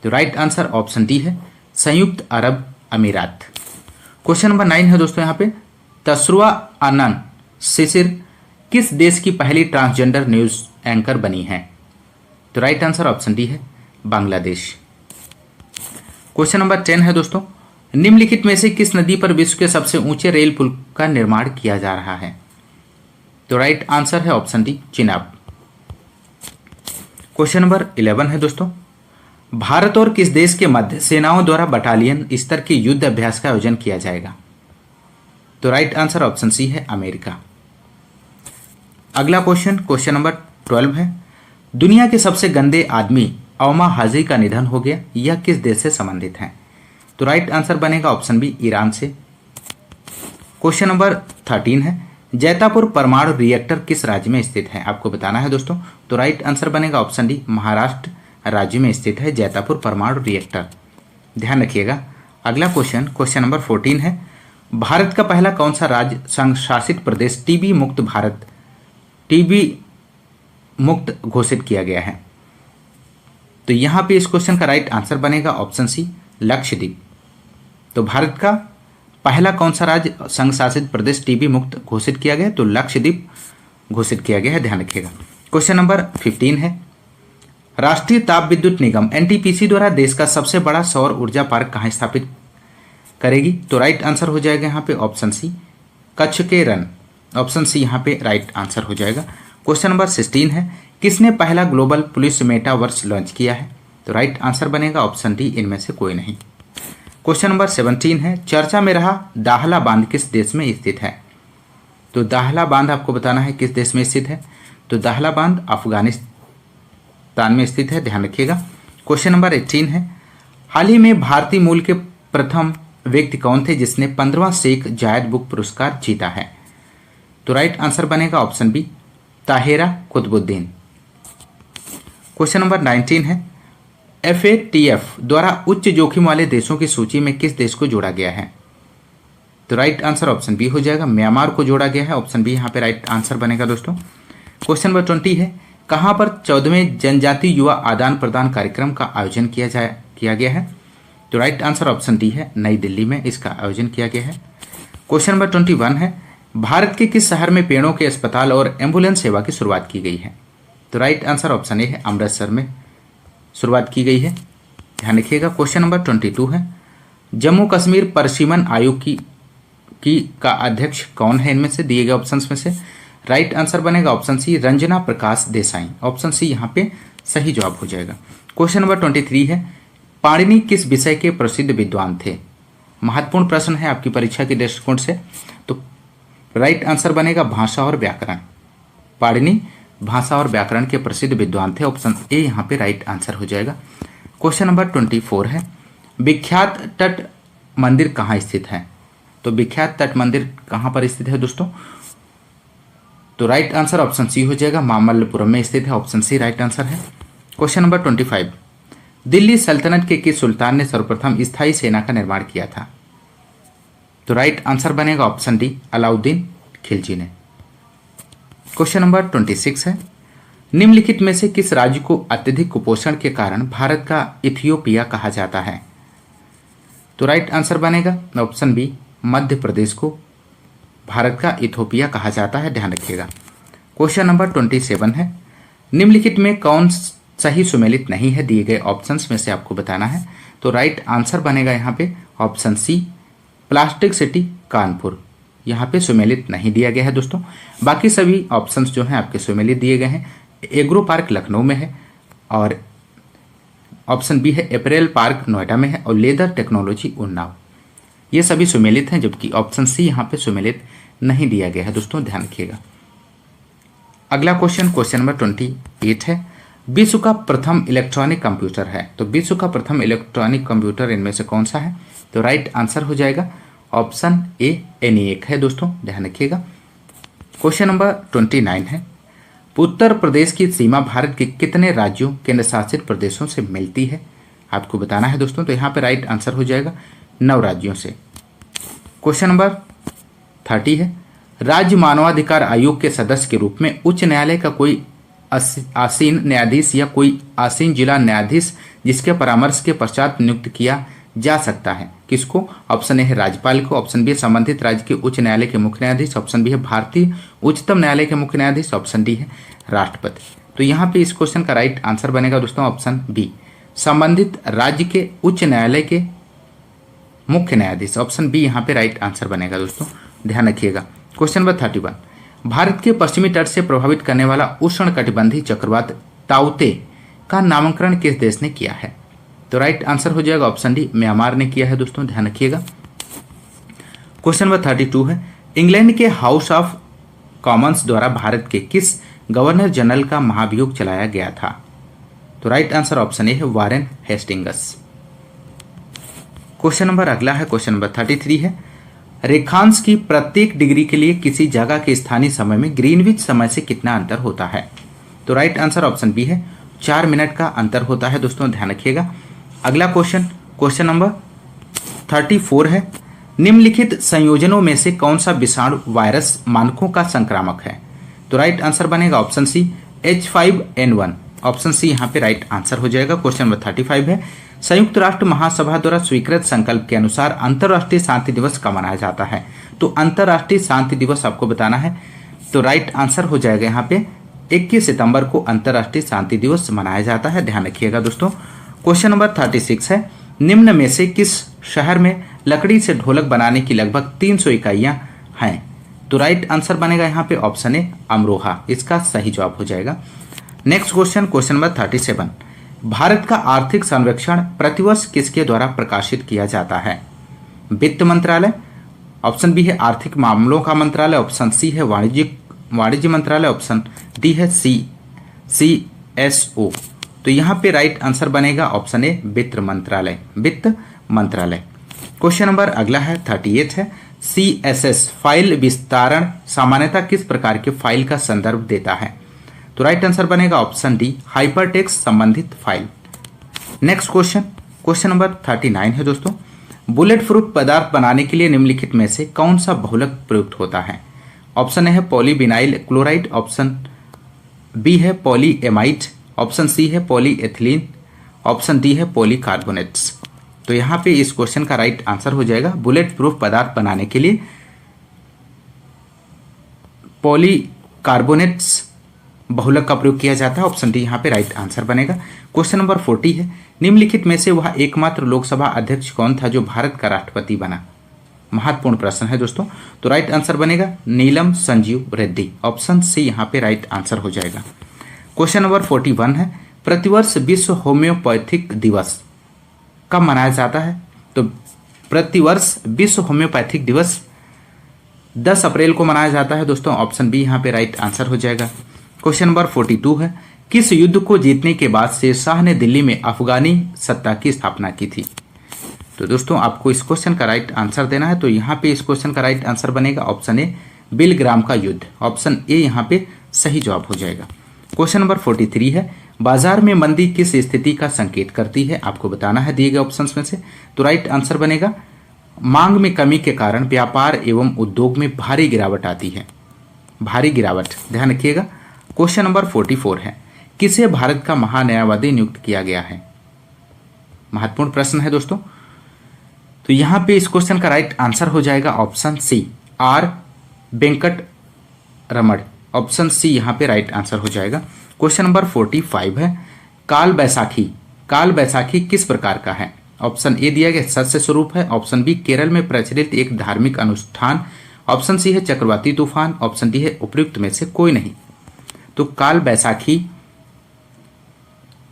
तो राइट आंसर ऑप्शन डी है, संयुक्त अरब अमीरात। क्वेश्चन नंबर 9 है दोस्तों यहाँ पे, तसरुआ अनन सिसिर किस देश की पहली ट्रांसजेंडर न्यूज एंकर बनी है? तो राइट आंसर ऑप्शन डी है, बांग्लादेश। क्वेश्चन नंबर 10 है दोस्तों, निम्नलिखित में से किस नदी पर विश्व के सबसे ऊंचे रेल पुल का निर्माण किया जा रहा है? तो राइट आंसर है option D, Chenab. Question number 11 है दोस्तों, भारत और किस देश के मध्य सेनाओं द्वारा बटालियन स्तर के युद्ध अभ्यास का आयोजन किया जाएगा? तो राइट आंसर ऑप्शन सी है, अमेरिका। अगला क्वेश्चन नंबर 12 है, दुनिया के सबसे गंदे आदमी औमा हाजी का निधन हो गया, यह किस देश से संबंधित है? तो राइट आंसर बनेगा ऑप्शन बी, ईरान से। क्वेश्चन नंबर 13 है, जैतापुर परमाणु रिएक्टर किस राज्य में स्थित है? आपको बताना है दोस्तों। तो राइट आंसर बनेगा ऑप्शन डी, महाराष्ट्र राज्य में स्थित है जैतापुर परमाणु रिएक्टर, ध्यान रखिएगा। अगला क्वेश्चन नंबर 14 है, भारत का पहला कौन सा राज्य संघ शासित प्रदेश टीबी मुक्त घोषित किया गया है? तो यहां पे इस क्वेश्चन का राइट आंसर बनेगा ऑप्शन सी, लक्षद्वीप। तो भारत का पहला कौन सा राज्य संघ शासित प्रदेश टीबी मुक्त घोषित किया गया? तो लक्षद्वीप घोषित किया गया है, ध्यान रखिएगा। क्वेश्चन नंबर 15 है, राष्ट्रीय ताप विद्युत निगम एनटीपीसी द्वारा देश का सबसे बड़ा सौर ऊर्जा पार्क कहां स्थापित करेगी? तो राइट आंसर हो जाएगा यहाँ पे ऑप्शन सी, कच्छ के रन। ऑप्शन सी यहाँ पे राइट आंसर हो जाएगा। क्वेश्चन नंबर 16 है, किसने पहला ग्लोबल पुलिस मेटावर्स लॉन्च किया है? तो राइट आंसर बनेगा ऑप्शन डी, इनमें से कोई नहीं। क्वेश्चन नंबर 17 है, चर्चा में रहा दाहला बांध किस देश में स्थित है? तो दाहला बांध आपको बताना है किस देश में स्थित है। तो दाहला बांध अफगानिस्तान में स्थित है, ध्यान रखिएगा। क्वेश्चन नंबर 18 है, हाल ही में भारतीय मूल के प्रथम व्यक्ति कौन थे जिसने 15वां शेख जायद बुक पुरस्कार जीता है? तो राइट आंसर बनेगा option B, Tahera Qutbuddin. Question number 19 है, FATF द्वारा उच्च जोखिम वाले देशों की सूची में किस देश को जोड़ा गया है? तो राइट आंसर ऑप्शन बी हो जाएगा, म्यांमार को जोड़ा गया है, ऑप्शन बी यहाँ पे राइट आंसर बनेगा दोस्तों। क्वेश्चन नंबर 20 है, कहाँ पर 14वें जनजातीय युवा आदान प्रदान कार्यक्रम का आयोजन किया गया है? तो राइट आंसर ऑप्शन डी है, नई दिल्ली में इसका आयोजन किया गया है। क्वेश्चन नंबर 21 है, भारत के किस शहर में पेड़ों के अस्पताल और एम्बुलेंस सेवा की शुरुआत की गई है? तो राइट आंसर ऑप्शन ए है, अमृतसर में शुरुआत की गई है, ध्यान रखिएगा। क्वेश्चन नंबर 22 है, जम्मू कश्मीर परिसीमन आयोग का अध्यक्ष कौन है? इनमें से दिए गए ऑप्शंस में से राइट आंसर बनेगा ऑप्शन सी, रंजना प्रकाश देसाई, ऑप्शन सी यहाँ पे सही जवाब हो जाएगा। क्वेश्चन नंबर 23 है, पाणिनि किस विषय के प्रसिद्ध विद्वान थे? महत्वपूर्ण प्रश्न है आपकी परीक्षा के दृष्टिकोण से, तो राइट आंसर बनेगा भाषा और व्याकरण। पाणिनि भाषा और व्याकरण के प्रसिद्ध विद्वान थे, ऑप्शन ए यहाँ पे राइट आंसर हो जाएगा। क्वेश्चन नंबर 24 है, विख्यात तट मंदिर कहाँ स्थित है? तो विख्यात तट मंदिर कहाँ पर स्थित है दोस्तों? तो राइट आंसर ऑप्शन सी हो जाएगा, मामल्लपुरम में स्थित है, ऑप्शन सी राइट आंसर है। क्वेश्चन नंबर 25, दिल्ली सल्तनत के किस सुल्तान ने सर्वप्रथम स्थायी सेना का निर्माण किया था? तो राइट आंसर बनेगा ऑप्शन डी, अलाउद्दीन खिलजी ने। क्वेश्चन नंबर 26 है, निम्नलिखित में से किस राज्य को अत्यधिक कुपोषण के कारण भारत का इथियोपिया कहा जाता है? तो राइट आंसर बनेगा ऑप्शन बी, मध्य प्रदेश को भारत का इथियोपिया कहा जाता है, ध्यान रखिएगा। क्वेश्चन नंबर 27 है, निम्नलिखित में कौन सही सुमेलित नहीं है? दिए गए ऑप्शंस में से आपको बताना है। तो राइट आंसर बनेगा यहाँ पे option C, plastic city Kanpur, यहाँ पे सुमेलित नहीं दिया गया है दोस्तों। बाकी सभी ऑप्शंस जो हैं आपके सुमेलित दिए गए हैं। एग्रो पार्क लखनऊ में है, और ऑप्शन बी है अप्रैल पार्क नोएडा में है, और लेदर टेक्नोलॉजी उन्नाव, ये सभी सुमेलित हैं, जबकि ऑप्शन सी यहाँ पे सुमेलित नहीं दिया गया है दोस्तों, ध्यान रखिएगा। अगला क्वेश्चन नंबर 28 है, विश्व का प्रथम इलेक्ट्रॉनिक कंप्यूटर है। तो विश्व का प्रथम इलेक्ट्रॉनिक कंप्यूटर इनमें से कौन सा है? तो राइट आंसर हो जाएगा ऑप्शन ए, ENIAC है दोस्तों, ध्यान रखिएगा। क्वेश्चन नंबर 29 है, उत्तर प्रदेश की सीमा भारत के कितने राज्यों केंद्र शासित प्रदेशों से मिलती है? आपको बताना है दोस्तों। तो यहाँ पे राइट आंसर हो जाएगा 9 राज्यों से। क्वेश्चन नंबर 30 है, राज्य मानवाधिकार आयोग के सदस्य के रूप में उच्च न्यायालय का कोई आसीन न्यायाधीश या कोई आसीन जिला न्यायाधीश जिसके परामर्श के पश्चात नियुक्त किया जा सकता है, किसको? ऑप्शन ए है राज्यपाल को, ऑप्शन बी है संबंधित राज्य के उच्च न्यायालय के मुख्य न्यायाधीश, ऑप्शन बी है भारतीय उच्चतम न्यायालय के मुख्य न्यायाधीश, ऑप्शन डी है राष्ट्रपति। तो यहाँ पे इस क्वेश्चन का राइट आंसर बनेगा दोस्तों ऑप्शन बी, संबंधित राज्य के उच्च न्यायालय के मुख्य न्यायाधीश, ऑप्शन बी यहाँ पे राइट आंसर बनेगा दोस्तों, ध्यान रखिएगा। क्वेश्चन नंबर 31, भारत के पश्चिमी तट से प्रभावित करने वाला उष्णकटिबंधीय चक्रवात ताउते का नामकरण किस देश ने किया है? तो राइट आंसर हो जाएगा ऑप्शन डी, म्यांमार ने किया है दोस्तों, ध्यान रखिएगा। क्वेश्चन नंबर 32 है, इंग्लैंड के हाउस ऑफ कॉमन्स द्वारा भारत के किस गवर्नर जनरल का महाभियोग चलाया गया था? तो राइट आंसर ऑप्शन ए है वारेन हेस्टिंग्स। क्वेश्चन नंबर अगला है, क्वेश्चन नंबर 33 है, रेखांश की प्रत्येक डिग्री के लिए किसी जगह के स्थानीय समय में ग्रीनविच समय से कितना अंतर होता है? तो राइट आंसर ऑप्शन बी है 4 मिनट का अंतर होता है दोस्तों, ध्यान रखिएगा। अगला क्वेश्चन नंबर 34 है, निम्नलिखित संयोजनों में से कौन सा विषाणु वायरस मानकों का संक्रामक है? तो राइट आंसर बनेगा option C H5N1, option C यहाँ पे राइट आंसर हो जाएगा। क्वेश्चन नंबर 35 है, संयुक्त राष्ट्र महासभा द्वारा स्वीकृत संकल्प के अनुसार अंतर्राष्ट्रीय शांति दिवस कब मनाया जाता है? तो अंतर्राष्ट्रीय शांति दिवस आपको बताना है। तो राइट आंसर हो जाएगा यहाँ पे 21 सितंबर को अंतर्राष्ट्रीय शांति दिवस मनाया जाता है, ध्यान रखिएगा दोस्तों। क्वेश्चन नंबर 36 है, निम्न में से किस शहर में लकड़ी से ढोलक बनाने की लगभग 300 इकाइयां हैं? तो राइट आंसर बनेगा यहाँ पे ऑप्शन ए, अमरोहा, इसका सही जवाब हो जाएगा। नेक्स्ट क्वेश्चन नंबर 37, भारत का आर्थिक सर्वेक्षण प्रतिवर्ष किसके द्वारा प्रकाशित किया जाता है? वित्त मंत्रालय, ऑप्शन बी है आर्थिक मामलों का मंत्रालय, ऑप्शन सी है वाणिज्य मंत्रालय, ऑप्शन डी है CSO। तो यहाँ पे राइट आंसर बनेगा ऑप्शन ए वित्त मंत्रालय। क्वेश्चन नंबर अगला है 38 है, CSS फाइल विस्तारण सामान्यतः किस प्रकार के फाइल का संदर्भ देता है? तो राइट आंसर बनेगा ऑप्शन डी हाइपरटेक्स्ट संबंधित फाइल। नेक्स्ट क्वेश्चन नंबर 39 है दोस्तों, बुलेट प्रूफ पदार्थ बनाने के लिए निम्नलिखित में से कौन सा बहुलक प्रयुक्त होता है? ऑप्शन ए है पॉलीविनाइल क्लोराइड, ऑप्शन बी है पॉलीएमाइड, ऑप्शन सी है पॉलीएथिलीन, ऑप्शन डी है पॉलीकार्बोनेट्स। तो यहाँ पे इस क्वेश्चन का राइट आंसर हो जाएगा बुलेट प्रूफ पदार्थ बनाने के लिए पॉलीकार्बोनेट्स बहुलक का प्रयोग किया जाता है, ऑप्शन डी यहाँ पे राइट आंसर बनेगा। क्वेश्चन नंबर 40 है, निम्नलिखित में से वह एकमात्र लोकसभा अध्यक्ष कौन था जो भारत का राष्ट्रपति बना? महत्वपूर्ण प्रश्न है दोस्तों। तो राइट आंसर बनेगा नीलम संजीव रेड्डी, ऑप्शन सी यहाँ पे राइट आंसर हो जाएगा। क्वेश्चन नंबर 41 है, प्रतिवर्ष विश्व होम्योपैथिक दिवस कब मनाया जाता है? तो प्रतिवर्ष विश्व होम्योपैथिक दिवस 10 अप्रैल को मनाया जाता है दोस्तों, ऑप्शन बी यहाँ पे राइट आंसर हो जाएगा। क्वेश्चन नंबर 42 है, किस युद्ध को जीतने के बाद शेरशाह ने दिल्ली में अफगानी सत्ता की स्थापना की थी? तो दोस्तों आपको इस क्वेश्चन का राइट आंसर देना है। तो यहाँ पे इस क्वेश्चन का राइट आंसर बनेगा ऑप्शन ए बिलग्राम का युद्ध, ऑप्शन ए यहाँ पे सही जवाब हो जाएगा। क्वेश्चन नंबर 43 है, बाजार में मंदी किस स्थिति का संकेत करती है? आपको बताना है दिए गए ऑप्शंस में से। तो राइट आंसर बनेगा मांग में कमी के कारण व्यापार एवं उद्योग में भारी गिरावट आती है, भारी गिरावट, ध्यान रखिएगा। क्वेश्चन नंबर 44 है, किसे भारत का महान्यायवादी नियुक्त किया गया है? महत्वपूर्ण प्रश्न है दोस्तों। तो यहां पे इस क्वेश्चन का राइट आंसर हो जाएगा ऑप्शन सी आर वेंकट रमण, ऑप्शन सी यहां पे राइट आंसर हो जाएगा। क्वेश्चन नंबर 45 है, काल बैसाखी किस प्रकार का है? ऑप्शन ए दिया गया सत्य स्वरूप है, ऑप्शन बी केरल में प्रचलित एक धार्मिक अनुष्ठान, ऑप्शन सी है चक्रवाती तूफान, ऑप्शन डी है उपयुक्त में से कोई नहीं। तो काल बैसाखी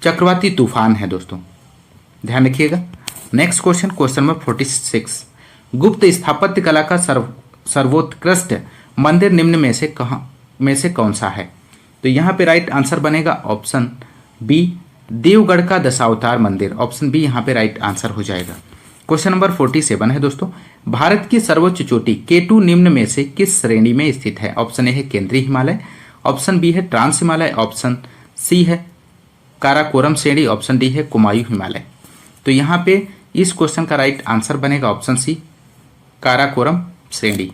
चक्रवाती तूफान है दोस्तों, ध्यान रखिएगा। नेक्स्ट क्वेश्चन नंबर 46, गुप्त स्थापत्य कला का सर्वोत्कृष्ट मंदिर निम्न में से कौन सा है? तो यहाँ पे राइट आंसर बनेगा ऑप्शन बी देवगढ़ का दशावतार मंदिर, ऑप्शन बी यहाँ पे राइट आंसर हो जाएगा। क्वेश्चन नंबर 47 है दोस्तों, भारत की सर्वोच्च चोटी K2 निम्न में से किस श्रेणी में स्थित है? ऑप्शन ए है केंद्रीय हिमालय, ऑप्शन बी है ट्रांस हिमालय, ऑप्शन सी है काराकोरम श्रेणी, ऑप्शन डी है कुमायूं हिमालय। तो यहाँ पे इस क्वेश्चन का राइट आंसर बनेगा ऑप्शन सी काराकोरम श्रेणी।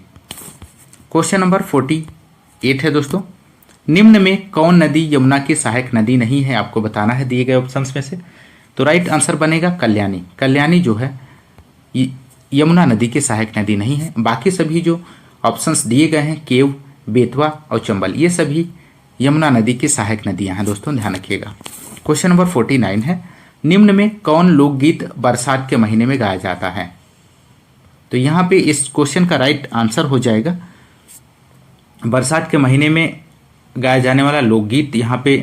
क्वेश्चन नंबर 48 है दोस्तों, निम्न में कौन नदी यमुना की सहायक नदी नहीं है? आपको बताना है दिए गए ऑप्शंस में से। तो राइट आंसर बनेगा कल्याणी। कल्याणी जो है यमुना नदी की सहायक नदी नहीं है। बाकी सभी जो ऑप्शंस दिए गए हैं केव, बेतवा और चंबल, ये सभी यमुना नदी की सहायक नदियां हैं दोस्तों, ध्यान रखिएगा। क्वेश्चन नंबर 49 है, निम्न में कौन लोकगीत बरसात के महीने में गाया जाता है? तो यहाँ पे इस क्वेश्चन का राइट आंसर हो जाएगा बरसात के महीने में गाया जाने वाला लोकगीत यहाँ पे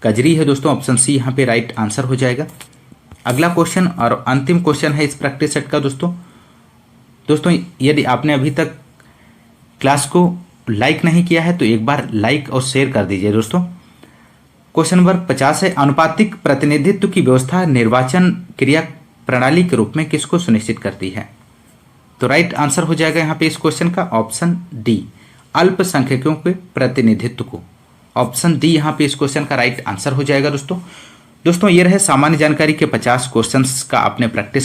कजरी है दोस्तों, ऑप्शन सी यहाँ पे राइट आंसर हो जाएगा। अगला क्वेश्चन और अंतिम क्वेश्चन है इस प्रैक्टिस सेट का दोस्तों यदि आपने अभी तक क्लास को लाइक नहीं किया है तो एक बार लाइक और शेयर कर दीजिए दोस्तों। क्वेश्चन नंबर 50 है, अनुपातिक प्रतिनिधित्व की व्यवस्था निर्वाचन क्रिया प्रणाली के रूप में किसको सुनिश्चित करती है? तो राइट आंसर हो जाएगा यहाँ पे इस क्वेश्चन का ऑप्शन डी अल्पसंख्यकों के प्रतिनिधित्व को, ऑप्शन डी यहाँ पे इस क्वेश्चन का राइट आंसर हो जाएगा दोस्तों ये रहे सामान्य जानकारी के 50 क्वेश्चंस का आपने प्रैक्टिस